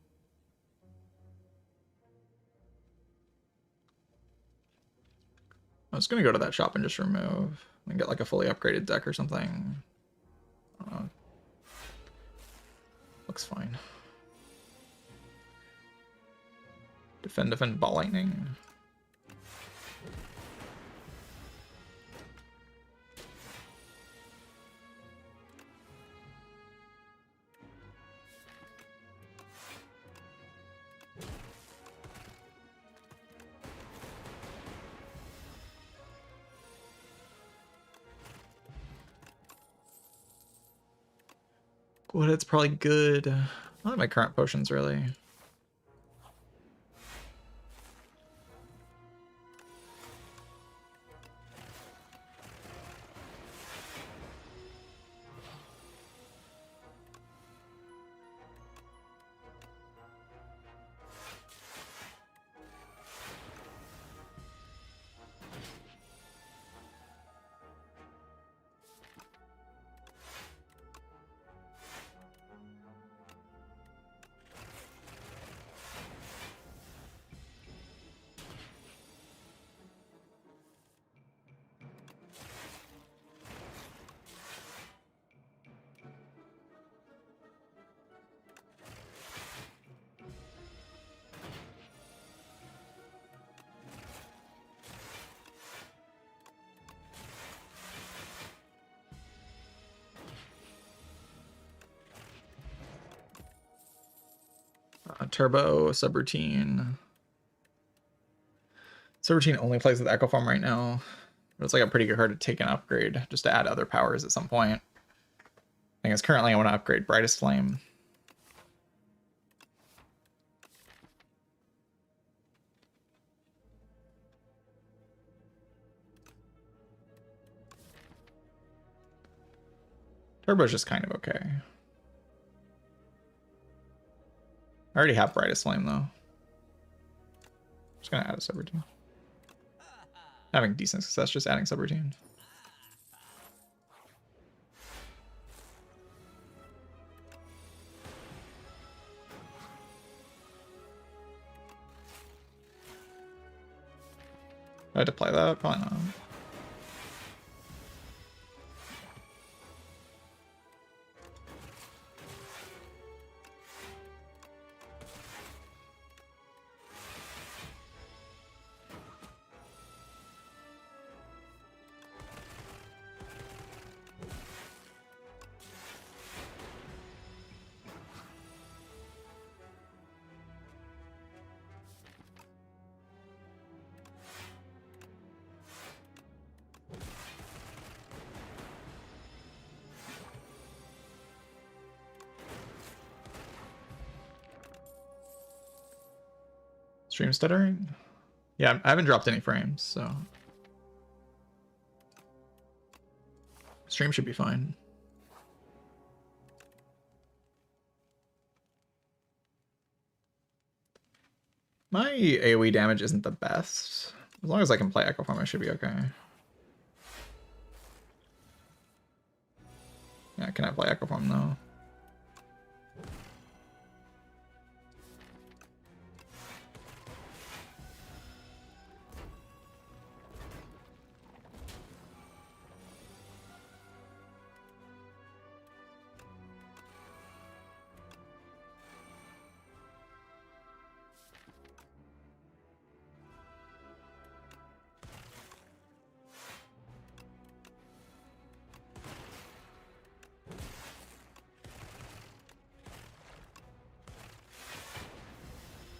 S1: I was gonna go to that shop and just remove and get like a fully upgraded deck or something. Looks fine. Defend, ball lightning. What? It's probably good. I like my current potions really. Turbo, subroutine. Subroutine only plays with Echo Form right now. But it's like a pretty good card to take an upgrade just to add other powers at some point. I think it's currently I want to upgrade Brightest Flame. Turbo's just kind of okay. I already have Brightest Flame though. Just gonna add a subroutine. Having decent success just adding subroutine. Do I have to play that? Probably not. Stream stuttering? Yeah, I haven't dropped any frames, so stream should be fine. My AoE damage isn't the best. As long as I can play Echo Form, I should be okay. Yeah, can I play Echo Form though?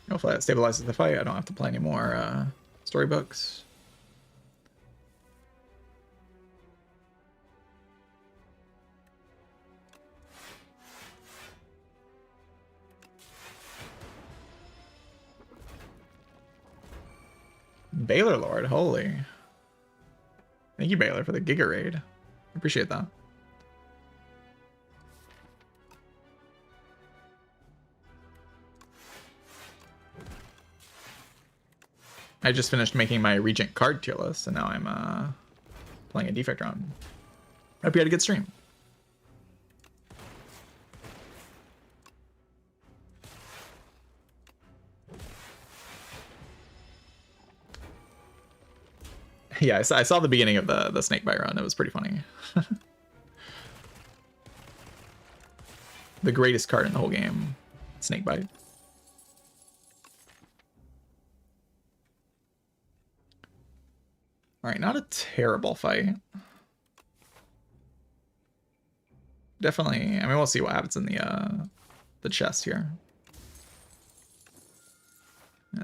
S1: Hopefully that stabilizes the fight. I don't have to play any more storybooks. Baylor Lord, holy. Thank you, Baylor, for the Giga Raid. Appreciate that. I just finished making my Regent card tier list, and now I'm playing a Defect run. Hope you had a good stream. Yeah, I saw the beginning of the snakebite run. It was pretty funny. The greatest card in the whole game, snakebite. All right, not a terrible fight. Definitely. I mean, we'll see what happens in the chest here.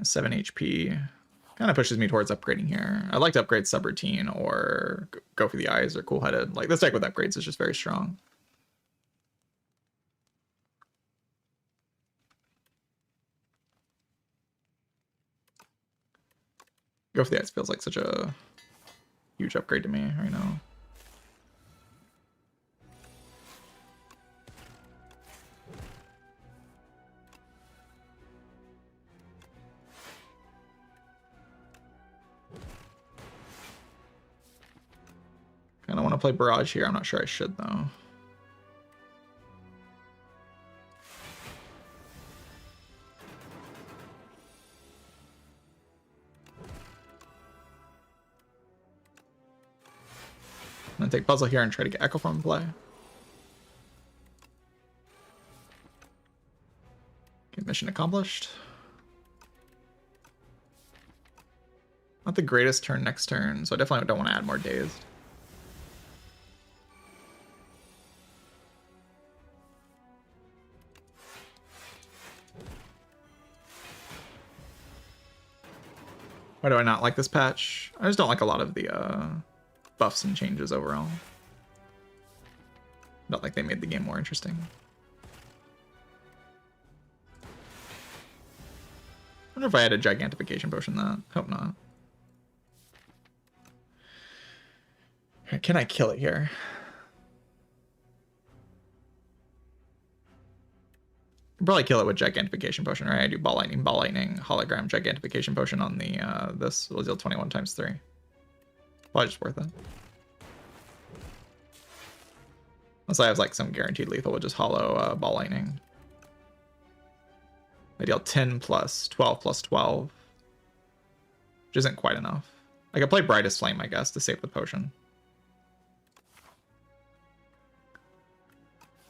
S1: 7 HP. Kind of pushes me towards upgrading here. I'd like to upgrade subroutine or go for the eyes or cool-headed. Like, this deck with upgrades is just very strong. Go for the eyes feels like such a huge upgrade to me right now. Kind of want to play Barrage here. I'm not sure I should, though. I'm going to take Puzzle here and try to get Echo Form in play. Okay, mission accomplished. Not the greatest turn next turn, so I definitely don't want to add more Dazed. Why do I not like this patch? I just don't like a lot of the buffs and changes overall. Not like they made the game more interesting. I wonder if I had a Gigantification Potion that. Hope not. Can I kill it here? Probably kill it with Gigantification Potion, right? I do Ball Lightning, Hologram, Gigantification Potion on the this will deal 21 times 3. Probably just worth it. Unless I have like some guaranteed lethal, we'll just hollow Ball Lightning. I deal 10 plus 12 plus 12, which isn't quite enough. I could play Brightest Flame, I guess, to save the potion.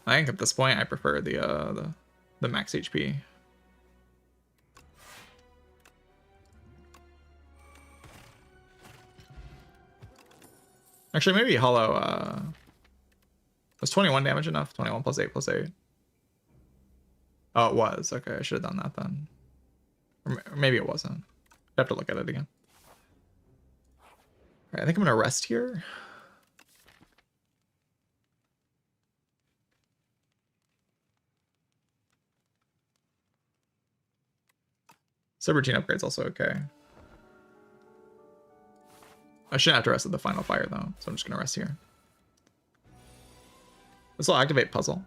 S1: I think at this point I prefer the max HP. Actually, maybe hollow. Was 21 damage enough? 21 plus 8 plus 8. Oh, it was. Okay, I should have done that then. Or maybe it wasn't. I'd have to look at it again. All right, I think I'm gonna rest here. Subroutine upgrade's also okay. I shouldn't have to rest at the final fire though, so I'm just gonna rest here. This will activate Puzzle.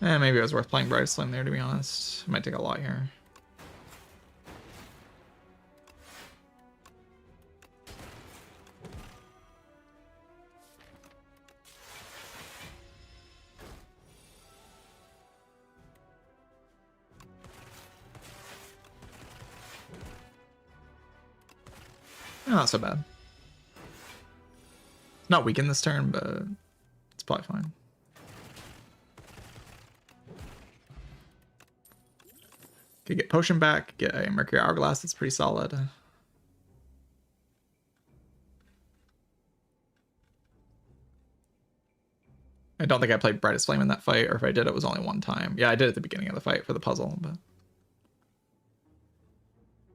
S1: Maybe it was worth playing Brightest Flame there, to be honest. It might take a lot here. Not so bad. Not weakened this turn, but it's probably fine. Could get Potion back, get a Mercury Hourglass, that's pretty solid. I don't think I played Brightest Flame in that fight, or if I did, it was only one time. Yeah, I did at the beginning of the fight for the puzzle, but...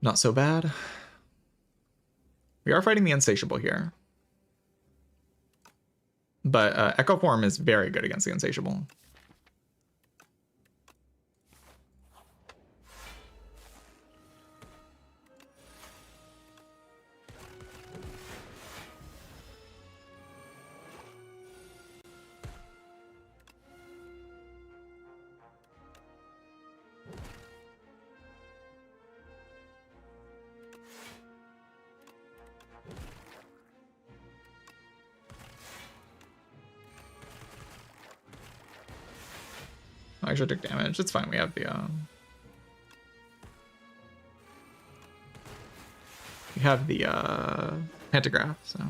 S1: Not so bad. We are fighting the Insatiable here. But Echo Form is very good against the Insatiable. I actually took damage. It's fine. We have the pantograph, so.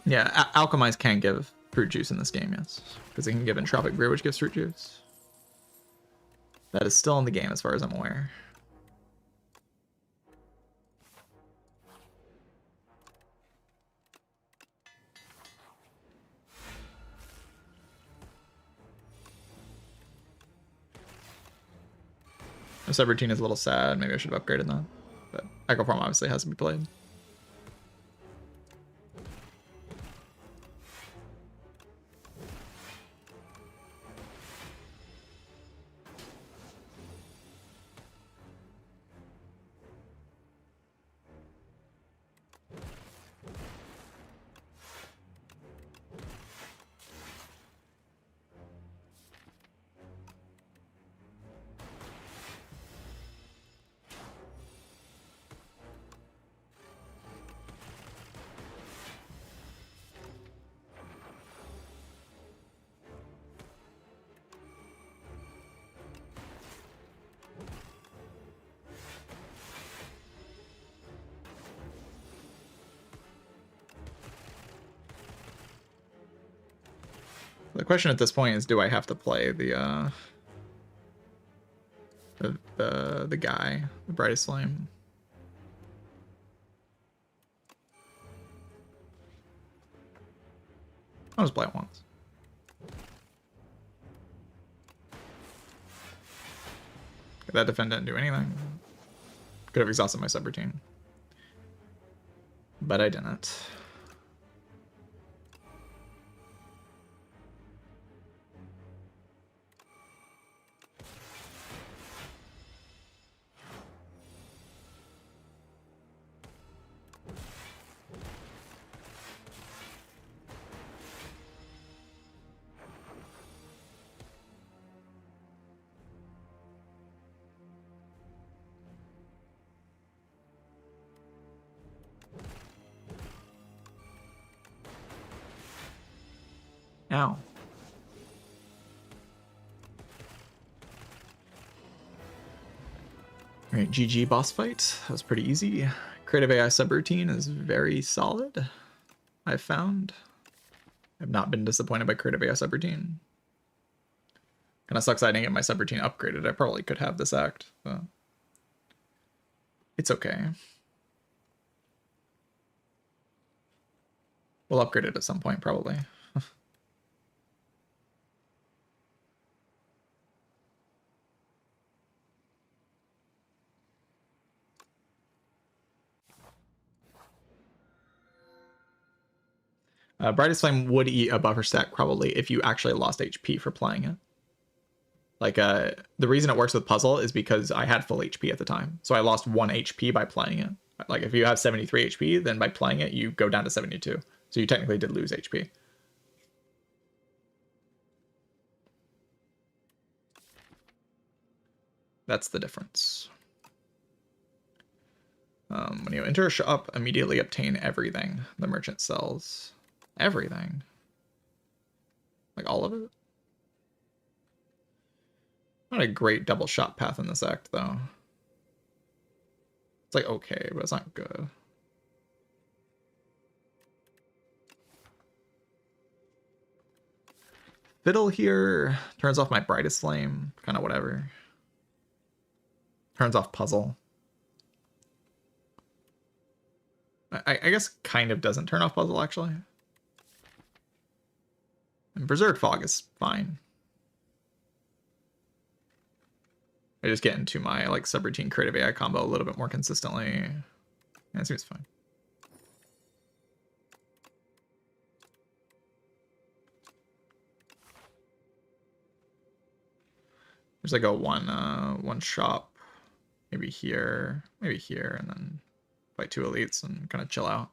S1: Yeah, Alchemize can give fruit juice in this game, yes. Because it can give Entropic Brew, which gives fruit juice. That is still in the game as far as I'm aware. The subroutine is a little sad. Maybe I should have upgraded that. But Echo Form obviously has to be played. The question at this point is, do I have to play the guy, the Brightest Flame? I'll just play it once. That defend didn't do anything. Could have exhausted my subroutine. But I didn't. Ow. Alright, GG boss fight. That was pretty easy. Creative AI subroutine is very solid, I've found. I've not been disappointed by Creative AI subroutine. Kinda sucks I didn't get my subroutine upgraded. I probably could have this act, but it's okay. We'll upgrade it at some point, probably. Brightest Flame would eat a buffer stack probably if you actually lost HP for playing it. Like, the reason it works with Puzzle is because I had full HP at the time. So I lost 1 HP by playing it. Like, if you have 73 HP, then by playing it, you go down to 72. So you technically did lose HP. That's the difference. When you enter a shop, immediately obtain everything the merchant sells. Everything. Like all of it. Not a great double shot path in this act, though. It's like okay, but it's not good. Fiddle here turns off my brightest flame, kind of whatever. Turns off puzzle. I guess kind of doesn't turn off puzzle, actually. And Berserk Fog is fine. I just get into my like subroutine creative AI combo a little bit more consistently. Yeah, it seems fine. There's like a one shop, maybe here, and then fight 2 elites and kind of chill out.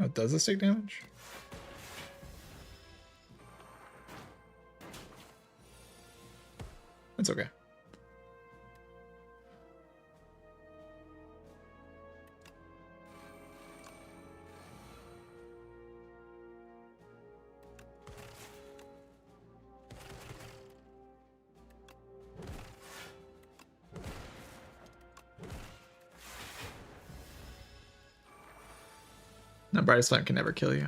S1: Oh, does this take damage? It's okay. No, brightest flame can never kill you.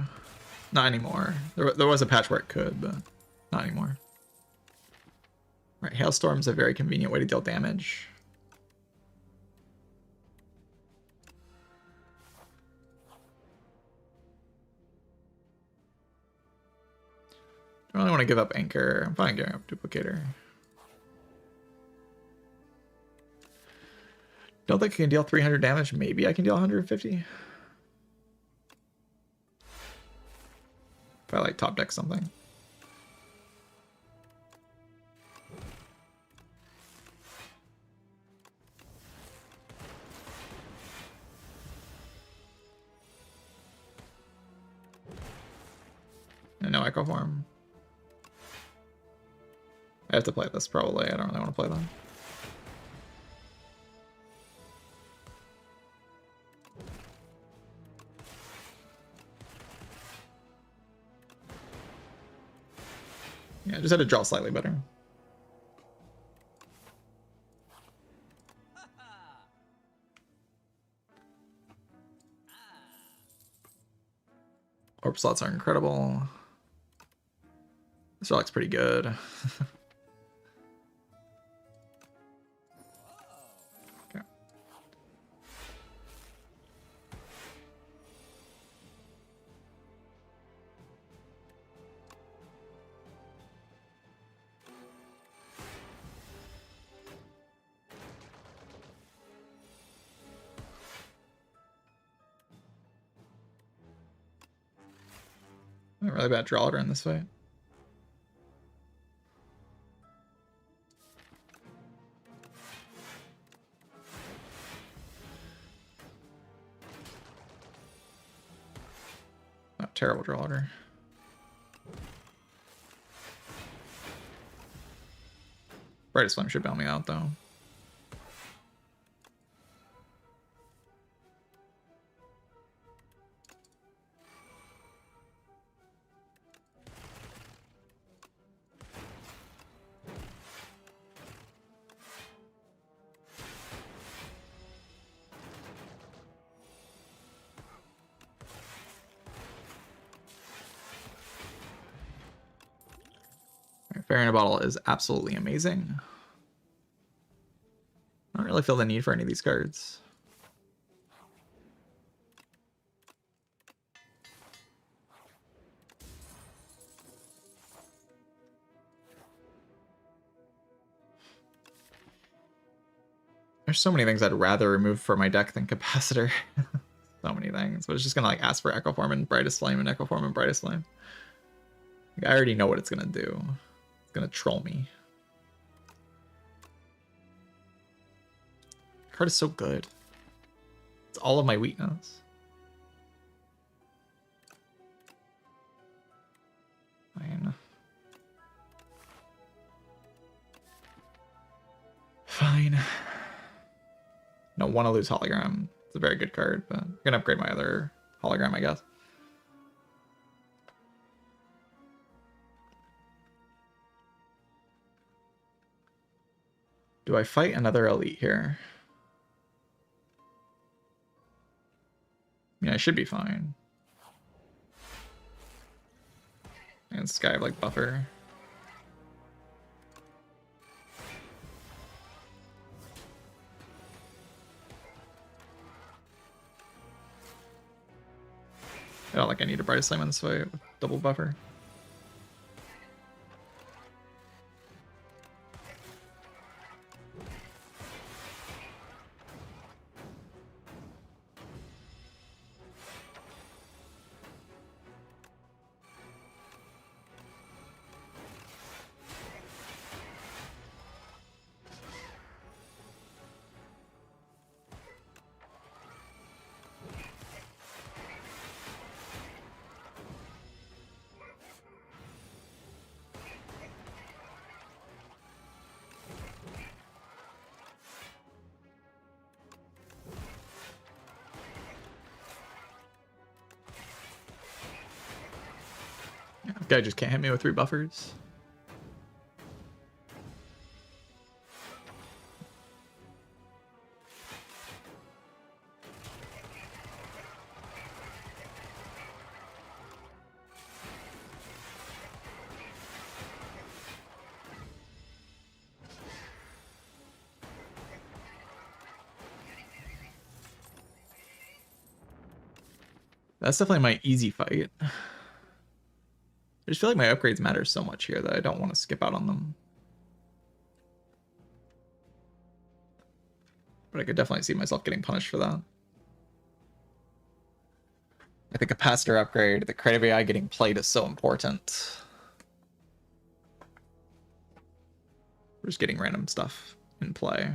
S1: Not anymore. There was a patch where it could, but not anymore. Right, Hailstorm's a very convenient way to deal damage. Don't really want to give up Anchor. I'm fine giving up Duplicator. Don't think I can deal 300 damage. Maybe I can deal 150. If I like top deck something. And no Echo Form. I have to play this probably. I don't really want to play them. Yeah, I just had to draw slightly better. Orb slots are incredible. This relic's pretty good. Okay. Not really bad draw order in this fight. Not terrible draw order. Brightest Flame should bail me out though. Fairy in a Bottle is absolutely amazing. I don't really feel the need for any of these cards. There's so many things I'd rather remove from my deck than Capacitor. So many things, but it's just gonna like ask for Echo Form and Brightest Flame and Echo Form and Brightest Flame. Like, I already know what it's gonna do. It's gonna troll me. Card is so good. It's all of my weakness. Fine. Fine. Don't want to lose Hologram. It's a very good card, but I'm gonna upgrade my other Hologram, I guess. Do I fight another elite here? I mean, I should be fine. And this guy have like buffer. I don't like I need a Bright Slam this way with double buffer. This guy just can't hit me with 3 buffers. That's definitely my easy fight. I just feel like my upgrades matter so much here that I don't want to skip out on them. But I could definitely see myself getting punished for that. I think a capacitor upgrade, the creative AI getting played is so important. We're just getting random stuff in play.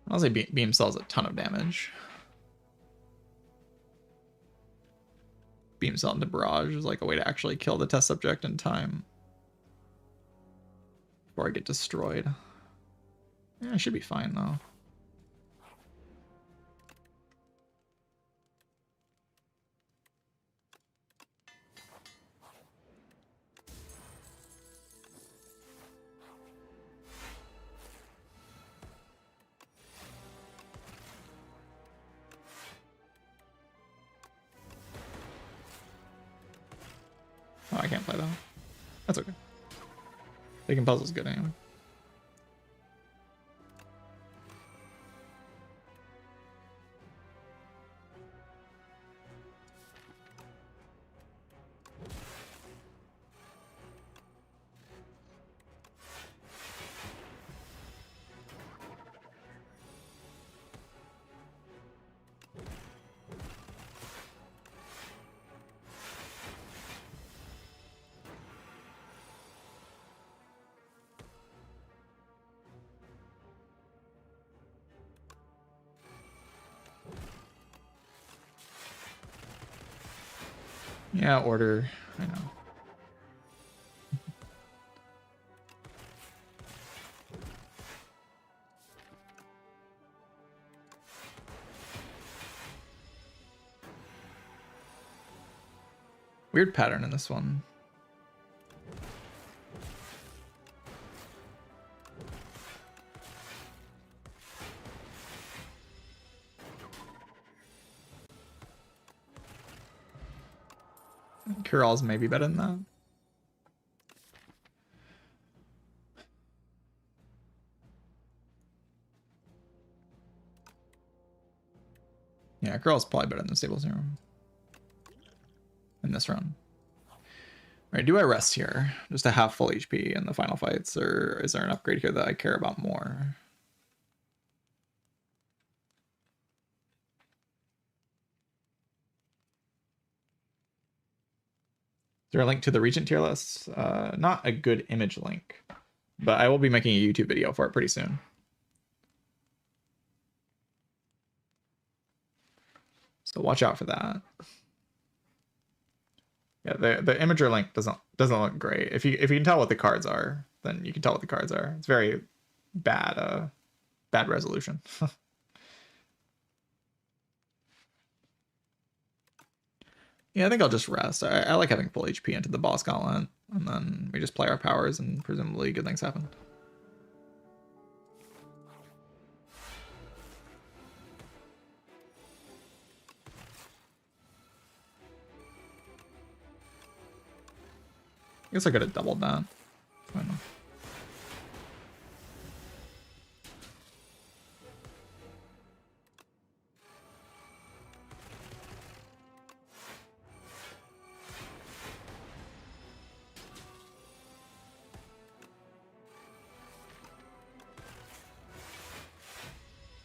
S1: Honestly, beam cells a ton of damage. Beam cell into barrage is like a way to actually kill the test subject in time before I get destroyed. Yeah, I should be fine though. Oh, I can't play that. That's okay. Taking puzzles good anyway. Yeah, order. I know. Weird pattern in this one. Kural's maybe better than that. Yeah, Kural's probably better than Stable Zero in this run. Alright, do I rest here? Just to have full HP in the final fights, or is there an upgrade here that I care about more? Is there a link to the Regent tier list? Not a good image link, but I will be making a YouTube video for it pretty soon. So watch out for that. Yeah, the imager link doesn't look great. If you can tell what the cards are, then you can tell what the cards are. It's very bad bad resolution. Yeah, I think I'll just rest. I like having full HP into the boss gauntlet, and then we just play our powers, and presumably good things happen. I guess I could have doubled that. I don't know.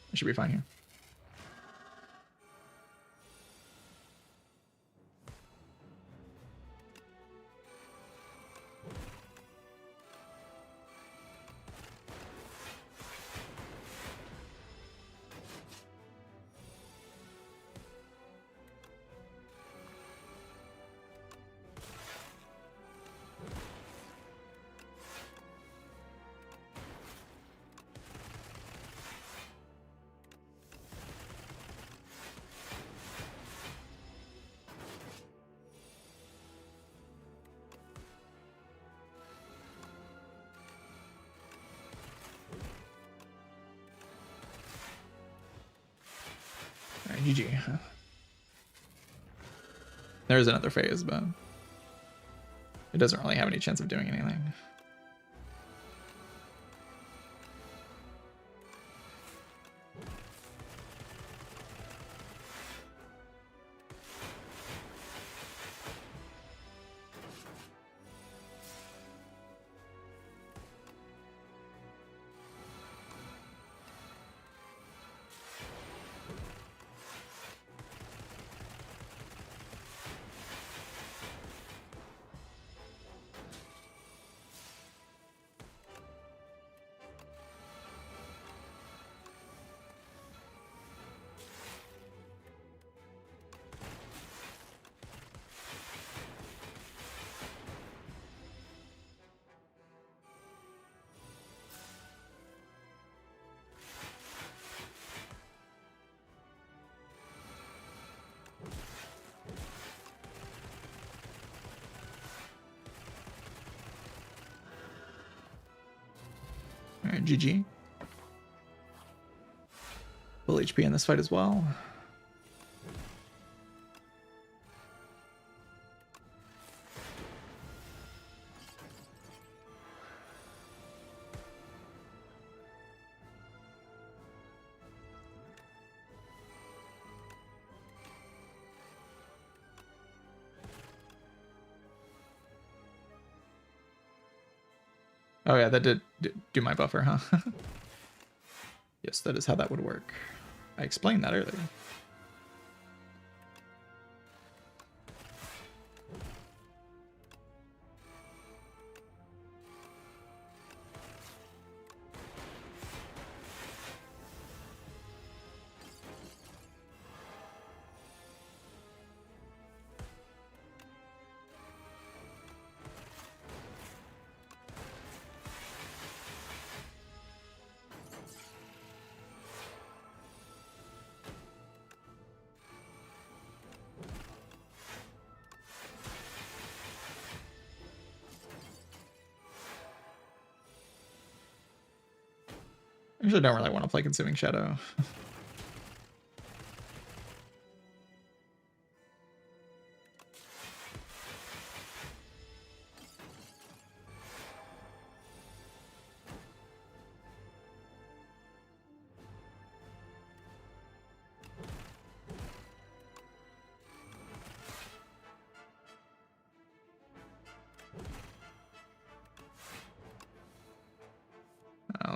S1: I should be fine here. Alright, GG. There is another phase, but it doesn't really have any chance of doing anything. Alright, GG. Full HP in this fight as well. Oh yeah, that did do my buffer, huh? Yes, that is how that would work. I explained that earlier. I actually don't really want to play Consuming Shadow.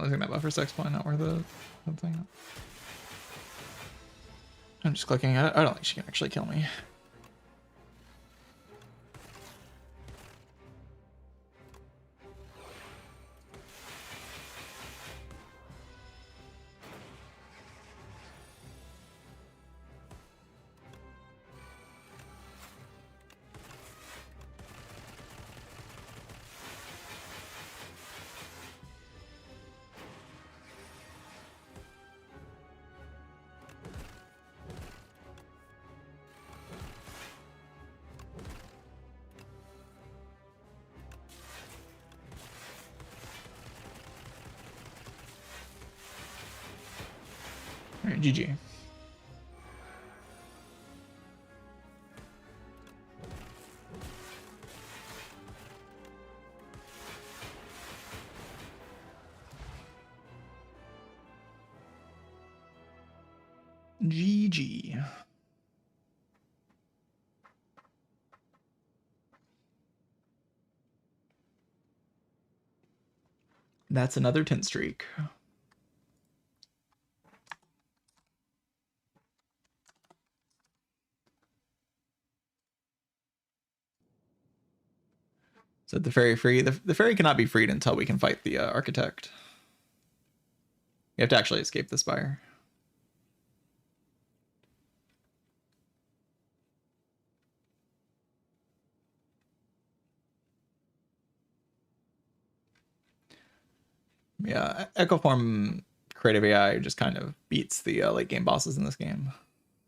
S1: Losing that buffer 6 point, not worth it. Something. I'm just clicking. I don't think she can actually kill me. All right, GG. GG. That's another 10 streak. So the fairy free? The fairy cannot be freed until we can fight the architect. You have to actually escape the spire. Yeah, Echo Form Creative AI just kind of beats the late game bosses in this game.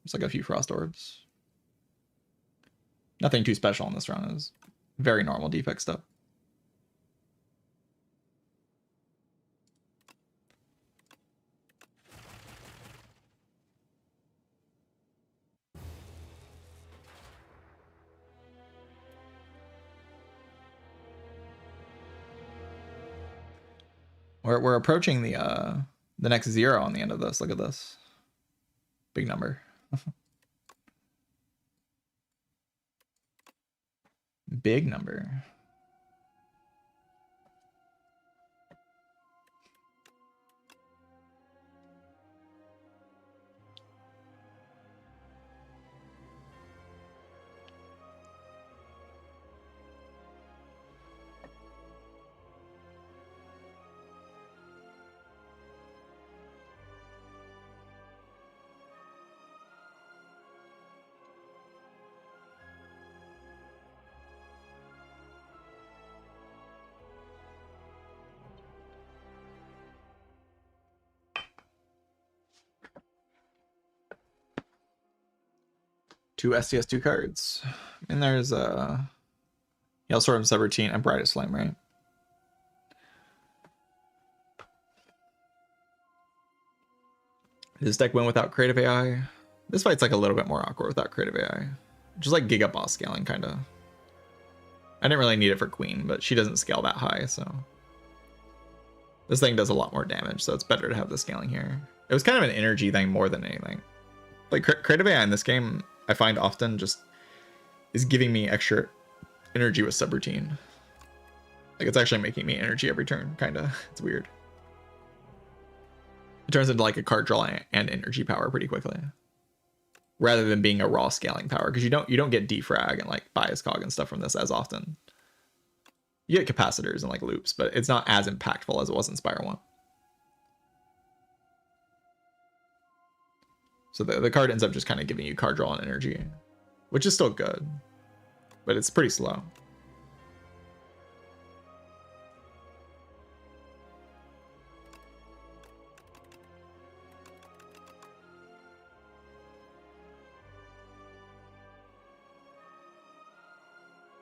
S1: It's like a few Frost Orbs. Nothing too special in this run. Is very normal defect stuff. We're approaching the next 0 on the end of this. Look at this. Big number. Big number. Two STS2 cards. And there's Yellstorm, Subroutine, and Brightest Flame, right? Does this deck win without Creative AI? This fight's like a little bit more awkward without Creative AI. Just like Giga Boss scaling, kind of. I didn't really need it for Queen, but she doesn't scale that high, so. This thing does a lot more damage, so it's better to have the scaling here. It was kind of an energy thing more than anything. Like, Creative AI in this game, I find often just is giving me extra energy with Subroutine. Like, it's actually making me energy every turn, kind of. It's weird. It turns into like a card draw and energy power pretty quickly, rather than being a raw scaling power, because you don't get defrag and like bias cog and stuff from this as often. You get capacitors and like loops, but it's not as impactful as it was in Spire 1. So the card ends up just kind of giving you card draw and energy, which is still good, but it's pretty slow.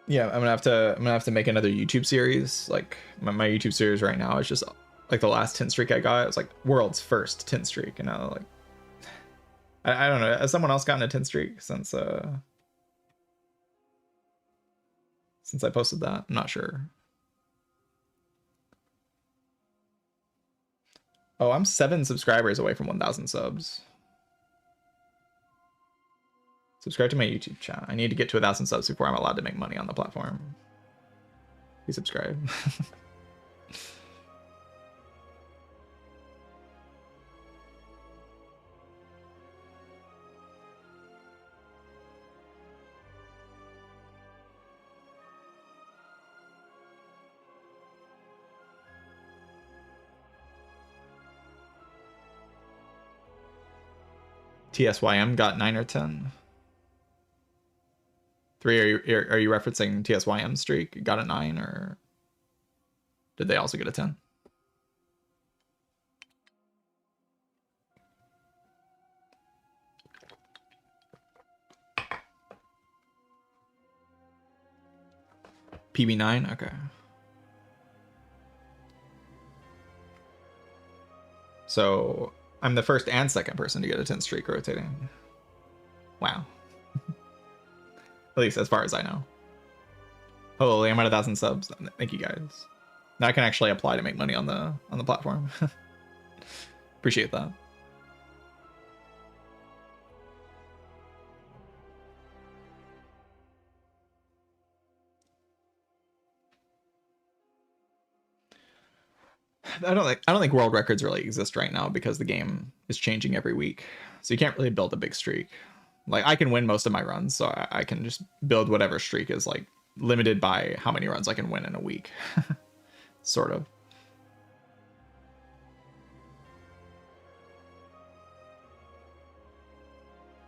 S1: Yeah, I'm gonna have to make another YouTube series. Like my YouTube series right now is just like the last 10 streak I got. It was like world's first 10 streak, and now like I don't know. Has someone else gotten a 10 streak since I posted that? I'm not sure. Oh, I'm 7 subscribers away from 1,000 subs. Subscribe to my YouTube channel. I need to get to 1,000 subs before I'm allowed to make money on the platform. Please subscribe. TSYM got 9 or 10. 3, are you referencing TSYM streak? Got a 9, or did they also get a 10? PB9? Okay. So I'm the first and second person to get a 10 streak rotating. Wow. At least as far as I know. Holy, I'm at 1,000 subs. Thank you guys. Now I can actually apply to make money on the platform. Appreciate that. I don't think world records really exist right now because the game is changing every week. So you can't really build a big streak. Like I can win most of my runs, so I can just build whatever streak is like limited by how many runs I can win in a week. Sort of.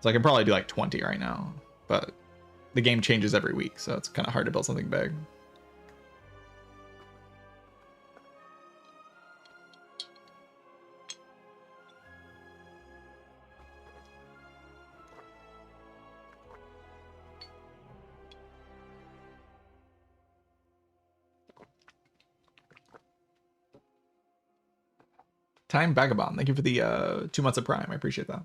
S1: So I can probably do like 20 right now, but the game changes every week, so it's kind of hard to build something big. Time Vagabond, thank you for the 2 months of Prime. I appreciate that.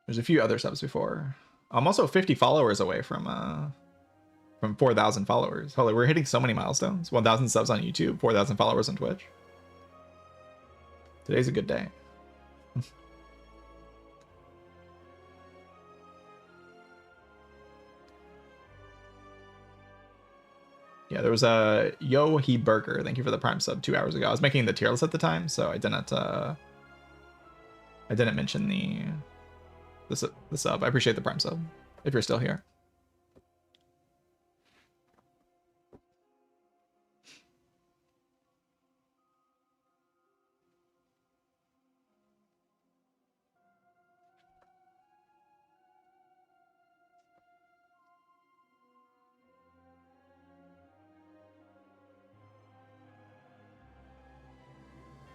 S1: There's a few other subs before. I'm also 50 followers away from 4,000 followers. Holy, we're hitting so many milestones. 1,000 subs on YouTube, 4,000 followers on Twitch. Today's a good day. Yeah, there was a Yo He Burger. Thank you for the Prime sub 2 hours ago. I was making the tier list at the time, so I didn't mention the sub. I appreciate the Prime sub if you're still here.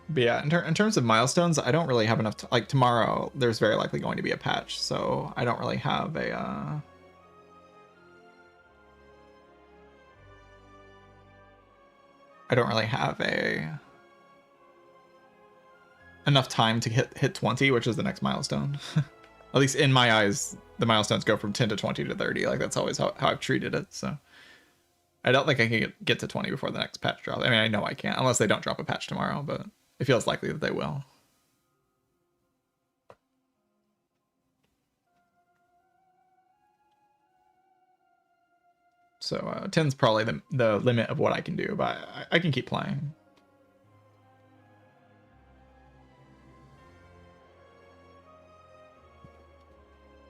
S1: But yeah, in terms of milestones, I don't really have enough. Like tomorrow, there's very likely going to be a patch, so I don't really have a. I don't really have enough time to hit 20, which is the next milestone. At least in my eyes, the milestones go from 10 to 20 to 30. Like that's always how I've treated it. So I don't think I can get to 20 before the next patch drops. I mean, I know I can't unless they don't drop a patch tomorrow, but it feels likely that they will. So 10's probably the limit of what I can do, but I can keep playing.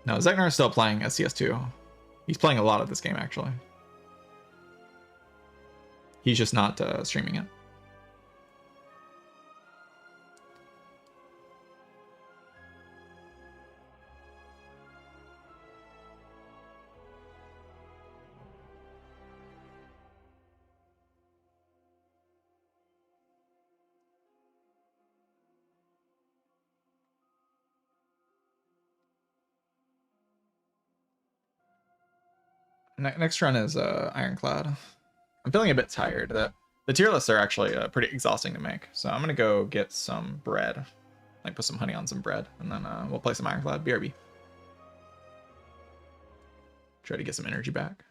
S1: No, Zeknar is still playing SCS2. He's playing a lot of this game, actually. He's just not streaming it. Next run is Ironclad. I'm feeling a bit tired. The tier lists are actually pretty exhausting to make, so I'm gonna go get some bread, like put some honey on some bread, and then we'll play some Ironclad. BRB. Try to get some energy back.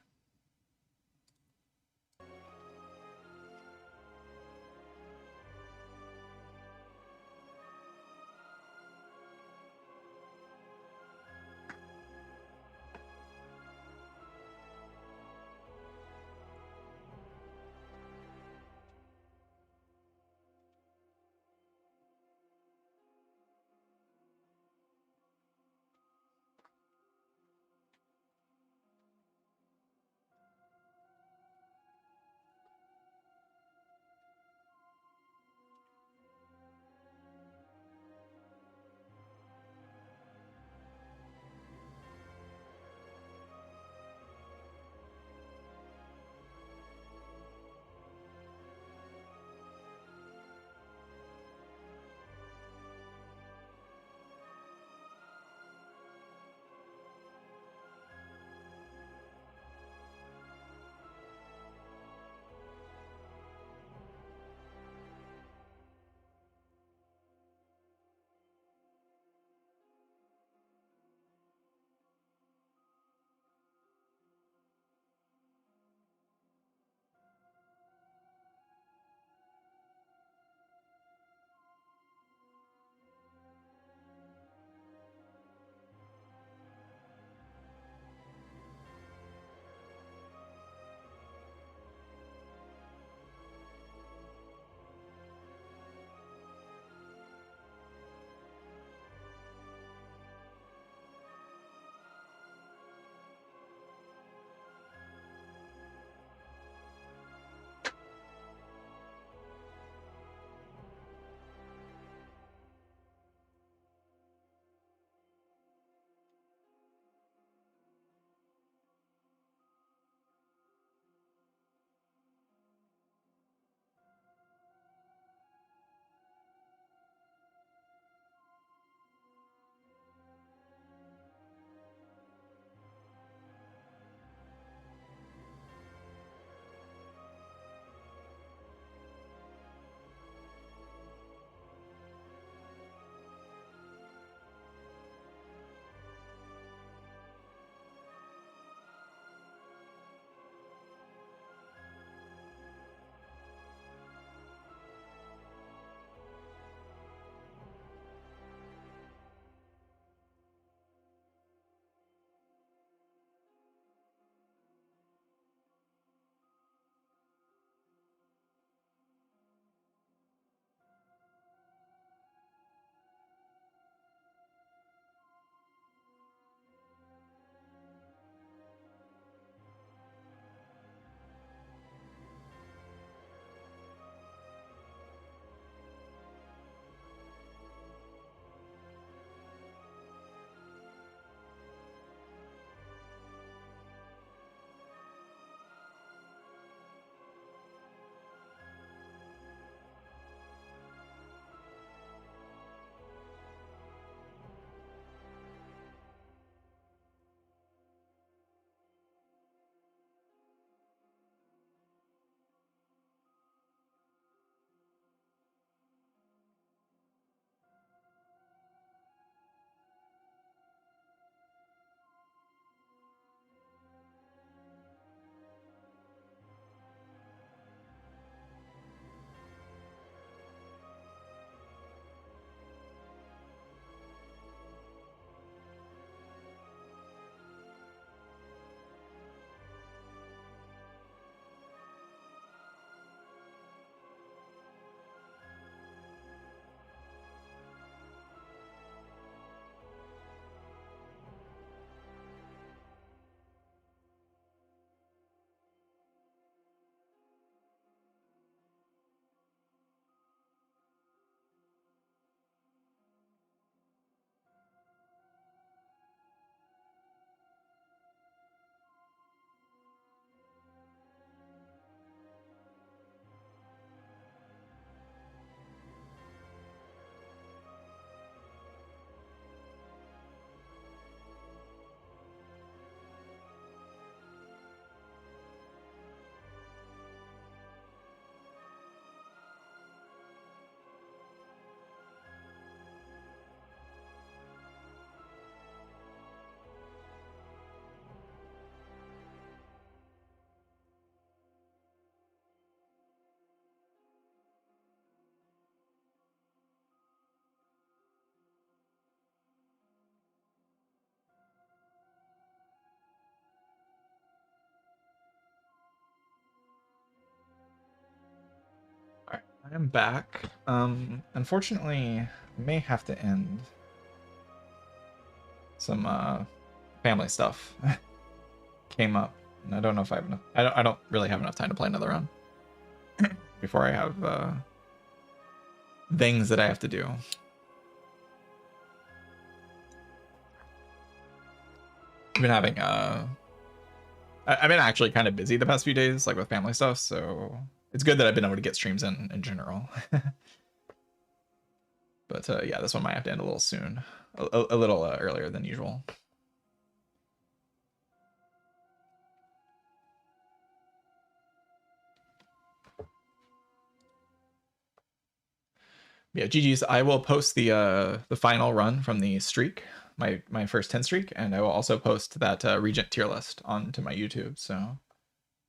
S1: I am back. Unfortunately, I may have to end some family stuff came up, and I don't know if I have enough. I don't really have enough time to play another round before I have things that I have to do. I've been having I've been actually kind of busy the past few days, like with family stuff, so it's good that I've been able to get streams in general. But yeah, this one might have to end a little soon, a little earlier than usual. Yeah, GG's. I will post the final run from the streak, my first 10 streak, and I will also post that Regent tier list onto my YouTube. So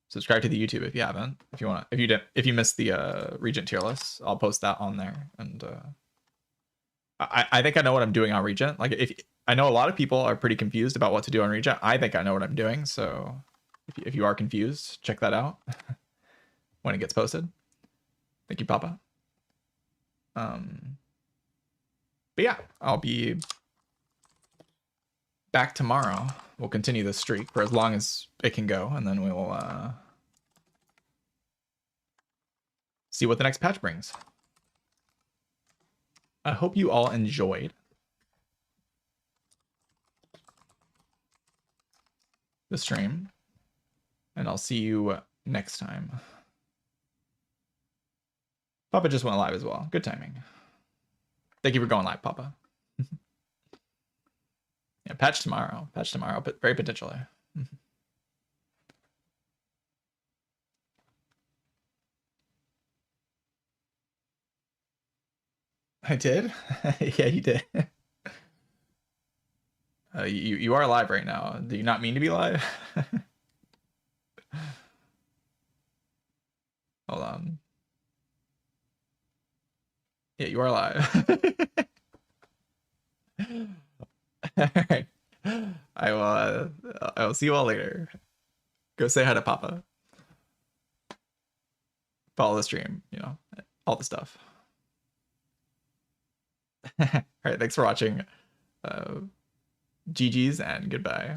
S1: subscribe to the YouTube if you haven't. If you want, if you missed the Regent tier list, I'll post that on there. And I think I know what I'm doing on Regent. Like, if I know a lot of people are pretty confused about what to do on Regent, I think I know what I'm doing. So if you are confused, check that out when it gets posted. Thank you, Papa. But yeah, I'll be back tomorrow. We'll continue this streak for as long as it can go, and then we'll see what the next patch brings. I hope you all enjoyed the stream, and I'll see you next time. Papa just went live as well. Good timing. Thank you for going live, Papa. Yeah, patch tomorrow, but very potentially. I did? Yeah, you did. You are live right now. Do you not mean to be live? Hold on. Yeah, you are live. All right. I will see you all later. Go say hi to Papa. Follow the stream, you know, all the stuff. All right, thanks for watching. GG's and goodbye.